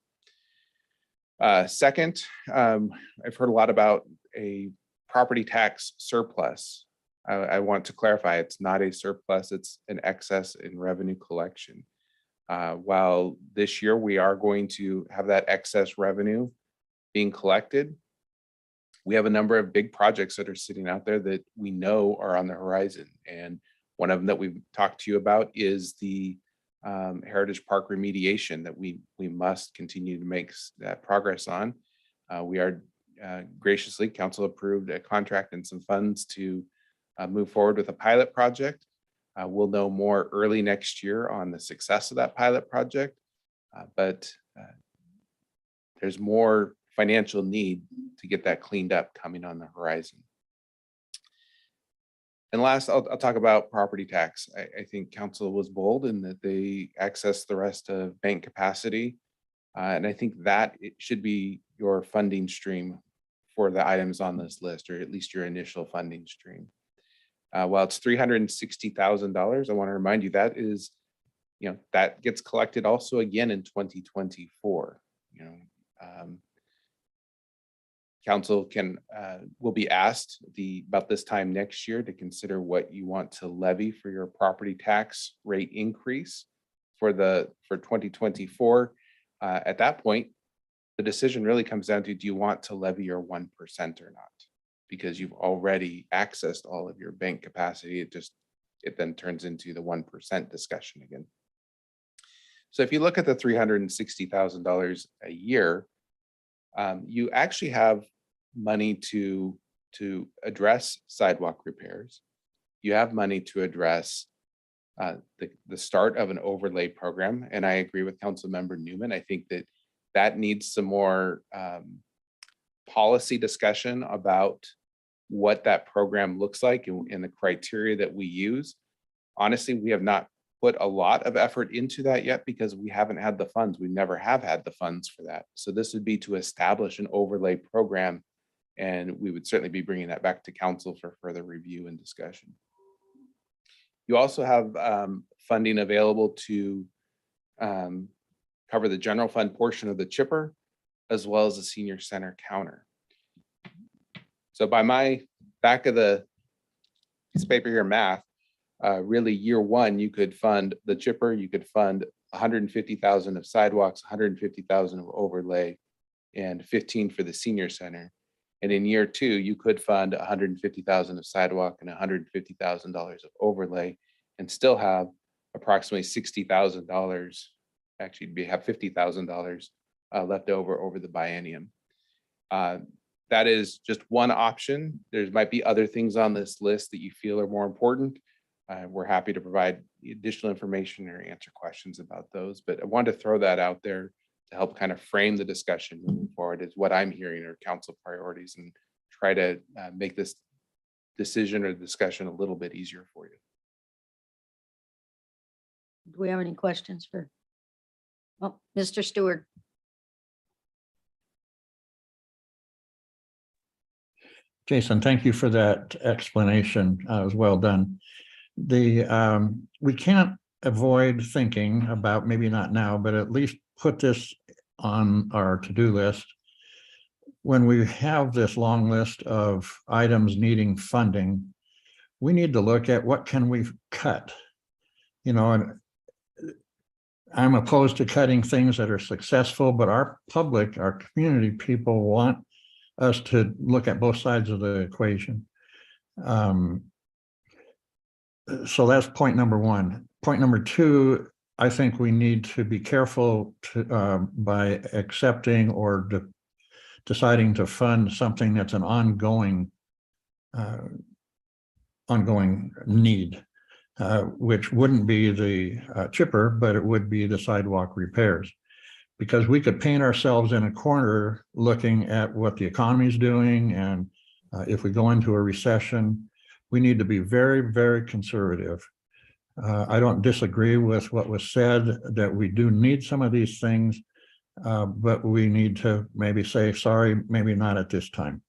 Second, I've heard a lot about a property tax surplus. I want to clarify, it's not a surplus, it's an excess in revenue collection. While this year we are going to have that excess revenue being collected, we have a number of big projects that are sitting out there that we know are on the horizon. And one of them that we've talked to you about is the Heritage Park remediation that we must continue to make that progress on. We are graciously, council approved a contract and some funds to move forward with a pilot project. We'll know more early next year on the success of that pilot project, but there's more financial need to get that cleaned up coming on the horizon. And last, I'll talk about property tax. I think council was bold in that they accessed the rest of bank capacity. And I think that it should be your funding stream for the items on this list, or at least your initial funding stream. While it's $360,000, I want to remind you that is, that gets collected also again in 2024. Council will be asked about this time next year to consider what you want to levy for your property tax rate increase for 2024. At that point, the decision really comes down to, do you want to levy your 1% or not? Because you've already accessed all of your bank capacity. It then turns into the 1% discussion again. So if you look at the $360,000 a year, you actually have money to address sidewalk repairs. You have money to address the start of an overlay program. And I agree with Councilmember Newman. I think that needs some more policy discussion about what that program looks like and the criteria that we use. Honestly, we have not put a lot of effort into that yet because we haven't had the funds. We never have had the funds for that. So this would be to establish an overlay program, and we would certainly be bringing that back to council for further review and discussion. You also have funding available to cover the general fund portion of the chipper, as well as the senior center counter. So by my back of the piece of paper here math, really year one, you could fund the chipper, you could fund 150,000 of sidewalks, 150,000 of overlay, and 15 for the senior center. And in year two, you could fund 150,000 of sidewalk and $150,000 of overlay and still have approximately $60,000. Actually, we have $50,000 left over the biennium. That is just one option. There might be other things on this list that you feel are more important. We're happy to provide additional information or answer questions about those, but I wanted to throw that out there to help kind of frame the discussion moving forward is what I'm hearing are council priorities, and try to make this decision or discussion a little bit easier for you. Do we have any questions for, Mr. Stewart? Jason, thank you for that explanation. It was well done. We can't avoid thinking about, maybe not now, but at least put this on our to-do list. When we have this long list of items needing funding, we need to look at what can we cut. And I'm opposed to cutting things that are successful, but our public, our community people want us to look at both sides of the equation. So that's point number one. Point number two, I think we need to be careful by accepting or deciding to fund something that's an ongoing need, which wouldn't be the chipper, but it would be the sidewalk repairs. Because we could paint ourselves in a corner looking at what the economy is doing, and if we go into a recession, we need to be very, very conservative. I don't disagree with what was said, that we do need some of these things, but we need to maybe say, sorry, maybe not at this time.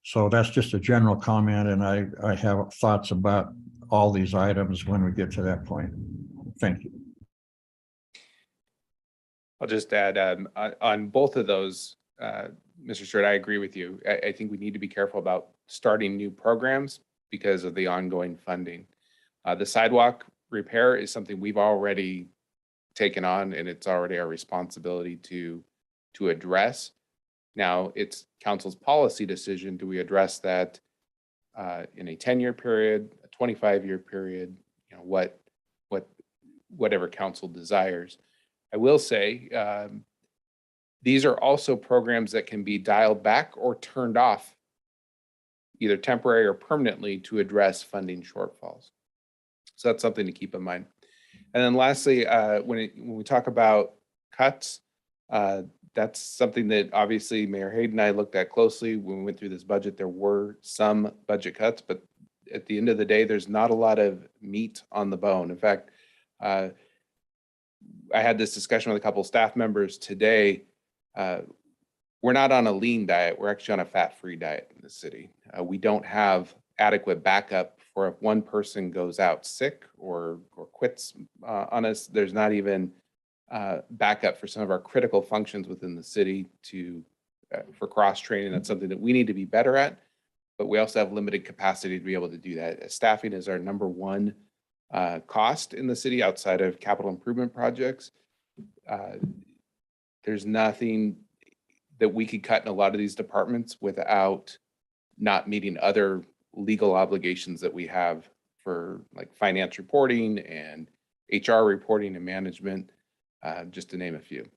So that's just a general comment, and I have thoughts about all these items when we get to that point. Thank you. I'll just add on both of those, Mr. Stewart, I agree with you. I think we need to be careful about starting new programs because of the ongoing funding. The sidewalk repair is something we've already taken on, and it's already our responsibility to address. Now it's council's policy decision. Do we address that in a 10-year period, a 25-year period? whatever council desires. I will say, these are also programs that can be dialed back or turned off, either temporary or permanently, to address funding shortfalls. So that's something to keep in mind. And then lastly, when we talk about cuts, that's something that obviously Mayor Hayden and I looked at closely when we went through this budget. There were some budget cuts, but at the end of the day, there's not a lot of meat on the bone. In fact, I had this discussion with a couple of staff members today. We're not on a lean diet. We're actually on a fat-free diet in the city. We don't have adequate backup for if one person goes out sick or quits on us. There's not even backup for some of our critical functions within the city for cross-training. That's something that we need to be better at, but we also have limited capacity to be able to do that. Staffing is our number one cost in the city outside of capital improvement projects. There's nothing that we could cut in a lot of these departments without not meeting other legal obligations that we have for like finance reporting and HR reporting and management, just to name a few.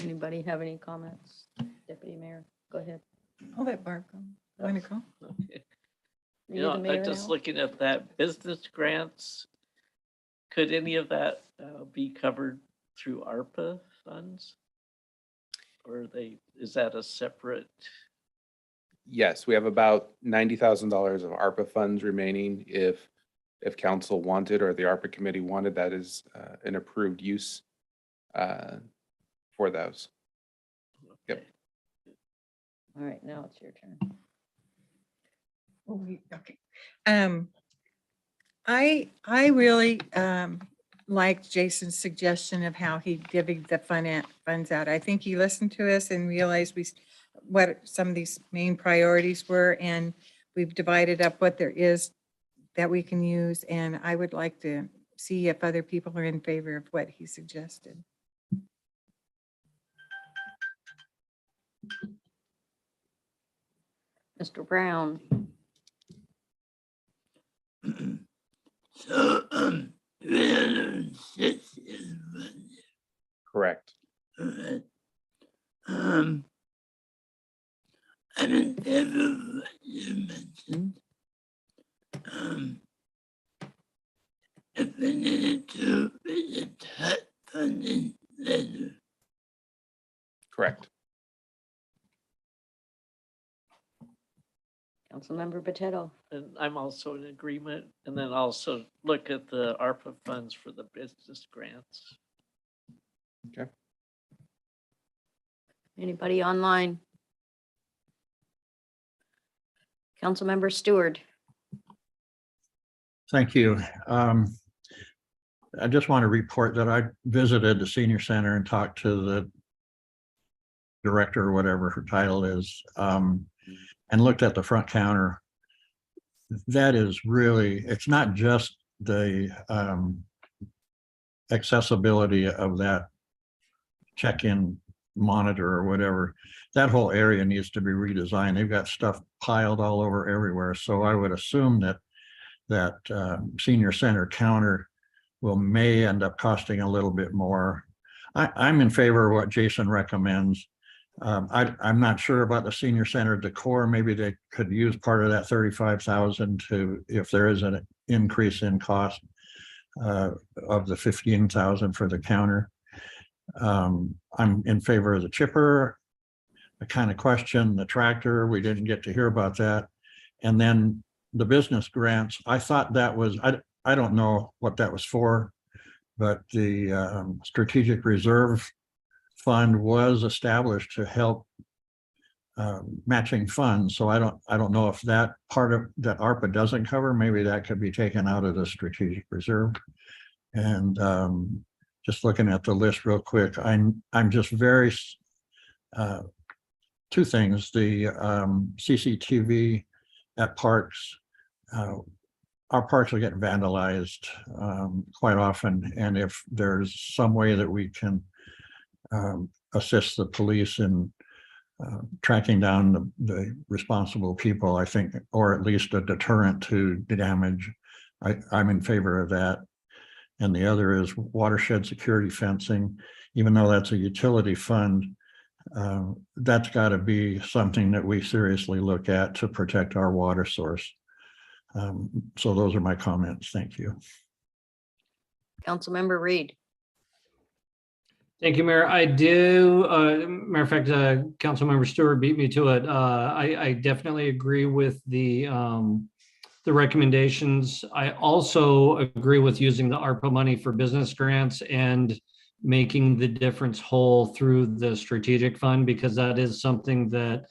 Anybody have any comments? Deputy Mayor, go ahead. I'll let Barb go. Want to go? Okay. Are You know, the mayor I'm just now? looking at that business grants. Could any of that be covered through ARPA funds? Or is that a separate? Yes, we have about $90,000 of ARPA funds remaining if council wanted or the ARPA committee wanted. That is an approved use for those. Yep. All right, now it's your turn. Okay. I really liked Jason's suggestion of how he divvied the funds out. I think he listened to us and realized what some of these main priorities were, and we've divided up what there is that we can use. And I would like to see if other people are in favor of what he suggested. Mr. Brown. So, 306 is budget. Correct. All right. I'm in favor of what you mentioned. If we needed to, we could cut funding later. Correct. Councilmember Potato. And I'm also in agreement. And then also look at the ARPA funds for the business grants. Okay. Anybody online? Councilmember Stewart. Thank you. I just want to report that I visited the senior center and talked to the director or whatever her title is, and looked at the front counter. That is really, it's not just the accessibility of that check-in monitor or whatever. That whole area needs to be redesigned. They've got stuff piled all over everywhere. So I would assume that senior center counter may end up costing a little bit more. I'm in favor of what Jason recommends. I'm not sure about the senior center decor. Maybe they could use part of that 35,000 to, if there is an increase in cost of the 15,000 for the counter. I'm in favor of the chipper. I kind of question the tractor. We didn't get to hear about that. And then the business grants, I thought that was, I don't know what that was for, but the strategic reserve fund was established to help matching funds. So I don't know if that part of that ARPA doesn't cover, maybe that could be taken out of the strategic reserve. And just looking at the list real quick, I'm just very, two things, the CCTV at parks, our parks are getting vandalized quite often. And if there's some way that we can assist the police in tracking down the responsible people, I think, or at least a deterrent to damage. I'm in favor of that. And the other is watershed security fencing. Even though that's a utility fund, that's got to be something that we seriously look at to protect our water source. So those are my comments. Thank you. Councilmember Reed. Thank you, Mayor. I do, matter of fact, Councilmember Stewart beat me to it. I definitely agree with the recommendations. I also agree with using the ARPA money for business grants and making the difference whole through the strategic fund, because that is something that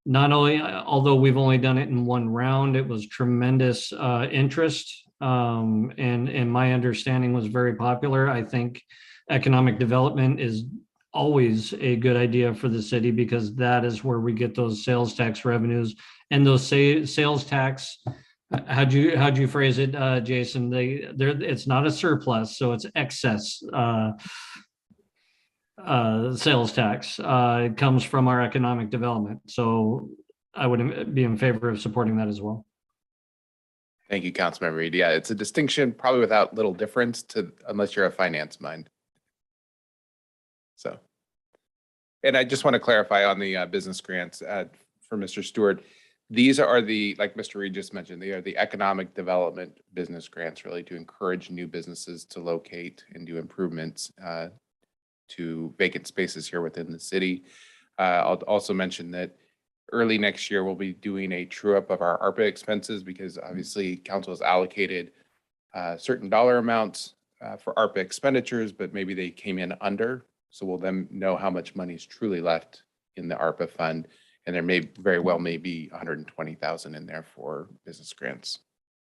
not only, although we've only done it in one round, it was tremendous interest. And my understanding was very popular. I think economic development is always a good idea for the city, because that is where we get those sales tax revenues, and those sales tax, how'd you phrase it, Jason? It's not a surplus, so it's excess sales tax. It comes from our economic development. So I would be in favor of supporting that as well. Thank you, Councilmember Reed. Yeah, it's a distinction probably without little difference to, unless you're a finance mind. So, and I just want to clarify on the business grants for Mr. Stewart. These are the, like Mr. Reed just mentioned, they are the economic development business grants, really to encourage new businesses to locate and do improvements to vacant spaces here within the city. I'll also mention that early next year, we'll be doing a true up of our ARPA expenses, because obviously council has allocated certain dollar amounts for ARPA expenditures, but maybe they came in under. So we'll then know how much money is truly left in the ARPA fund. And there may very well may be 120,000 in there for business grants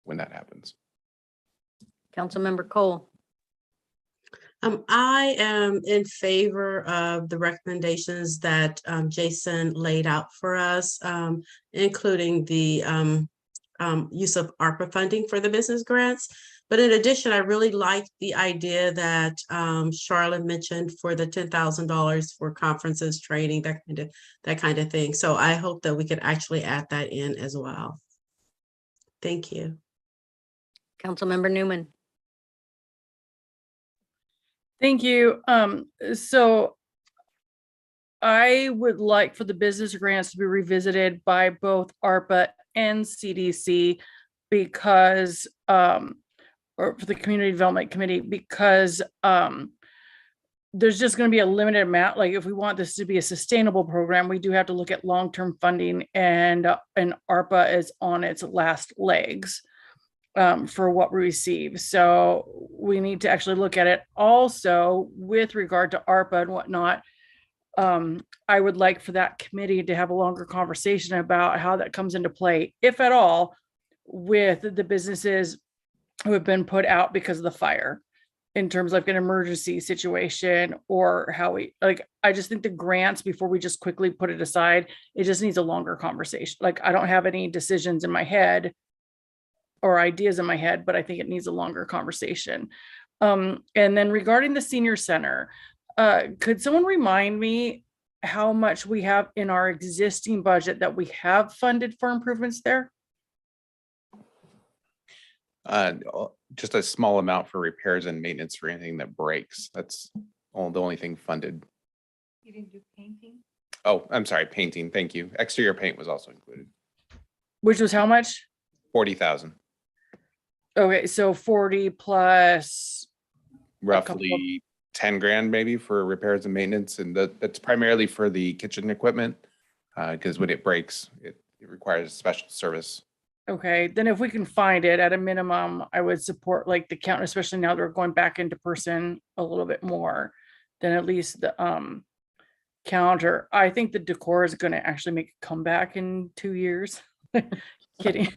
when that happens. Councilmember Cole. I am in favor of the recommendations that Jason laid out for us, including the use of ARPA funding for the business grants. But in addition, I really like the idea that Charlotte mentioned for the $10,000 for conferences, training, that kind of thing. So I hope that we could actually add that in as well. Thank you. Councilmember Newman. Thank you. So I would like for the business grants to be revisited by both ARPA and CDC, because or for the Community Development Committee, because there's just going to be a limited amount. Like, if we want this to be a sustainable program, we do have to look at long-term funding, and ARPA is on its last legs for what we receive. So we need to actually look at it. Also, with regard to ARPA and whatnot, I would like for that committee to have a longer conversation about how that comes into play, if at all, with the businesses who have been put out because of the fire, in terms of like an emergency situation, or how we, like, I just think the grants, before we just quickly put it aside, it just needs a longer conversation. Like, I don't have any decisions in my head or ideas in my head, but I think it needs a longer conversation. And then regarding the senior center, could someone remind me how much we have in our existing budget that we have funded for improvements there? Just a small amount for repairs and maintenance for anything that breaks. That's the only thing funded. You didn't do painting? Oh, I'm sorry, painting. Thank you. Exterior paint was also included. Which was how much? 40,000. Okay, so 40 plus Roughly 10 grand maybe for repairs and maintenance. And that's primarily for the kitchen equipment, because when it breaks, it requires special service. Okay, then if we can find it at a minimum, I would support like the count, especially now that we're going back into person a little bit more than at least the counter. I think the decor is going to actually make a comeback in 2 years. Kidding.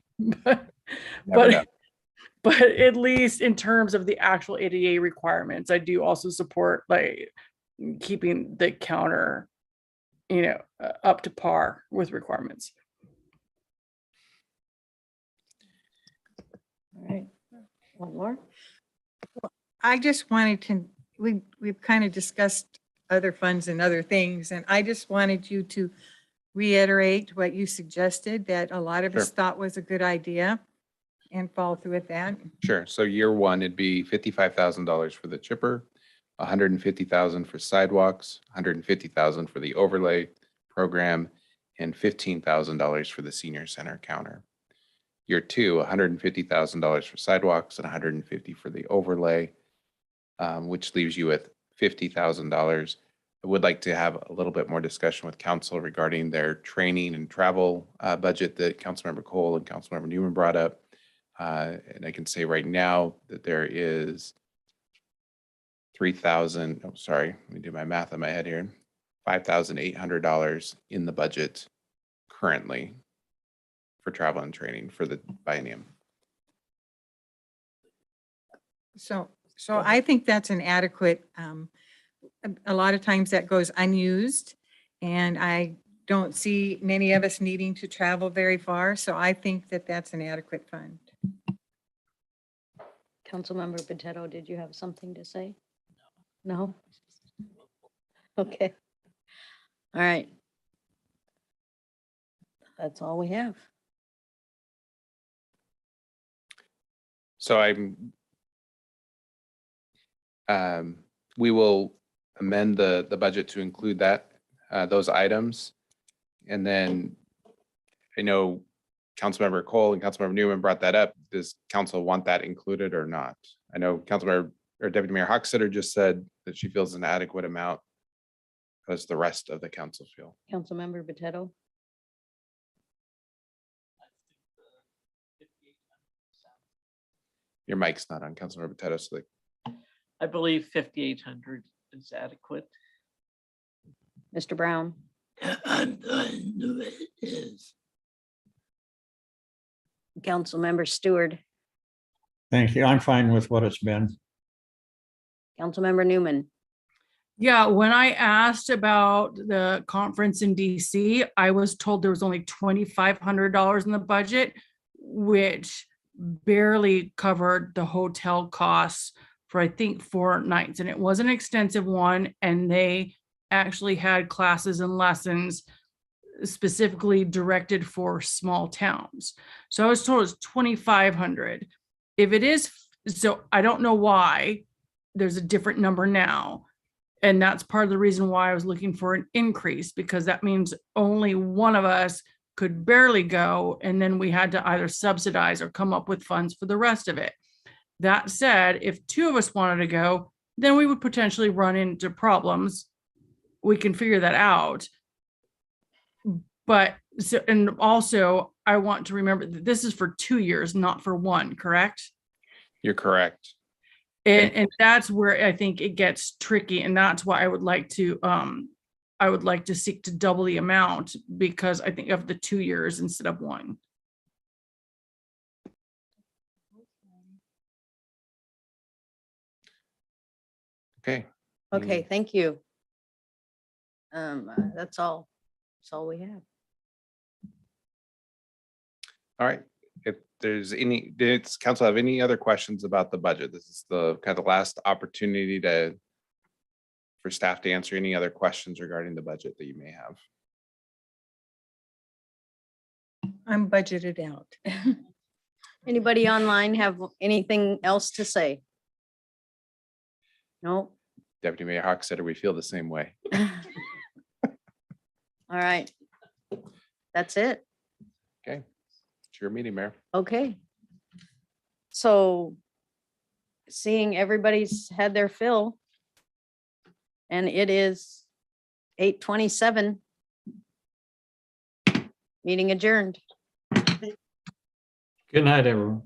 But at least in terms of the actual ADA requirements, I do also support like keeping the counter, up to par with requirements. All right, one more. I just wanted to, we've kind of discussed other funds and other things, and I just wanted you to reiterate what you suggested, that a lot of us Sure. thought was a good idea, and follow through with that? Sure. So year one, it'd be $55,000 for the chipper, 150,000 for sidewalks, 150,000 for the overlay program, and $15,000 for the senior center counter. Year two, $150,000 for sidewalks and 150 for the overlay, which leaves you with $50,000. I would like to have a little bit more discussion with council regarding their training and travel budget that Councilmember Cole and Councilmember Newman brought up. And I can say right now that there is 3,000, oh, sorry, let me do my math in my head here. $5,800 in the budget currently for travel and training for the biennium. So I think that's an adequate, a lot of times that goes unused, and I don't see many of us needing to travel very far, so I think that that's an adequate fund. Councilmember Potato, did you have something to say? No? Okay. All right. That's all we have. So we will amend the budget to include that, those items. And then I know Councilmember Cole and Councilmember Newman brought that up. Does council want that included or not? I know Councilmember or Deputy Mayor Hochstetter just said that she feels an adequate amount. How does the rest of the council feel? Councilmember Potato? Your mic's not on, Councilmember Potato, so I believe 5,800 is adequate. Mr. Brown? I'm fine the way it is. Councilmember Stewart? Thank you. I'm fine with what it's been. Councilmember Newman? Yeah, when I asked about the conference in DC, I was told there was only $2,500 in the budget, which barely covered the hotel costs for, I think, 4 nights. And it was an extensive one. And they actually had classes and lessons specifically directed for small towns. So I was told it's 2,500. If it is, so I don't know why there's a different number now. And that's part of the reason why I was looking for an increase, because that means only one of us could barely go. And then we had to either subsidize or come up with funds for the rest of it. That said, if 2 of us wanted to go, then we would potentially run into problems. We can figure that out. But so, and also I want to remember that this is for 2 years, not for 1, correct? you're correct. And that's where I think it gets tricky. And that's why I would like to seek to double the amount, because I think of the 2 years instead of 1. Okay. Okay, thank you. That's all. That's all we have. All right. If there's any, does council have any other questions about the budget? This is the kind of last opportunity for staff to answer any other questions regarding the budget that you may have. I'm budgeted out. Anybody online have anything else to say? No? Deputy Mayor Hochstetter, we feel the same way. All right. That's it. Okay. It's your meeting, Mayor. Okay. So seeing everybody's had their fill, and it is 8:27. Meeting adjourned. Good night, everyone.